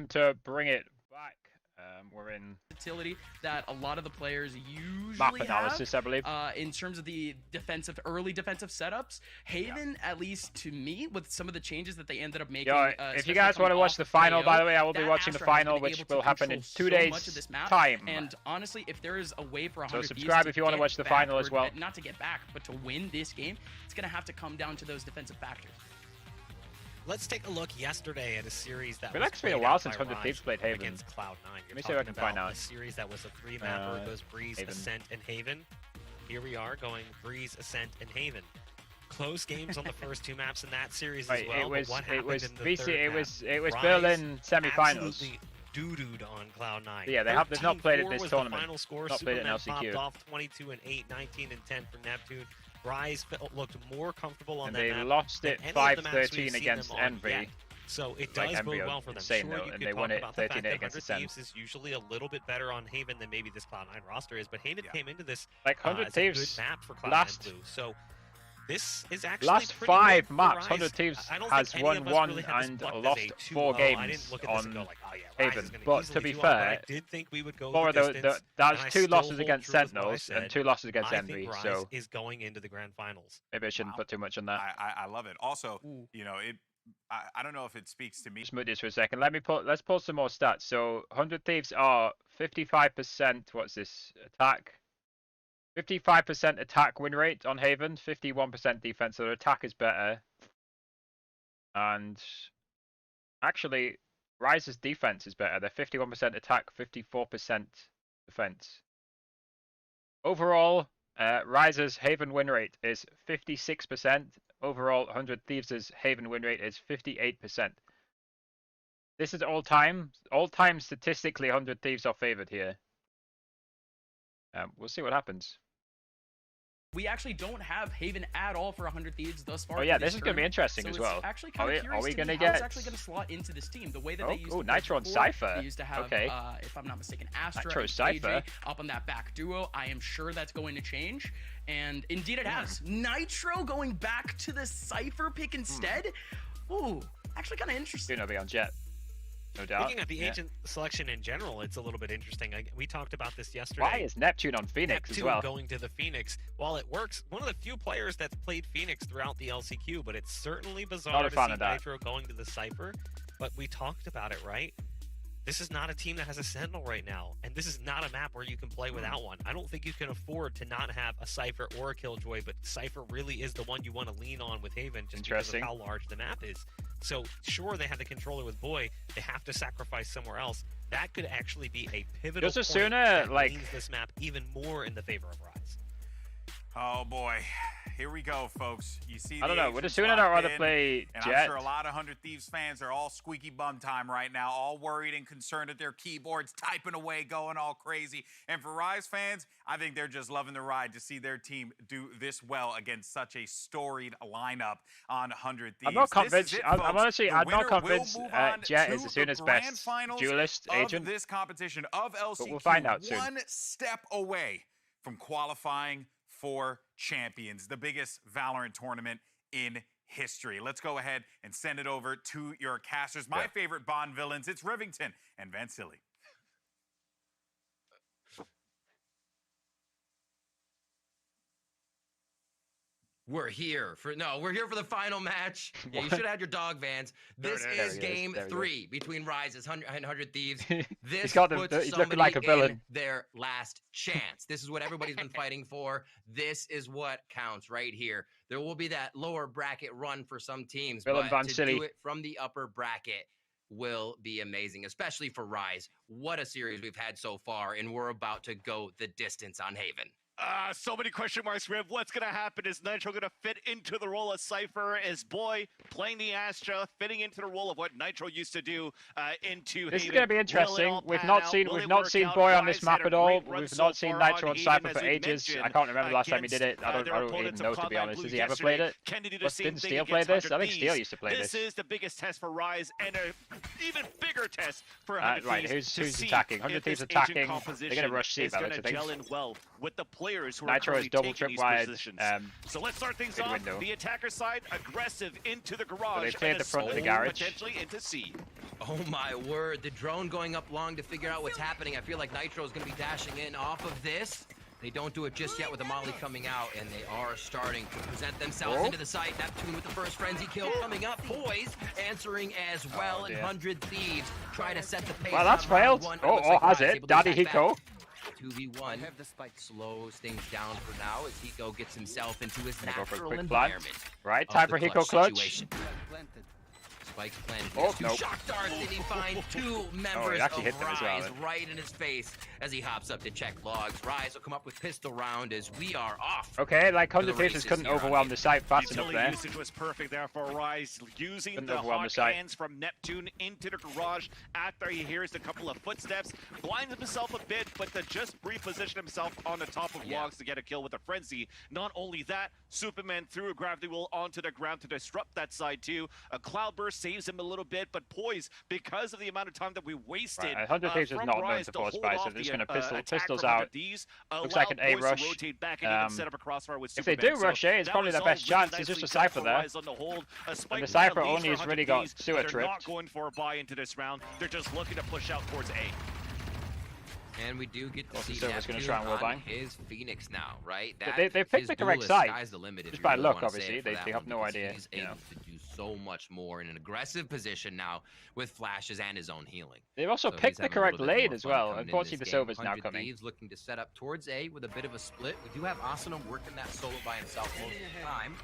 To bring it back, we're in Utility that a lot of the players map usually analysis, have, I believe. in terms of the early defensive setups. Haven, at least to me, with some of the changes that they ended up making. Yo, if you guys want to watch the final, by the way, I will be watching the final, which will happen in 2 days' time. And honestly, if there is a way for 100 So subscribe if you want to watch the final as well. Not to get back, but to win this game, it's going to have to come down to those defensive factors. Let's take a look yesterday at a series that I feel was like it's been a played while out since by 100 Thieves Rise played Haven. against Cloud9. Let me see if I can find out. A series that was a 3-mapper. It goes Breeze, Haven. Ascent, and Haven. Here we are going Breeze, Ascent, and Haven. Close games on the first 2 maps in that series as well. It was but what happened in the VC, third it map? was Rise Berlin semi-finals. absolutely doo-dooed on Cloud9. Yeah, they've not played it 13-4 this was tournament. The final score. Not played it in Superman popped LCQ. off 22-8, 19-10 for Neptune. Rise looked more comfortable on And that they map lost than it any of the maps we've 5-13 seen against them on Envy. yet. So it Like does bode Envy well for them. insane, Sure, though, you and could they talk won it about the fact 13-8 that against 100 Ascent. Thieves is usually a little bit better on Haven than maybe this Cloud9 roster is, but Haven came into this Like 100 as Thieves a good map for Cloud9 last Blue. So this is actually last pretty 5 good for maps, Rise. 100 Thieves I don't has think any won of us 1 really had this and plucked as lost a 4 2-0. games I didn't look at this and on go like, oh yeah, Rise Haven. is gonna But easily to be do well, but I fair, did think we would go for the distance, that's and I 2 still losses hold against true with what I Sentinels and said. 2 losses against I Envy. think Rise So is going into the grand finals. maybe I shouldn't put too much on that. I love it. Also, Ooh. you know, I don't know if it speaks to me. Just mute this for a second. Let's pull some more stats. So 100 Thieves are 55%. What's this? Attack. 55% attack win rate on Haven. 51% defense. So their attack is better. And actually, Rise's defense is better. They're 51% attack, 54% defense. Overall, Rise's Haven win rate is 56%. Overall, 100 Thieves' Haven win rate is 58%. This is all time. All time statistically, 100 Thieves are favored here. We'll see what happens. We actually don't have Haven at all for 100 Thieves thus far. Oh yeah, for this is going to be tournament. interesting So as it's well. actually kind of curious Are we to going me to how get? it's actually going to slot into this team. The way that they used to play Nitro and before, Cypher. They used to have, Okay. if I'm not mistaken, Astra Nitro and Cypher. AJ up on that back duo. I am sure that's going to change. And indeed it has. Nitro going back to the Cypher pick instead? Ooh, actually kind of interesting. Going to be on Jet. No doubt. Looking at the Yeah. agent selection in general, it's a little bit interesting. We talked about this yesterday. Why is Neptune on Phoenix Neptune as well? going to the Phoenix. While it works, one of the few players that's played Phoenix throughout the LCQ, but it's certainly bizarre Not a to fan see of that. Nitro going to the Cypher. But we talked about it, right? This is not a team that has a Sentinel right now, and this is not a map where you can play without one. I don't think you can afford to not have a Cypher or a Killjoy, but Cypher really is the one you want to lean on with Haven just because of how large the map is. So, sure, they have the controller with Boy. They have to sacrifice somewhere else. That could actually be a pivotal Does point Asuna, that like- leans this map even more in the favor of Rise. Oh boy, here we go, folks. You see, I don't know. Would agents Asuna locked not rather in, play and Jet? I'm sure a lot of 100 Thieves fans are all squeaky bum time right now, all worried and concerned at their keyboards, typing away, going all crazy. And for Rise fans, I think they're just loving the ride to see their team do this well against such a storied lineup on 100 Thieves. I'm not This is convinced. it, I'm folks. honestly, The I'm not winner will convinced move on Jet to is Asuna's the grand best finals duelist of agent. this competition of LCQ. But we'll find out soon. One step away from qualifying for Champions, the biggest Valorant tournament in history. Let's go ahead and send it over to your casters. My favorite Bond villains, it's Rivington and Vansili. We're here for the final match. Yeah, you should have had your dog, Vans. This is game 3 between Rises and 100 Thieves. This got the- puts he's looking somebody like a in villain. their last chance. This is what everybody's been fighting for. This is what counts right here. There will be that lower bracket run for some teams, Villain but to Vansili. do it from the upper bracket will be amazing, especially for Rise. What a series we've had so far, and we're about to go the distance on Haven. So many question marks, Riv. What's going to happen? Is Nitro going to fit into the role of Cypher? Is Boy playing the Astra, fitting into the role of what Nitro used to do into This is Haven? going to be Will it interesting. all We've pan not out? seen Will we've it not work seen out? Boy on this Rise had map a at all. great run We've so not seen far Nitro on Haven, Cypher as for we ages. I mentioned, can't remember the last time he against, did it. I don't their even opponents know, of to be Combat honest. Blue Has he ever yesterday. played it? Can he do the But same didn't thing Steel play against this? I think 100 Steel Thieves? used to play This this. is the biggest test for Rise and a even bigger test for 100 Right, Thieves to who's see attacking? if 100 Thieves this attacking. agent They're composition going to rush C is by going looks to of gel things. in well with the players who are Nitro is currently double taking trip these wide. positions. So let's start things good off. window. The attacker side, aggressive into the garage. they cleared and the front of the a smoke garage. potentially into C. Oh my word, the drone going up long to figure out what's happening. I feel like Nitro is going to be dashing in off of this. They don't do it just yet with the Molly coming out, and they are starting to present themselves into the site. Neptune with the first frenzy kill coming up. Boys answering as well, and 100 Thieves try to set the pace. Well, that's failed. Oh, has it? Daddy Hiko. 2v1 slows things down for now as Hiko gets himself into his Gonna go for a natural quick environment. plant. Right, of time the for Hiko clutch. situation. Spike's planted. Oh, Two nope. shock darts, and he finds two members actually of hit them as well, Rise then. right in his face as he hops up to check logs. Rise will come up with pistol round as we are off. Okay, like 100 the Thieves races couldn't here on overwhelm Haven. the site fast enough Utility there. usage was perfect there for Rise, using Couldn't the overwhelm the hawk site. hands from Neptune into the garage after he hears a couple of footsteps, blinds himself a bit, but to just reposition himself on the top of logs to get a kill with a frenzy. Not only that, Superman threw a gravity wheel onto the ground to disrupt that side too. A cloudburst saves him a little bit, but Poise, because of the amount of time that we wasted, 100 Thieves is from not known Rise to to force hold buy, so off they're just the, going to attack pistols from out. 100 Thieves, Looks like an A allowed Poise rush. to rotate back and even set up a crossfire with If they Superman. do rush A, it's that probably was their all best really chance. It's nicely just a done Cypher for there. Rise on the hold. And the Cypher leads only for has really 100 got Thieves, sewer but they're not tripped. going for a buy into this round. They're just looking to push out towards A. And we do get to Also, see Silver's gonna Neptune try and wall on bang. his Phoenix now, right? But they've picked his the correct duelist, site. Sky's the limit if Just you by really luck, wanna say obviously. it for They that have one, no because idea, He's you know. able to do so much more in an aggressive position now with flashes and his own healing. They've also So he's picked the having a correct little bit lane more as fun well. coming in Unfortunately, this the game. Silver's now 100 coming. Thieves looking to set up towards A with a bit of a split. We do have Asuna working that solo by himself most of the time.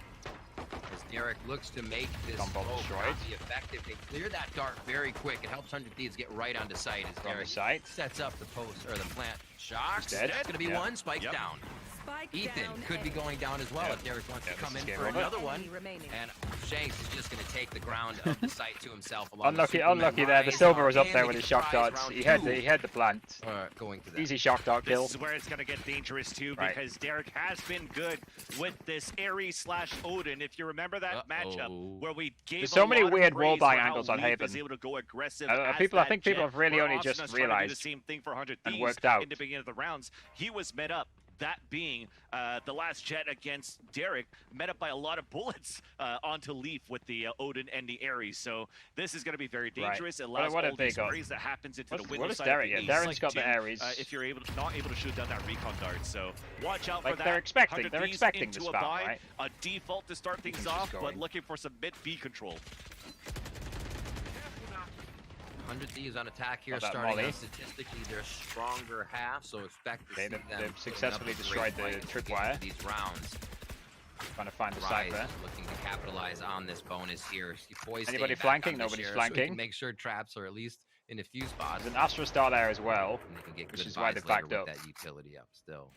As Derek looks to make this Combo smoke destroyed. not be effective, they clear that dart very quick. It helps 100 Thieves get right onto site as On the Derek site. sets up the post or the plant. Shocks. dead. That's gonna be Yeah. one. Spike's Yep. down. Spike Ethan down could be A. going down as well Yeah. if Derek wants Yeah, to this come is in game for over. another Enemy one. remaining. And Shanks is just going to take the ground of the site to himself. Along with Unlucky, Superman. unlucky there. The Rise Silver was up and there they with get his shock surprise darts. round He had two. the plant. Going to that. Easy shock dart kill. This is where it's going to get dangerous too, Right. because Derek has been good with this Ares / Odin. If you remember that matchup where we gave There's so a many lot of weird wall praise bang for how angles on Leaf Haven. is able to go aggressive I as that think people jet, have really where only Asuna's just trying to do realized the same thing for 100 and Thieves worked out. in the beginning of the rounds. He was met up. That being the last jet against Derek, met up by a lot of bullets onto Leaf with the Odin and the Ares. So this is going to be very dangerous. It allows what have all they these got? sprays that happens into the What window is side Derek? of the Yeah, ace Darren's site got the too, Ares. if you're not able to shoot down that recon dart. So watch out for Like that. they're expecting 100 Thieves the into a spam, buy, right? a default to start things just off, go but in. looking for some mid B control. 100 Thieves on attack here, Got that starting molly. out statistically their stronger half, so expect to Okay, see they've them putting successfully up a destroyed great the fight trip to get wire. into these rounds. Trying to find the Rise Cypher. is looking to capitalize on this bonus here. See Poise Anybody staying back flanking? on the Nobody's share, so he can flanking. make sure traps are at least in a few spots. There's an Astra star there as well. And they can get which good is why buys they later backed with up. that utility up still.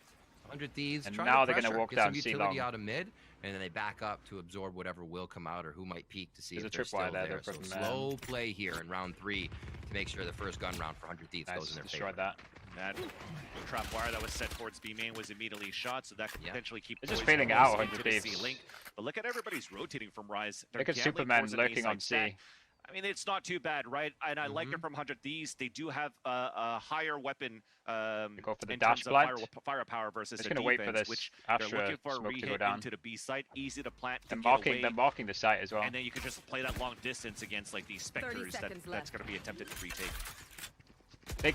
100 Thieves And trying now to they're gonna pressure, walk get some down C utility long. out of mid, and then they back up to absorb whatever will come out or who might peek to see There's if a they're tripwire still there, there. they're So from, slow play here in round 3 to make sure the first gun round for 100 Thieves Nice, goes in their destroyed favor. that. That trap wire that was set towards B main was immediately shot, so that could Yeah. potentially keep They're just Poise feeling it close out, into 100 the Thieves. C link. But look at everybody's rotating from Rise. They're Look at gambling Superman towards an lurking A-side on C. stack. I mean, it's not too bad, right? And I like it from 100 Thieves. They do have a higher weapon go for the in dash terms of plant. firepower versus Just the gonna defense, wait for this which they're Astra looking for a smoke to go re-hit down. into the B site, easy to plant to They're get marking, away. they're marking the site as well. And then you can just play that long distance against like these specters seconds that's left. going to be attempted to retake.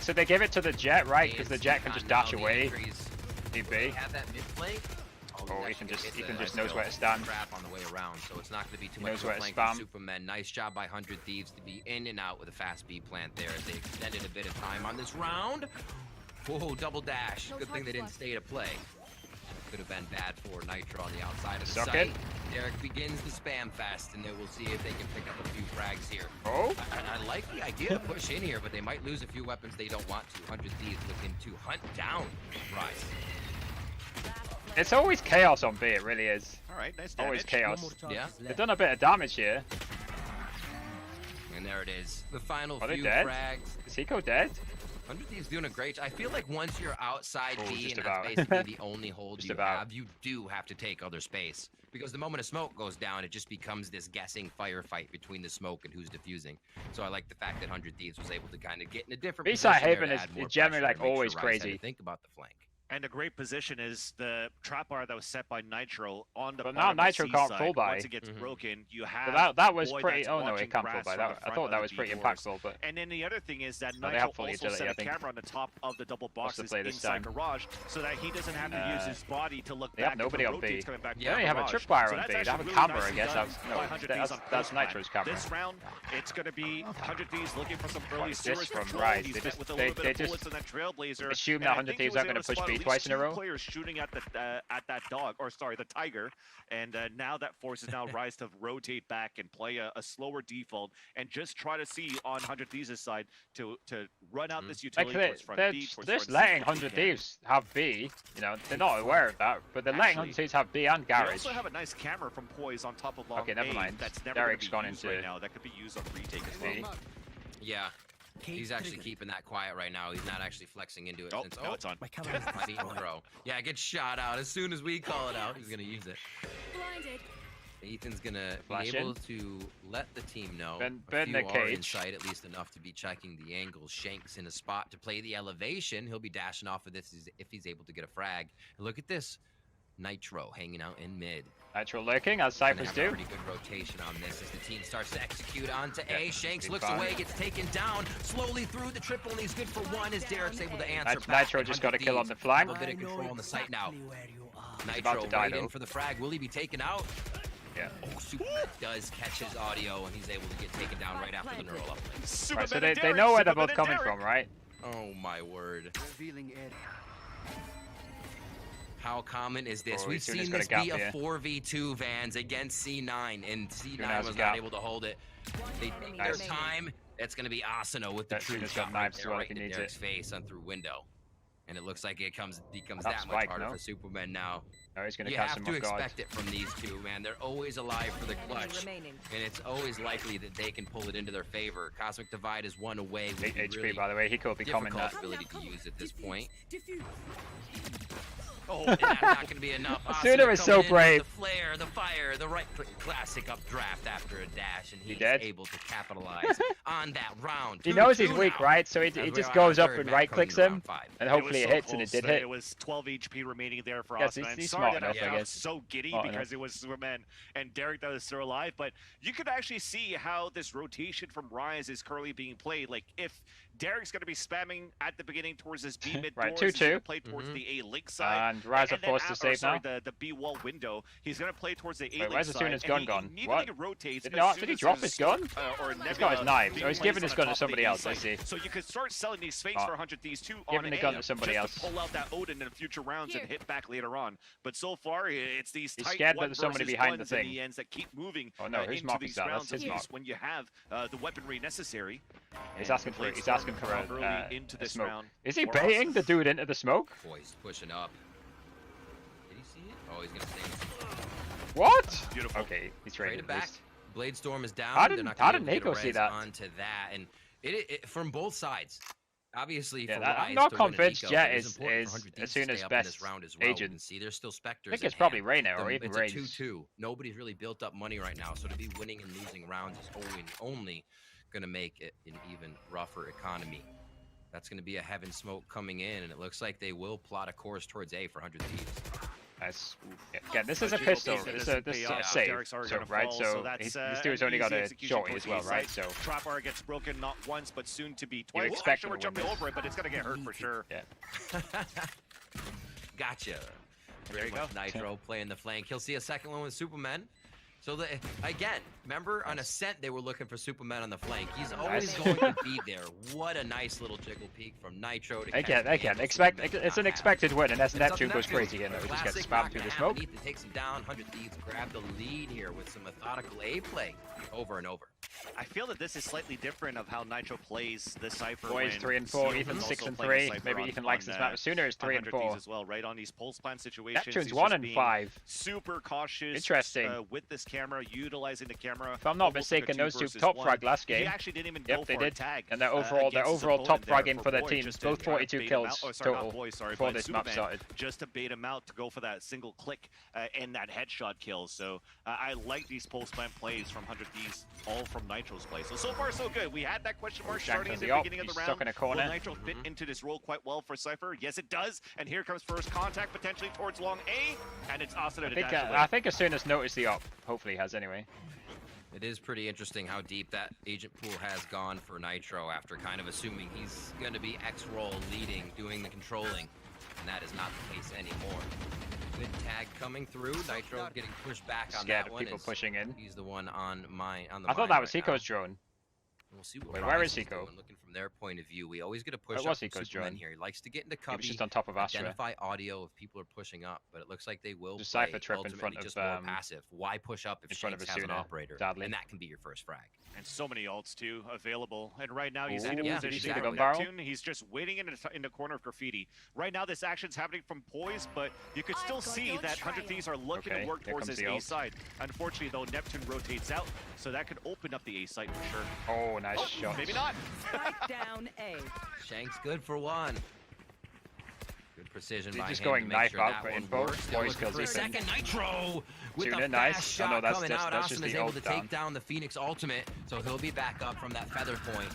So they give it to the Jet, right? Because the And Jet can just dash now the away. entries. Need They B. have that mid flank. Oh, he's he actually can gonna just- hit he the just knows where to stand. Trap on the way around, so it's not going to be too He much knows of a where to flank spam. for Superman. Nice job by 100 Thieves to be in and out with a fast B plant there as they extended a bit of time on this round. Whoa, double dash. No Good thing they didn't flush. stay to play. Could have been bad for Nitro on the outside of the Suck site. it. Derek begins the spam fest, and then we'll see if they can pick up a few frags here. Oh, And I like the idea to push in here, but they might lose a few weapons they don't want to. 100 Thieves looking to hunt down Rise. It's always chaos on B, it really is. All right, nice Always damage. chaos. Yeah. They've done a bit of damage here. And there it is. The final Are they few dead? frags. Is Hiko dead? 100 Thieves doing a great job. I feel like once you're outside Oh, B just and about. that's basically the only hold Just you about. have, you do have to take other space. Because the moment a smoke goes down, it just becomes this guessing firefight between the smoke and who's diffusing. So I like the fact that 100 Thieves was able to kind of get in a different B-side position there Haven to is add more generally, pressure like, and make always sure Rise had to crazy. think about the flank. And a great position is the trap bar that was set by Nitro on the But bottom now of Nitro C can't side. full buy. Once it gets broken, you have But that was Boy pretty. that's Oh no, watching it can't full grass buy. from the I front thought of that the was pretty B doors. impactful, but And then the other thing is that No, they Nitro have full also utility, set I a think. camera on the top of the double What's the boxes play this inside time? garage, so that he doesn't have to use his body to look They back. have nobody if the on B. rotate's coming back They to only have a garage. tripwire So on that's B. They actually have a really camera, nicely I guess. done No, by 100 Thieves on that's first plan. Nitro's camera. This round, it's going to be 100 Thieves looking for some early What is this sewers from control. Rise? He's They met just- with a they- little bit they of just bullets in that Trailblazer. assume And that I 100 think he Thieves was aren't able gonna to push spot B at least twice in a 2 row. players shooting at that dog, or sorry, the tiger, and now that forces now Rise to rotate back and play a slower default and just try to see on 100 Thieves' side to run out this Like utility towards front they're B, towards just front C letting if they 100 can. Thieves have B. You know, they're not aware of that, but they're letting 100 Thieves have B and They garage. also have a nice camera from Poise on top of long Okay, never A mind. that's never Derek's gonna gone be used into right now. That could be used on retake as well. B. Yeah. He's actually keeping that quiet right now. He's not actually flexing into it Oh, since now it's on. might be in a row. Yeah, get shot out. As soon as we call it out, he's gonna use it. Blinded. Ethan's gonna Flash be able in. to let the team know. Ben a few the are in cage. sight, at least enough to be checking the angles. Shanks in a spot to play the elevation. He'll be dashing off of this if he's able to get a frag. And look at this. Nitro hanging out in mid. Nitro lurking, as Gonna Cyphers have a do. pretty good rotation on this as the team starts to execute onto Yeah, A. Shanks big looks five. away, gets taken down, slowly through the triple, and he's good for one as Derek's able to answer back. Nitro and just got a 100 kill on Thieves the flank. have a bit of control on the site now. about Nitro to die, right in though. for the frag. Will he be taken out? Yeah. Oh, Superman does catch his audio, and he's able to get taken down right after the neural uplink. Right, so they know where they're both coming from, right? Oh my word. How common is this? Oh, We've Asuna's seen got a this gap be a here. 4v2 Vans against C9, and C9 has a was gap. not able to hold it. They take their Nice. time. It's going to be Asuna with the That true Asuna's got shot right knives as there, well right if he into needs Derek's it. face on through window. And it looks like it becomes That's that much Spike, harder no? for Superman now. No, he's gonna You catch have him to off guard. expect it from these two, man. They're always alive for the clutch. Remaining. And it's always likely that they can pull it into their favor. Cosmic Divide is one away. Would 8 be HP, really by the way. He could be coming difficult that. ability to use at this point. Diffuse. Oh, and that's not going to be enough. Asuna Asuna is so coming in with brave. The flare, the fire, the right click classic updraft after a dash, and he's dead? able to capitalize on that round. He knows he's 2-2 weak, now. right? So he As we just are goes on up third, and Matt right coming clicks to him, round 5. and It hopefully was it so hits, and it close. did hit. It was 12 HP remaining there for Yes, Asuna. he's Sorry smart that enough, I I guess. was so giddy Smart because it was Superman and Derek that was still alive. But you could actually see how this rotation from Rise is currently being played. Like if Derek's going to be spamming at the beginning towards his B mid Right, doors, he's 2-2. going to play towards the A link side. And Rise are then forced to save sorry, now. the B wall window. He's going to play towards the A Wait, link where's side. Asuna's and gun he gone? immediately What? rotates. Did as he soon as drop there's, his gun? or He's got his Nebula knives. being Oh, he's placed giving on his the gun to top of the somebody A else, I site. see. So you could start selling these fakes Oh. for 100 Thieves too on Giving an the gun A to somebody just to else. pull out that Odin in future rounds and hit back later on. But so far, it's these He's tight scared that one there's somebody versus behind the ones and thing. ENs that keep moving Oh, no, whose into mark is these that? That's rounds his at mark. least when you have the weaponry necessary. He's And asking the for Blade he's asking Storm for come out early a, into a this smoke. round. Is he for baiting Asuna. the dude into the smoke? Boys pushing up. Did he see it? Oh, he's going to stay. What? Beautiful. Okay, he's Trade traded it back. least. Blade Storm is down. How They're did- not how gonna did be able Hiko to see get a that? res onto that, and it from both sides. Obviously, Yeah, for I'm Rise not to win an convinced eco, Jet it is important for 100 Thieves to Asuna's stay up in this best round as well. agent. We can see there's still Spectres. I think at it's probably hand. Reyna or even It's Rage. a 2-2. Nobody's really built up money right now, so to be winning and losing rounds is only going to make it an even rougher economy. That's going to be a Heaven Smoke coming in, and it looks like they will plot a course towards A for 100 Thieves. Nice. Again, this is a But pistol. it This doesn't is pay a off. save. Derek's already So, gonna right, fall, so that's, this dude's only an got easy a execution shorty towards as well, the right? side. So Trap bar gets broken not once, but soon to be twice. expect Actually, him we're to jumping win over it, but it's gonna get hurt for sure. yeah. Gotcha. There you go. Nitro playing the flank. He'll see a second one with Superman. So again, remember on Ascent they were looking for Superman on the flank. He's always Nice. going to be there. What a nice little jiggle peek from Nitro to catch Again, the angle expect Superman did it's an not have. expected win, and that's It's up Neptune to goes Neptune. crazy here. Though. He just Classic gets not spammed through gonna the smoke. happen. Ethan takes him down. 100 Thieves grab the lead here with some methodical A play over and over. I feel that this is slightly different of how Nitro plays this Cypher. Boys when 3 and 4, Seal Ethan is 6 also and playing 3. a Cypher Maybe on- Ethan likes on, this map. Sooner is 3 and 100 4. Thieves as well, right? On these pulse plant situations. Neptune's he's 1 just and being 5. Super cautious. Interesting. With this camera, utilizing the camera. If I'm not almost like a mistaken, those two 2 top versus frag 1. last He game. actually didn't even Yep, go they for a did. tag. And they're against overall his top opponent there fragging for their Boy, teams. just Both to try to 42 bait him kills out. Oh, sorry, not total Boy, sorry, before but this map Superman, started. just to bait him out to go for that single click and that headshot kill. So I like these pulse plant plays from 100 Thieves, all from Nitro's play. So far so good. We had that question mark Shanks starting on at the the op. beginning of He's the stuck round. in a corner. Will Nitro fit into this role quite well for Cypher? Yes, it does. And here comes first contact potentially towards long A, and it's Asuna to dash away. I think Asuna's noticed the op. Hopefully he has anyway. It is pretty interesting how deep that agent pool has gone for Nitro after kind of assuming he's going to be X role leading, doing the controlling, and that is not the case anymore. Good tag coming through. Nitro getting pushed back on Scared that of one. people as pushing in. He's the one on the I thought that was right now. Hiko's drone. We'll see what Wait, Rise where is is Hiko? doing, looking from their point of view. We always get a push It up was from Hiko's Superman drone. here. He likes to get into He was cubby, just on top of Astra. identify audio if people are pushing up, but it looks like they will Just play Cypher trip in ultimately front of, just more passive. Why push up if in front of Shanks has an Asuna, operator? sadly. And that can be your first frag. And so many ults too available. And right now you see Ooh, the yeah, position exactly. from Gun barrel? Neptune. He's just waiting in the corner of Graffiti. Right now this action's happening from Poise, but you could still see that 100 Thieves are looking Okay, to work here towards comes this the A ult. side. Unfortunately though, Neptune rotates out, so that could open up the A side for sure. Oh, nice shot. Maybe not. Spike down A. Shanks good for one. Good precision He's by just him going to make knife sure out that for one info. works. Still Boys looking kills for a Ethan. second. Nitro with Tuna, a nice. fast Oh, no, shot that's coming just- out. that's just Asuna's the able ult to down. take down the Phoenix ultimate, so he'll be back up from that feather point.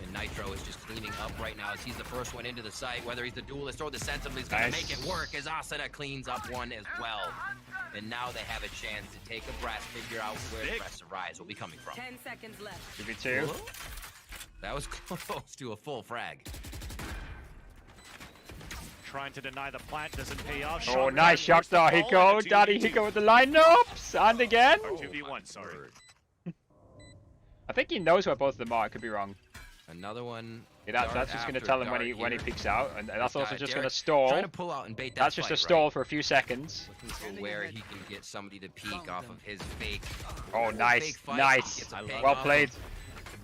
And Nitro is just cleaning up right now as he's the first one into the site. Whether he's the duelist or the sentinel, he's going to Nice. make it work as Asuna cleans up one as well. And now they have a chance to take a breath, figure out where the rest of Rise will be coming from. 10 seconds left. 2v2. That was close to a full frag. Trying to deny the plant doesn't pay off. Oh, Shot nice down, shot there, forced the ball Hiko. into Daddy 2v2. Hiko with the lineups. And again. Or 2v1, sorry. I think he knows where both of them are. I could be wrong. Another one. Yeah, that's just going to tell him when he peeks out. And that's also just going to stall. Trying to pull out and bait that That's just a fight, stall right? for a few seconds. Looking for where he can get somebody to peek off of his fake. Oh, nice. fake fight. Nice. Gets a pick Well off played. of-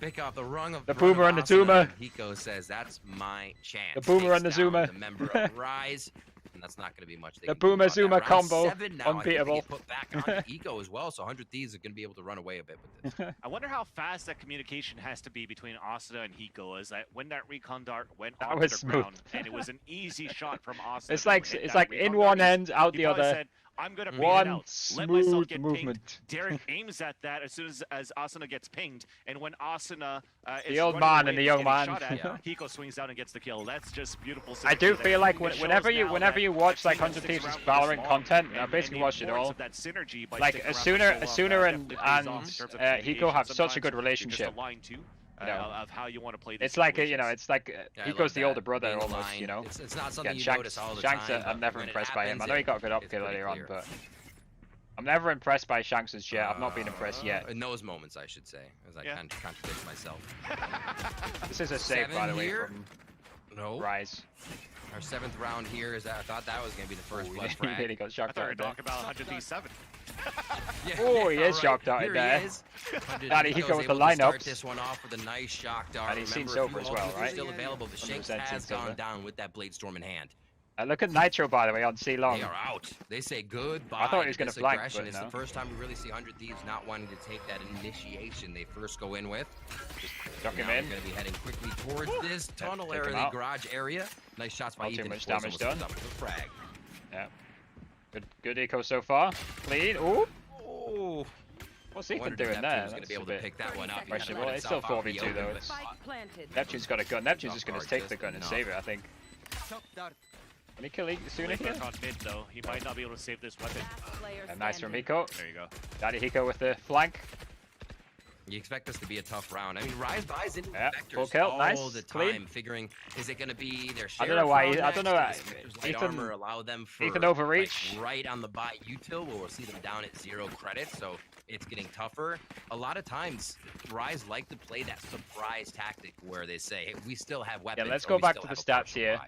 Pick off the rung of The rung boomer of and the Asuna. zoomer. Hiko says that's my chance. The boomer Takes and the down zoomer. The member of Rise. And that's not going to be much. They The can do boomer about that. zoomer Round combo, 7 now, I think they unbeatable. get put back on Hiko as well, so 100 Thieves are going to be able to run away a bit with this. I wonder how fast that communication has to be between Asuna and Hiko. Is that when that recon dart went That onto was the smooth. ground, and it was an easy shot from Asuna. It's like to hit it's that like recon in dart. one end, out He the probably other. said, I'm gonna bait it One out. Let myself smooth get movement. pinged. Derek aims at that as soon as Asuna gets pinged, and when Asuna is The old running man away and the he's young getting man. shot at, Yeah. Hiko swings out and gets the kill. That's just beautiful. I do synergy there. feel like It shows whenever now you that watch a like team that 100 sticks Thieves' around for this Valorant long content, I and basically the watched it importance all. of that synergy by Like sticking around for Asuna so long, Asuna definitely pays off in and terms of Hiko communication. have such a Sometimes good you're just relationship. aligned to, You know. of how you want to play these It's like situations. Yeah, I Hiko's love the that. older brother Being almost, aligned. you know. It's not something Again, you Shanks, notice all the Shanks, time. I'm but never when it impressed by him. I happens, know he got a good up it's kill pretty earlier on, clear. but I'm never impressed by Shanks' jet. I've not been impressed yet. In those moments, I should say, as I Yeah. kind of contradict myself. This is a save, by 7 the way, here. from No. Rise. Our 7th round here is that I thought that was going to be the first Oh, blood he frag. nearly got I shocked thought we were out there. talking about 100v7. Yeah, Oh, he is right. shocked out Here there. he is. Daddy Hiko's Hiko with the able to start lineups. this one off with a nice shock dart. And he's seen Remember, a Silver few as well, ultimates are right? Still available, but Shanks 100% has seen gone Silver. down with that blade storm in hand. Look at Nitro, by the way, on C long. They are out. They say goodbye. I thought he was going gonna to flank, aggression. but It's no. the first time we really see 100 Thieves not wanting to take that initiation they first go in with. Chuck him Now in. They're going to be heading quickly towards this tunnel take area, him the out. garage area. Nice shots by Not too Ethan. much Force damage almost done. ends up with a frag. Yeah. Good eco so far. Clean. Ooh. Oh. What's I Ethan wondered if doing there? Neptune's going to That's be a able to bit pick that one up. He questionable. kinda let It's still himself out in the 4v2 open, though. but- It's... Spike planted. Neptune's got a gun. Neptune's just going to Not take just the gun and enough. save it, I think. Can he kill Asuna Blade here? back on mid though. He might not be able to save this weapon. Last player Nice from standing. Hiko. There you go. Daddy Hiko with the flank. You expect this to be a tough round. I mean, Rise buys into Yeah, vectors full kill, all nice, the clean. time, figuring is it going to be their I sheriff don't know why. round I don't know. next? Does light Ethan- armor allow them for Ethan overreach. like, right on the buy util, where we'll see them down at 0 credits, so it's getting tougher. A lot of times, Rise like to play that surprise tactic where they say, hey, we still have weapons. let's or go we back still to the have a stats partial here. buy.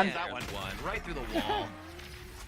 man. That one. One right through the wall.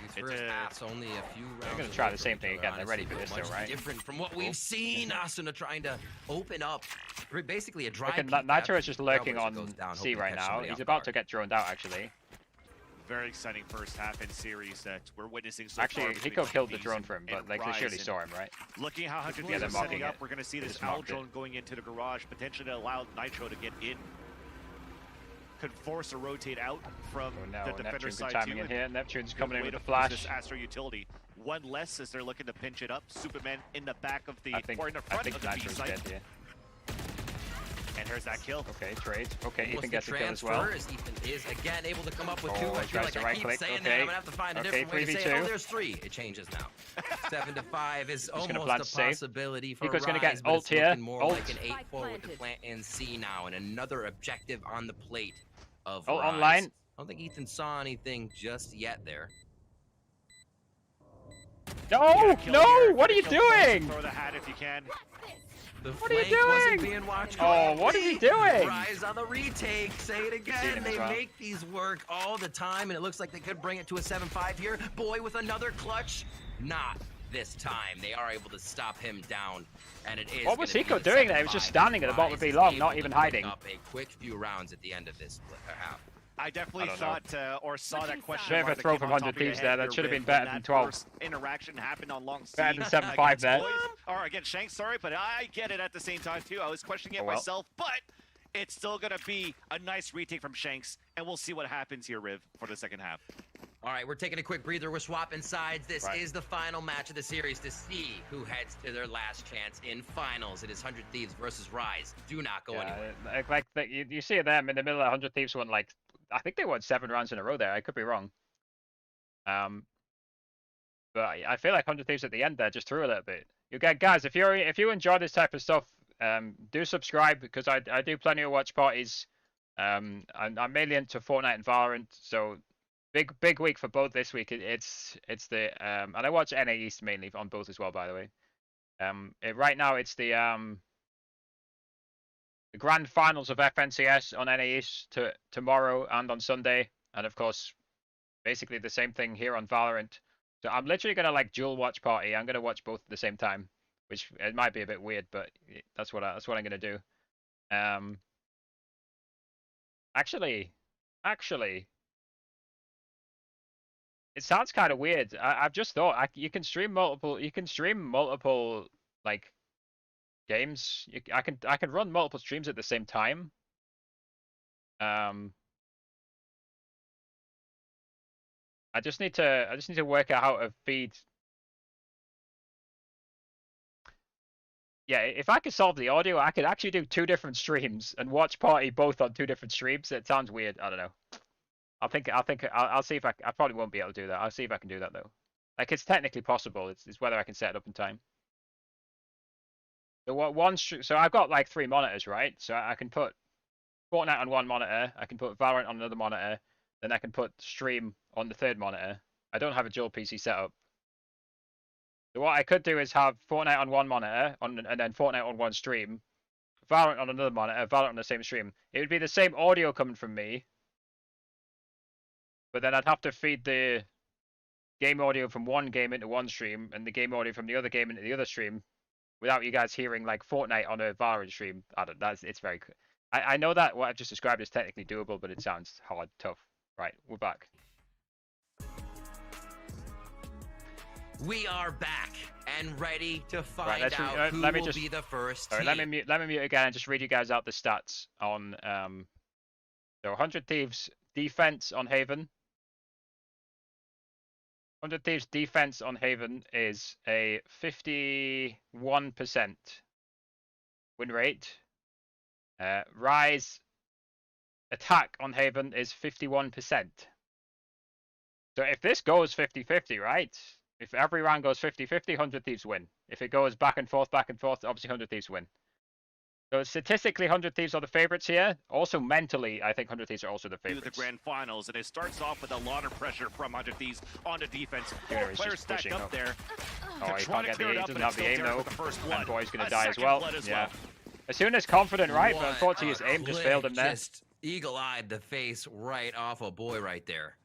These It's first a- halves only a few rounds. gonna away try the from same each thing other, again. They're ready honestly, for this but though, much right? different from what we've seen. Asuna trying to open up, basically a dry. Look, peek Nitro after is just he lurking recovers and on goes down, C hoping to right catch now. somebody He's off about guard. to get droned out, actually. Very exciting first half in series that we're witnessing so Actually, far. between Hiko killed the Thieves drone for him, but and like they Rise, surely and saw him, right? looking how 100 Yeah, Thieves they're are setting mocking up, it. we're going to see They this just owl mocked it. drone going into the garage, potentially to allow Nitro to get in. Could force a rotate out from Oh no, the defender Neptune good side timing too. in here. Neptune's Good coming in way with to the force flash. This Astro utility. One less as they're looking to pinch it up. Superman in the back of the, I think or in the front of the B Nitro's site. dead here. And here's that kill. Okay, trade. Okay, Almost Ethan the gets the kill as well. transfers. Ethan is again able to come up with Oh, two. I he feel tries like to I right keep click. saying that. Okay. I'm gonna have to find a Okay, different way to say it. 3v2. Oh, there's 3. It changes now. 7 to 5 is gonna almost plant a safe. possibility for Hiko's gonna Rise, get but ult it's here. looking more Ult. like an 8-4 with the Planted. plant in C now, and another objective on the plate of Ult Rise. online. I don't think Ethan saw anything just yet there. No, Kill no, here. what are you Kill first, doing? Throw the hat if you can. The What are you flank wasn't doing? being watched Oh, what are you correctly. doing? Rise on the retake. Say it again. him They as well. make these work all the time, and it looks like they could bring it to a 7-5 here. Boy with another clutch. Not this time. They are able to stop him down, and it is. What was gonna be Hiko a doing there? He was just 7-5. standing at the bottom of Rise B long, is not able even to pick hiding. Up a quick few rounds at the end of this half. I definitely I don't know. thought or saw that Switching question. Bit of a mark that throw came from on 100 top of your Thieves head there. That here, should have been Riv, better when than that 12. first interaction happened on long C. Better than 7-5 against there. Boys, or against Shanks, sorry, but I get it at the same time too. I was questioning it Oh, well. myself, but it's still gonna be a nice retake from Shanks, and we'll see what happens here, Riv, for the second half. All right, we're taking a quick breather. We're swapping sides. This Right. is the final match of the series to see who heads to their last chance in finals. It is 100 Thieves versus Rise. Do not go anywhere. You see them in the middle of 100 Thieves won like, I think they won 7 rounds in a row there. I could be wrong. But I feel like 100 Thieves at the end there just threw a little bit. You guys, if you enjoy this type of stuff, do subscribe because I do plenty of watch parties. I'm mainly into Fortnite and Valorant, so big week for both this week. It's the and I watch NA East mainly on both as well, by the way. Right now it's the grand finals of FNCS on NA East tomorrow and on Sunday, and of course, basically the same thing here on Valorant. So I'm literally gonna like dual watch party. I'm gonna watch both at the same time, which it might be a bit weird, but that's what I'm gonna do. Actually, it sounds kind of weird. I've just thought you can stream multiple. You can stream multiple like games. I can run multiple streams at the same time. I just need to work out how to feed. Yeah, if I could solve the audio, I could actually do 2 different streams and watch party both on 2 different streams. It sounds weird. I don't know. I'll see if I probably won't be able to do that. I'll see if I can do that though. Like it's technically possible. It's whether I can set it up in time. So I've got like 3 monitors, right? So I can put Fortnite on one monitor. I can put Valorant on another monitor. Then I can put stream on the 3rd monitor. I don't have a dual PC setup. So what I could do is have Fortnite on one monitor, and then Fortnite on one stream, Valorant on another monitor, Valorant on the same stream. It would be the same audio coming from me, but then I'd have to feed the game audio from one game into one stream, and the game audio from the other game into the other stream, without you guys hearing like Fortnite on a Valorant stream. It's very. I know that what I've just described is technically doable, but it sounds hard, tough. Right, we're back. We are back and ready to find Right, out who let me will just- be the first All team. right, let me mute again and just read you guys out the stats on so 100 Thieves defense on Haven. 100 Thieves defense on Haven is a 51% win rate. Rise attack on Haven is 51%. So if this goes 50-50, right? If every round goes 50-50, 100 Thieves win. If it goes back and forth, obviously 100 Thieves win. So statistically, 100 Thieves are the favorites here. Also mentally, I think 100 Thieves are also the To favorites. the grand finals, and it starts off with a lot of pressure from 100 Thieves on the defense. 4 Here, he's players just stacked pushing up up. there. Oh, he Trying can't to get the clear it aim, up, doesn't but have it's the still aim Derek though. with the first And blood. Boy's gonna A die as second well. blood as Yeah. well. As soon as confident, right? But What unfortunately his a aim just click, failed him there. Just eagle-eyed the face right off a boy right there.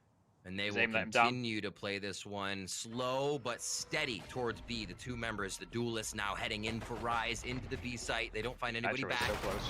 And they His will aim let him down. continue to play this one slow but steady towards B. The 2 members, the duelists, now heading in for Rise into the B site. They don't find anybody Nitro is back. so close.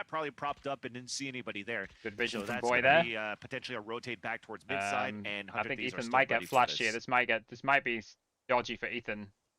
Cat probably propped up and didn't see anybody there. Good vision So from that's Boy gonna there. be potentially a rotate back towards mid side, and I 100 think Thieves are Ethan still might ready get for flashed this. here. This might be dodgy for Ethan.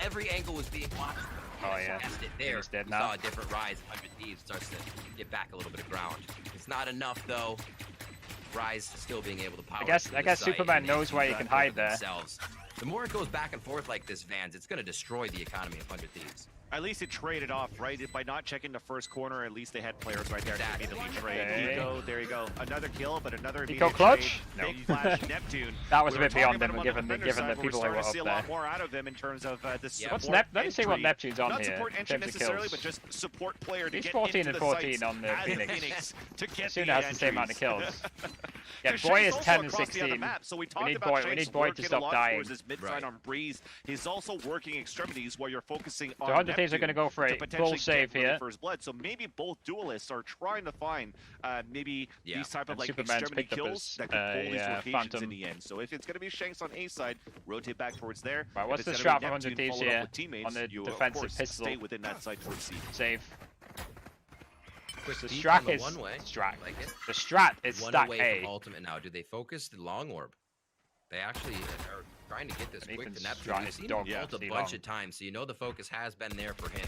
every angle was being watched. Oh, yeah. Guessed it there. He's dead We now. saw a different Rise. 100 Thieves starts to get back a little bit of ground. It's not enough though. Rise still being able to power. I guess through the site Superman and knows where he keep can track hide of there. themselves. The more it goes back and forth like this, Vans, it's going to destroy the economy of 100 Thieves. At least it traded off, right? By not checking the first corner, at least they had players right there to Exactly. immediately trade. Okay. Hiko, there you go. Another kill, but another Hiko immediate clutch? trade. No. Big flash, Neptune. That was We a were bit talking beyond about him, him on given the defender side, but people we're who were starting to up see a there. lot more out of him in terms of the support Let me see what entry. Neptune's on Not here. support in entry terms of necessarily, kills. but just support player to He's get 14 into and the 14 sites on the as Phoenix. to get Asuna the has the same amount of kills. Yeah, Because Boy Shanks is also 10 and across the other 16. map. So we We talked need about Boy. Shanks We need Boy to working a stop lot dying. towards his mid side Right. on Breeze. He's also working extremities where you're focusing on So 100 Thieves are Neptune going to go for to a potentially full save get really here. first blood. So maybe both duelists are trying to find maybe Yeah. these type of And like Superman's extremity picked up kills his, that could pull these yeah, rotations Phantom. in the end. So if it's going to be Shanks on A side, rotate back towards there. Right, If what's it's the gonna be strat for 100 Neptune Thieves followed up here with teammates, on the you, of defensive course, pistol? stay within that side towards C. Save. Quick The peek strat on the is one-way. strat. Like it. The strat is One stack away A. from ultimate now. Do they focus the long orb? They actually are trying to get this And quick Ethan's to Neptune. strat We've is seen dog him ult a shit bunch long. of times, so you know the focus has been there for him.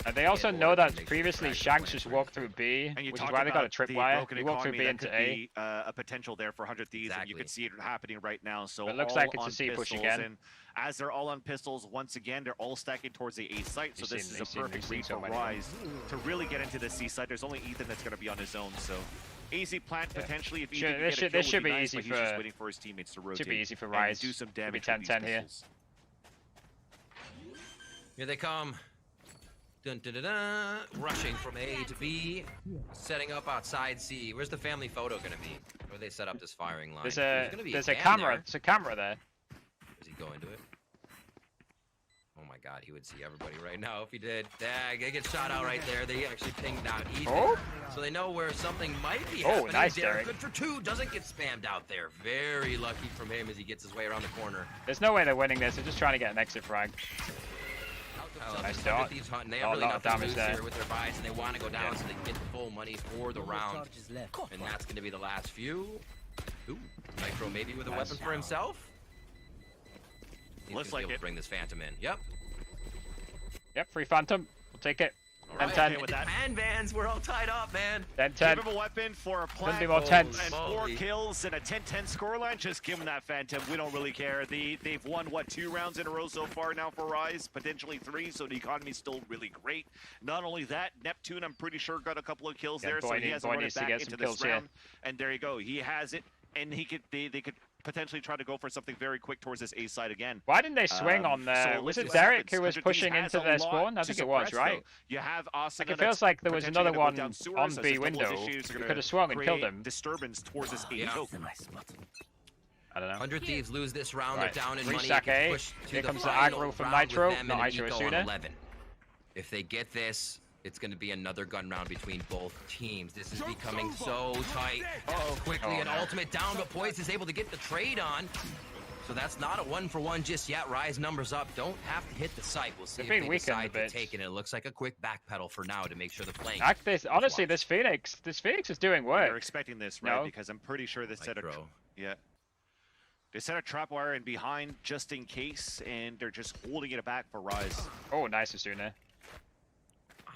And they also Yeah, know or that make sure previously the frag Shanks went just through walked the through B, And you which is talked why they got a about the tripwire. broken He walked through economy B that into could A. be, a potential there for 100 Thieves, and you Exactly. can see it happening right now. So But it looks all like it's a on C push pistols, again. And as they're all on pistols, once again, they're all stacking towards the A site. So You've this seen- is you've a seen- perfect you've seen read so for many of them. Rise to really get into the C site. There's only Ethan that's going to be on his own. So easy plant Yeah. potentially if Should- Ethan can this get a should- kill this would should be nice, easy but he's just for- waiting for his teammates to rotate. Should be easy for and Rise. do some Should be damage with these 10-10 here. pistols. Here they come. Dun, dun, dun, dun. Rushing from A to B, setting up outside C. Where's the family photo gonna be? Where they set up this firing line? There's gonna be a cam camera. there. There's a camera there. Does he go into it? Oh my god, he would see everybody right now if he did. Dag, they get shot out right there. They actually pinged out Ethan. Oh. So they know where something might be Oh, happening. nice, Derek. Derek. Good for two. Doesn't get spammed out there. Very lucky from him as he gets his way around the corner. There's no way they're winning this. They're just trying to get an exit frag. Nice Nice dot. Thieves hunting. They Oh, have really a lot of nothing to damage lose there. here with their buys, and they want to go down so they can get the full money for the round. And that's going to be the last few. Ooh, Nitro maybe with a weapon for himself. He's Looks gonna be like able it. to bring this Phantom in. Yep. Yep, free Phantom. We'll take it. All 10-10. right. Okay with that. And Vans, we're all tied up, man. 10-10. Give him a weapon for a Couldn't plant be more tense. and Holy. 4 kills and a 10-10 scoreline. Just give him that Phantom. We don't really care. They've won, what, 2 rounds in a row so far now for Rise? Potentially 3, so the economy's still really great. Not only that, Neptune, I'm pretty sure, got a couple of kills Yeah, there, so Boy he has to Boy run it needs to back get into some this kills here. round. And there you go. He has it, and they could potentially try to go for something very quick towards this A side again. Why didn't they swing on So was let's it see what Derek happens. who was 100 pushing Thieves has into a their lot spawn? I to think it was, suppress, right? though. You have Asuna. Like, it feels like there was another one down on B window. You could have swung and killed him. Disturbance towards this A Yeah. choke. I don't know. 100 Thieves lose this round. Right. They're down in money. Restack It gets A. pushed to Here the comes the final aggro from round Nitro. with them Not and Nitro, Hiko on Asuna. 11. If they get this, it's going to be another gun round between both teams. This is becoming so tight. Quickly Oh, an no. ultimate down, but Poise is able to get the trade on. So that's not a 1-for-1 just yet. Rise numbers up. Don't have to hit the site. We'll see They're if being they weakened a decide to bit. take it. And it looks like a quick backpedal for now to make sure the flank. Honestly, this Phoenix is doing They're work. expecting this, right? No. Because I'm pretty sure they set a Micro. yeah. They set a trap wire in behind just in case, and they're just holding it back for Rise. Oh, nice Asuna.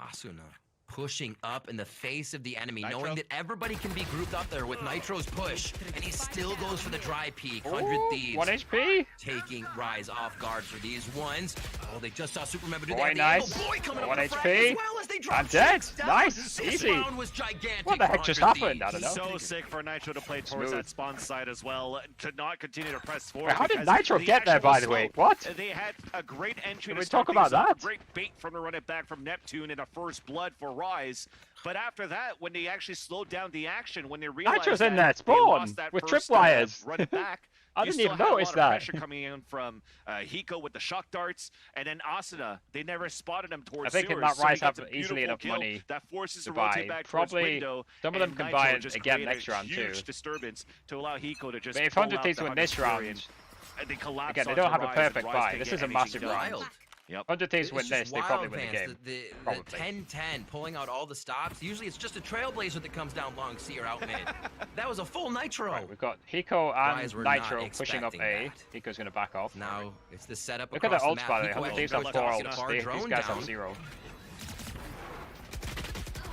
Asuna pushing up in the face of the enemy, Nitro. knowing that everybody can be grouped up there with Nitro's push, and he still goes for the dry peek. 100 Ooh, Thieves 1 HP. taking Rise off guard for these ones. Oh, they just saw Superman do Boy, that. nice. Boy coming up 1 with a frag HP. as well as they drop I'm dead. Shanks down. Nice. This Easy. round was gigantic What the for heck just 100 happened? I Thieves. don't know. So sick for Nitro to play towards Smooth. that spawn side as well, to not continue to press forward. Wait, how did because Nitro the get there, action by was the way? slow. What? They had a great entry Can to we start talk about things off, that? a great bait from the run it back from Neptune and a first blood for Rise. But after that, when they actually slowed down the action, when they realized Nitro's that in that they spawn lost that with first, tripwires. run it back, I you didn't still even had a notice lot that. of pressure coming in from Hiko with the shock darts, and then Asuna. They never spotted him towards I think sewers, not so he Rise gets have a easily beautiful enough kill money that forces to to rotate buy. back Probably towards window. some of them and can Nitro buy it just again created next a round, huge too. disturbance to allow Hiko to just But if pull 100 out Thieves the win this 100 round, variant, and they collapse again, they onto don't have a Rise, and perfect Rise buy. can't This get is a anything massive done. round. Wild. Yep. 100 Thieves It's win just this, they probably wild, win the Vance. game. The Probably. 10-10, pulling out all the stops. Usually it's just a Trailblazer that comes down long C or out mid. That was a full Nitro. Right, we've got Hiko Rise and were not Nitro pushing up A. expecting Hiko's going to back off. Now it's the setup Look at across the the ults, map. by the way. Hiko 100 Thieves actually have 4 tossing a ults. far These drone guys down. have 0.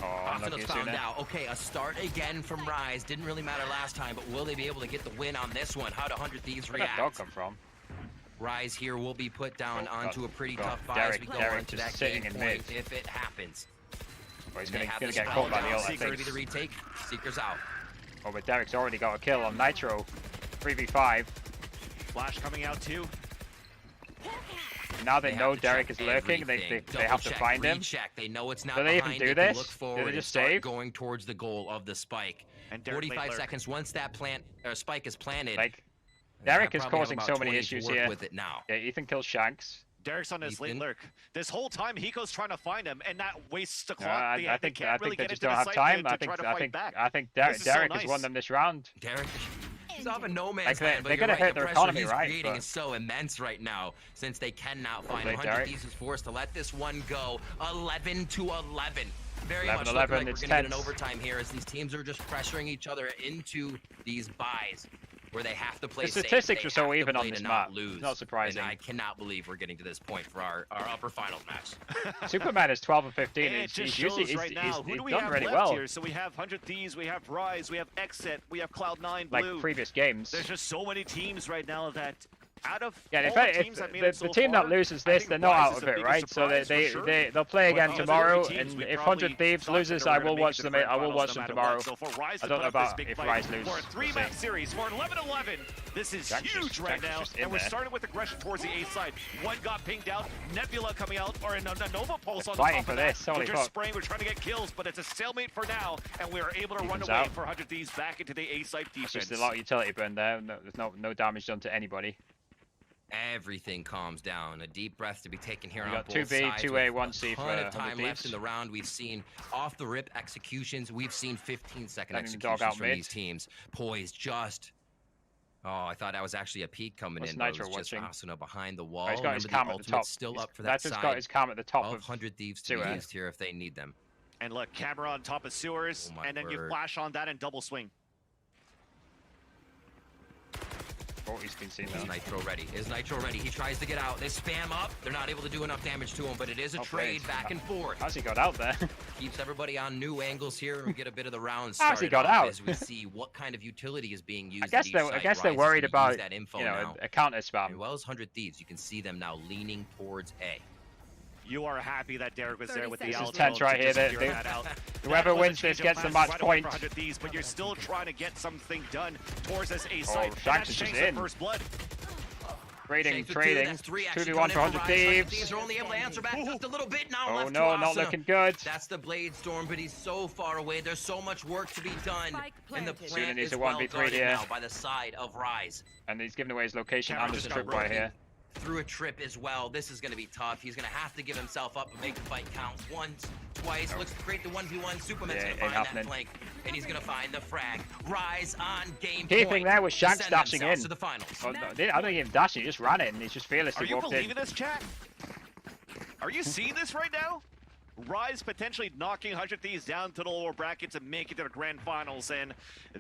Oh, unlucky Asuna's found Asuna. out. Okay, a start again from Rise. Didn't really matter last time, but will they be able to get the win on this one? How do 100 Thieves Where did that dog react? come from? Rise here will be put down Oh, onto God. a pretty God. tough fight as we go Derek on to just that sitting game in point mid. if it happens. Oh, he's They going have to the get spell caught by down. the ult, I Seeker to think. be the retake. Seeker's out. Oh, but Derek's already got a kill on Nitro. 3v5. Flash coming out too. Now they know have to Derek check is lurking. They everything. have to Double-check, find him. recheck. They know it's not Do they even behind. do They can this? look Do they forward and just start save? going towards the goal of the spike. And Derek 45 late seconds once that spike is planted. Like, they Derek is probably have causing about so many 20 to issues work here. with it now. Yeah, Ethan kills Shanks. Derek's on his late Ethan. lurk. This whole time, Hiko's trying to find him, and that wastes the No, clock. I they think can't really they get just into don't the have site time. to I think try to I fight think back. I think This is so Derek has nice. won them this round. Derek, he's off a no man's Like, land, but they're you're gonna right, hurt the their pressure economy, he's right? creating But- is so immense right now since they cannot find Play 100 Derek. Thieves is forced to let this one go. 11 to 11. Very 11, much looking 11, like we're it's gonna get an tense. overtime here as these teams are just pressuring each other into these buys where they have to play The safe. statistics They are so have to even on play this to map. not lose. It's not surprising. And I cannot believe we're getting to this point for our upper finals match. Superman is 12 and 15. And it He's just usually shows right now, he's who do we done have really left well. here? So we have 100 Thieves, we have Rise, we have Ascent, we have Cloud9 Like Blue. previous games. There's just so many teams right now that out of Yeah, all the teams that made it the so team far, that loses I this, think they're not Rise out is of the it, biggest right? So surprise for sure. they'll play again But the other tomorrow, teams, and we if probably 100 Thieves thought that loses, they were I gonna will make watch it to them. the I will finals watch no them matter tomorrow. what. So for Rise I to don't put know up this about big if fight Rise lose. for a We'll three-match see. series for 11-11. This is Shanks huge right now, just in and we're there. starting with aggression towards the A side. One got pinged out, Nebula coming out, or a Nova Pulse on the Fighting top for of that. this, holy We're just fuck. spraying, we're trying to get kills, but it's a stalemate for now, and we are able to run Evens away out. for 100 Thieves back into the A side It's defense. just a lot of utility burn there. There's no damage done to anybody. Everything calms down. A deep breath to be taken here We on got both 2B, sides. 2A, with 1C a for ton of 100 time left Thieves. in the round. We've seen off the rip executions. We've seen 15-second Letting the dog executions out from mid. these teams. Poise just. Oh, I thought that was actually a peek coming What's in. But it Nitro was just watching? Asuna behind the wall. Oh, he's got his Remember, cam the at the top. ultimate's still up for that That's just side got his cam at the top of of 100 Thieves to be Sewer. used here if they need them. And look, camera on top of sewers, Oh my and then you word. flash on that and double swing. Oh, he's been seen Is now. Nitro ready? Is Nitro ready? He tries to get out. They spam up. They're not able to do enough damage to him, but it is a Oh, trade please. back and forth. How's he got out there? Keeps everybody on new angles here, and we get a bit of the round How's he started got off out? as we see what kind of utility is being used. I guess at they're each I site. guess they're Rise is worried gonna about use that info now. a counter As spam. well as 100 Thieves, you can see them now leaning towards A. You are happy that Derek was there 30 with the seconds. Alto This is tense to right here. just They- figure they- that out. Whoever That was a wins change this of gets the plans match right away point. for 100 Thieves, but you're still trying to get something done towards this A site. And Shanks that's is just Shanks in. the first blood. Trading, Shanks with two, trading. that's three actually 2v1 coming for in 100 Rise. Thieves. Thieves are only able to answer back just a little bit now. Oh left no, to not Asuna. looking good. That's the Blade Storm, but he's so far away. There's so much work to be done. Spike And the planted. Asuna plant needs is a well 1v3 guarded here. now by the side of Rise. And he's giving away his location Camera and just the got trip right broken. here. Through a trip as well. This is going to be tough. He's going to have to give himself up and make the fight count once, twice. Looks to create the 1v1. Superman's Yeah, going to ain't find happening. that flank, and he's going to find the frag. Rise on game Key point. thing there was to Shanks send dashing themselves in. to the finals. Oh, no, I don't think he even dashed. He just ran in. He's just Are fearlessly you walked believing in. this, chat? Are you seeing this right now? Rise potentially knocking 100 Thieves down to the lower brackets and make it to the grand finals, and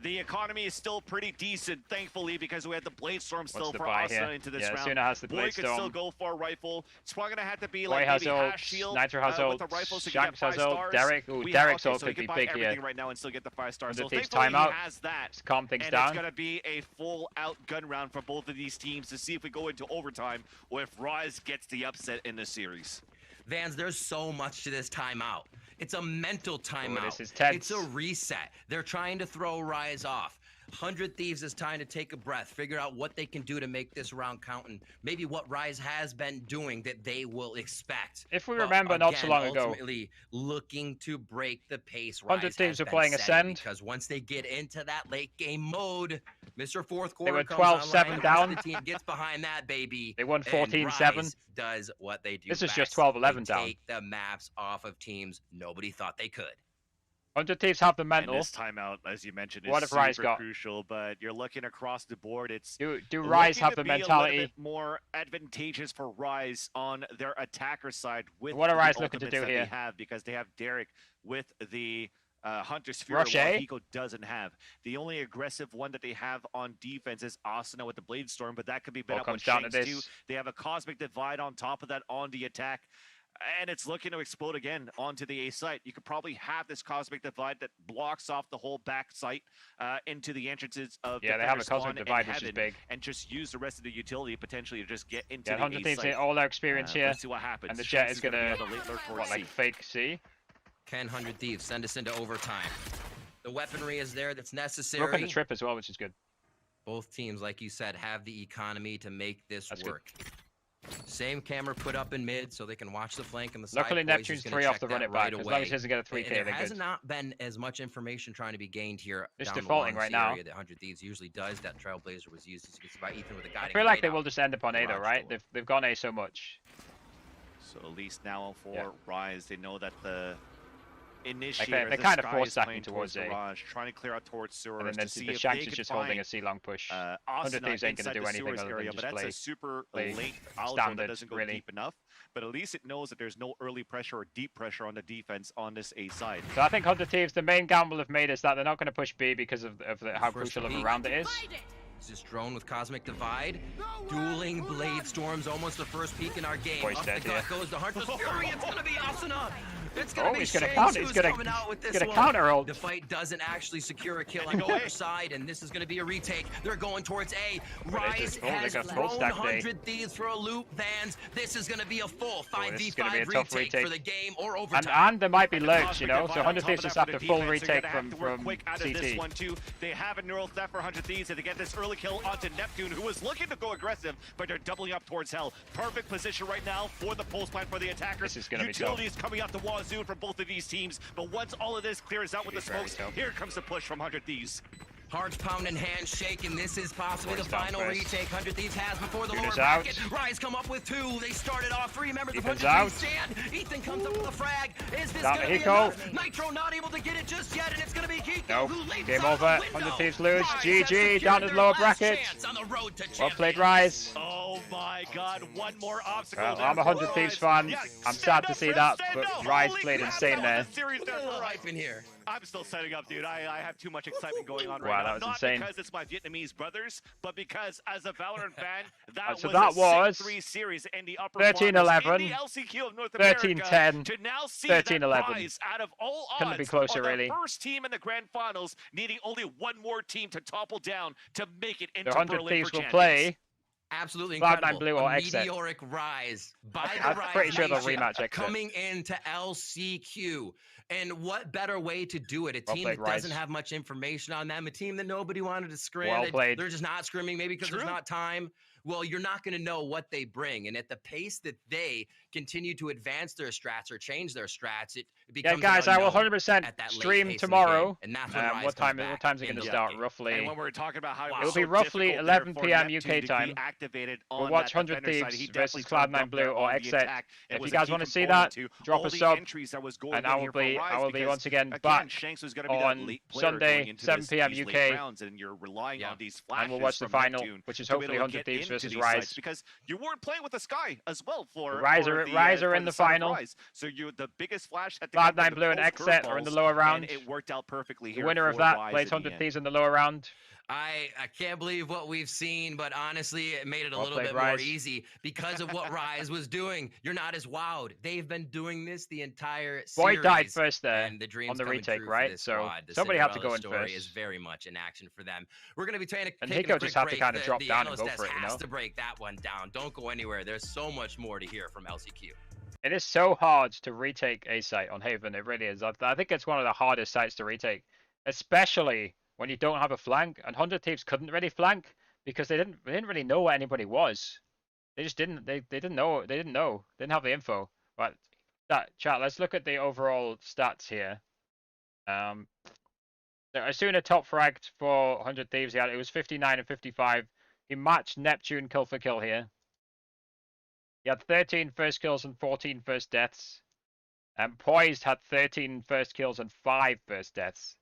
the economy is still pretty decent, thankfully, because we had the Blade Storm still What's the for buy Asuna here? into this Yeah, round. Asuna has the Boy Blade could still Storm. go for a rifle. It's probably gonna have to be Boy like has maybe ult, Hash Shield Nitro has with the ult, rifles to Shanks get has 5 ult, stars. Derek- ooh, We Derek's okay, ult so he could can be buy big everything here. right now and still get the 5 stars. Under So Thieves thankfully timeout. he has that. Just calm things And down. it's gonna be a full-out gun round for both of these teams to see if we go into overtime or if Rise gets the upset in this series. Vans, there's so much to this timeout. It's a mental timeout. this is tense. It's a reset. They're trying to throw Rise off. 100 Thieves is time to take a breath, figure out what they can do to make this round count, and maybe what Rise has been doing that they will expect. If we But remember not so again, long ago, ultimately looking to break the pace. 100 Rise Thieves has were been playing setting, Ascent. because once they get into that late game mode, Mr. Fourth Quarter were comes 12-7 online, down. The team gets behind that baby. They won and 14-7. Rise does what they do. This is just best. 12-11 They down. Take the maps off of teams nobody thought they could. 100 Thieves have the And mental. this timeout, as you mentioned, is What if Rise super got? crucial. But you're looking across the board. It's Do Rise looking have to the be a little mentality? bit more advantageous for Rise on their attacker side with What are the Rise looking to ultimates do that here? they have, because they have Derek with the Hunter Sphere, Rush, while eh? Hiko doesn't have. The only aggressive one that they have on defense is Asuna with the Blade Storm, but that could be All met up with comes down to Shanks too. this. They have a Cosmic Divide on top of that on the attack. And it's looking to explode again onto the A site. You could probably have this Cosmic Divide that blocks off the whole back site into the entrances of Yeah, they have a Defender Cosmic Spawn Divide, and which is Heaven, big. and just use the rest of the utility potentially to just get into Yeah, the 100 A Thieves site. in all their experience here. Let's see what happens. And the Jet Shanks is gonna gonna, be on the late lurk for what, like C. fake C? Can 100 Thieves send us into overtime? The weaponry is there that's We're up in necessary. the trip as well, which is good. Both teams, like you said, have the economy to make this That's good. work. Same camera put up in mid so they can watch the flank and the side. Luckily, Boys is Neptune's gonna 3 off check the that run it right back. As away. long as he doesn't get a 3K, And there they're has good. not been as much information trying to be gained here. Just down defaulting the right long now. area that 100 Thieves usually does. That Trailblazer was used, as you can see by Ethan with a I guiding feel like blade they out will just end up on A though, garage right? door. They've gone A so much. So at least now for Yeah. Rise, they know that the initiator, they're the kind of Sky force is stacking playing towards A. Garage, trying to clear out towards sewers And to then see the if Shanks they is can just holding find a C long push. 100 Asuna Thieves ain't inside gonna do the anything sewers other area, than but just that's play. a super play late algo standard, that doesn't go really. deep enough. But at least it knows that there's no early pressure or deep pressure on the defense on this A side. So I think 100 Thieves, the main gamble they've made is that they're not going to push B because of how First crucial of a peek. round it is. Is this drone with Cosmic Divide? Dueling Blade Storms, almost the first peak in our game. Boy's Up dead the gut here. goes the Hunter's Fury. It's gonna be Asuna. It's gonna Oh, be he's gonna Shanks counter. He's who's gonna coming out with this gonna one. counter ult. The fight doesn't actually secure a kill on the other side, and this is gonna be a retake. They're going towards A. Rise they're has gonna full thrown stack A. 100 Thieves for a loop. Vans. This is gonna be a full this is gonna be a 5v5 tough retake retake. for the game or overtime. And there might be And the lurks, Cosmic you know. Divide So on 100 top Thieves of just that have for to the full defense. They're retake gonna have from to work quick out of this CT. one too. They have a neural theft for 100 Thieves, and they get this early kill onto Neptune, who was looking to go aggressive, but they're doubling up towards Hell. Perfect position right now for the pulse plan for the attackers. This is gonna be tough. Utilities coming out the wazoo from both of these teams, but once all of this clears out with the Be very smokes, tough. here comes the push from 100 Thieves. Hearts pounding, hands shaking. This is possibly the Boys down final first. retake 100 Thieves has before the lower Shooters out. bracket. Rise come up with 2. They started off 3 members of Ethan's 100 out. stand. Ethan comes up with a frag. Is this Down gonna to be Hiko. enough? Nitro not able to get it just yet, and it's gonna be Hiko Nope. who leaps Game out over. the window. 100 Thieves lose. Rise GG, has secured down to the their lower last bracket. chance on the road to Well played, champions. Rise. Oh my god, one more obstacle. Well, there I'm a for 100 Thieves Rise. fan. Yeah, I'm stand sad to up, see Fred, that, stand but up. Rise Holy played crap, insane that there. was a series there for Rise. Life in here. I'm still setting up, dude. I have too much excitement going on right Wow, now. that was Not insane. because it's my Vietnamese brothers, but because as a Valorant fan, that So was that a was 6-3 series in the upper 13-11, finals in the LCQ of North 13-10, America. To now see 13-11. that Rise, out of all Couldn't odds, be closer, are the really. first team in the grand finals, needing only one more team to topple down to make it The into 100 Berlin Thieves for will champions. play. Absolutely Cloud9 incredible. Blue or A Exit. meteoric rise by the I'm Rise pretty sure they'll Nation rematch Exit. coming into LCQ. And what better way to do it? A Well team played, that doesn't Rise. have much information on them, a team that nobody wanted to scrim. Well played. They're just not scrimming, maybe because there's True. not time. Well, you're not going to know what they bring. And at the pace that they continue to advance their strats or change their strats, it Yeah, becomes an guys, I will unknown 100% at that late stream pace in the tomorrow. game. And that's when Rise What comes time? back What time's it going into to the start? game. Roughly. And when we're talking about how it Wow. was It'll be so roughly difficult 11 there for p.m. Neptune UK to be time. activated We'll on watch that 100 defender side. Thieves He versus definitely turned Cloud9 up Blue there or on the Exit. attack. It If was you a guys key want to see component that, to drop all a the sub, entries that was going and in I here will for be Rise because, once again again, back Shanks was going to be that on late player Sunday, going into 7 this, p.m. these UK, late rounds, and you're relying on these flashes and we'll watch the from final, Neptune which is to be hopefully able 100 to get Thieves into versus these Rise. sites, because you weren't playing with the Sky as well for Rise for are- the, Rise are for in the side of final. Rise. So the biggest flash had to Cloud9 come from the Blue and post Exit are in the curveballs, lower round. and it worked out perfectly The here winner of for that Rise plays in the 100 end. Thieves in the lower round. I can't believe what we've seen, but honestly, it made it a Well little played, bit more Rise. easy because of what Rise was doing. You're not as wowed. They've been doing this the entire Boy series. died first there And the dreams on the coming retake, true for right? this So squad. The somebody had to Cinderella go in story first. is very much in action for them. We're going to be taking And taking Hiko a quick just had to break. kinda The- drop the down and analyst go for desk it, you has know? to break that one down. Don't go anywhere. There's so much more to hear from LCQ. It is so hard to retake a site on Haven. It really is. I think it's one of the hardest sites to retake, especially when you don't have a flank. And 100 Thieves couldn't really flank because they didn't really know where anybody was. They just didn't. They didn't know. They didn't know. They didn't have the info. But chat. Let's look at the overall stats here. So Asuna top fragged for 100 Thieves. It was 59 and 55. He matched Neptune kill for kill here. He had 13 first kills and 14 first deaths. Poised had 13 first kills and 5 first deaths.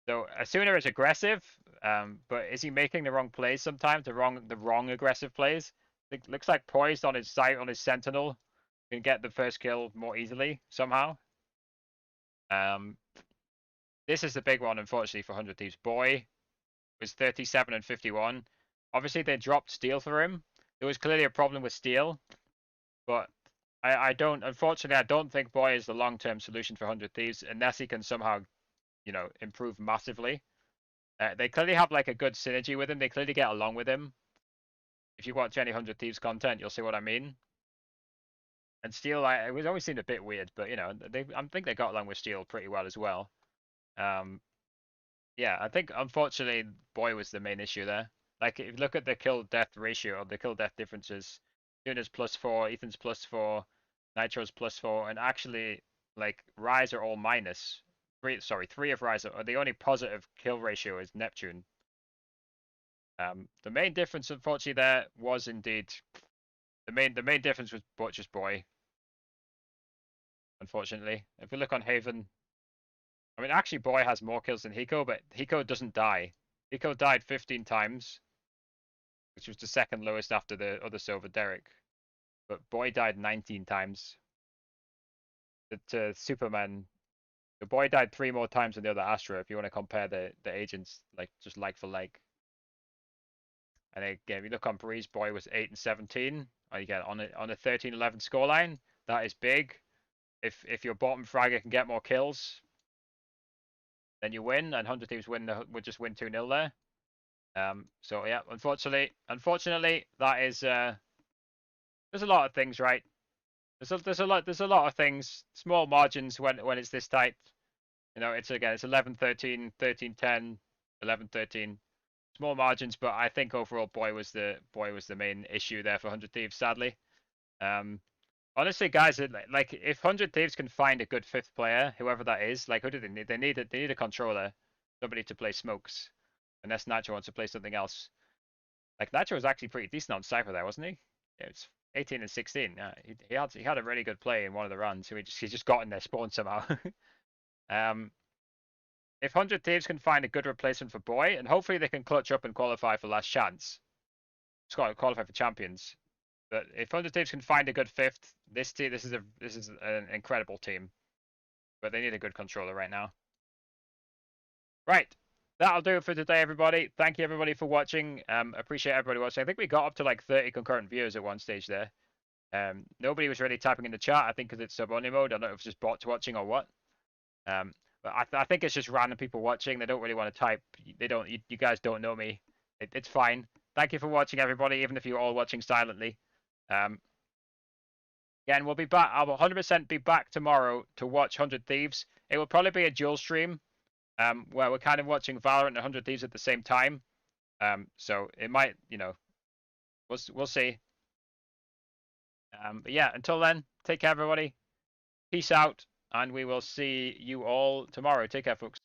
So Asuna is aggressive, but is he making the wrong plays sometimes? The wrong aggressive plays? It looks like Poised on his sight on his Sentinel can get the first kill more easily somehow. This is the big one, unfortunately, for 100 Thieves. Boy was 37 and 51. Obviously, they dropped Steel for him. There was clearly a problem with Steel, but I don't. Unfortunately, I don't think Boy is the long-term solution for 100 Thieves unless he can somehow, improve massively. They clearly have like a good synergy with him. They clearly get along with him. If you watch any 100 Thieves content, you'll see what I mean. And Steel, it was always seemed a bit weird, but I think they got along with Steel pretty well as well. Yeah, I think unfortunately Boy was the main issue there. Like if you look at the kill death ratio or the kill death differences, Tuna's +4, Ethan's +4, Nitro's +4, and actually like Rise are all minus. Three of Rise are the only positive kill ratio is Neptune. The main difference unfortunately there was indeed the main difference was just Boy. Unfortunately, if we look on Haven, I mean, actually, Boy has more kills than Hiko, but Hiko doesn't die. Hiko died 15 times, which was the second lowest after the other Silver Derek. But Boy died 19 times. To Superman, the Boy died 3 more times than the other Astra, if you want to compare the agents, just like for like. And again, if you look on Breeze, Boy was 8 and 17. Again, on a 13-11 scoreline, that is big. If your bottom fragger can get more kills, then you win, and 100 Thieves would just win 2-0 there. So yeah, unfortunately, that is there's a lot of things, right? There's a lot of things. Small margins when it's this tight. It's 11-13, 13-10, 11-13. Small margins, but I think overall Boy was the main issue there for 100 Thieves, sadly. Honestly, guys, like if 100 Thieves can find a good 5th player, whoever that is, like who do they need? They need a controller, somebody to play smokes, unless Nitro wants to play something else. Like Nitro was actually pretty decent on Cypher there, wasn't he? Yeah, it's 18 and 16. He had a really good play in one of the runs. So he just got in their spawn somehow. If 100 Thieves can find a good replacement for Boy, and hopefully they can clutch up and qualify for Last Chance, qualify for Champions. But if 100 Thieves can find a good 5th, this is an incredible team. But they need a good controller right now. Right. That'll do it for today, everybody. Thank you, everybody, for watching. Appreciate everybody watching. I think we got up to like 30 concurrent viewers at one stage there. Nobody was really typing in the chat, I think, because it's sub-only mode. I don't know if it's just bots watching or what. But I think it's just random people watching. They don't really want to type. You guys don't know me. It's fine. Thank you for watching, everybody, even if you're all watching silently. Again, we'll be back. I'll 100% be back tomorrow to watch 100 Thieves. It will probably be a dual stream, where we're kind of watching Valorant and 100 Thieves at the same time. So it might, we'll see. But yeah, until then, take care, everybody. Peace out, and we will see you all tomorrow. Take care, folks.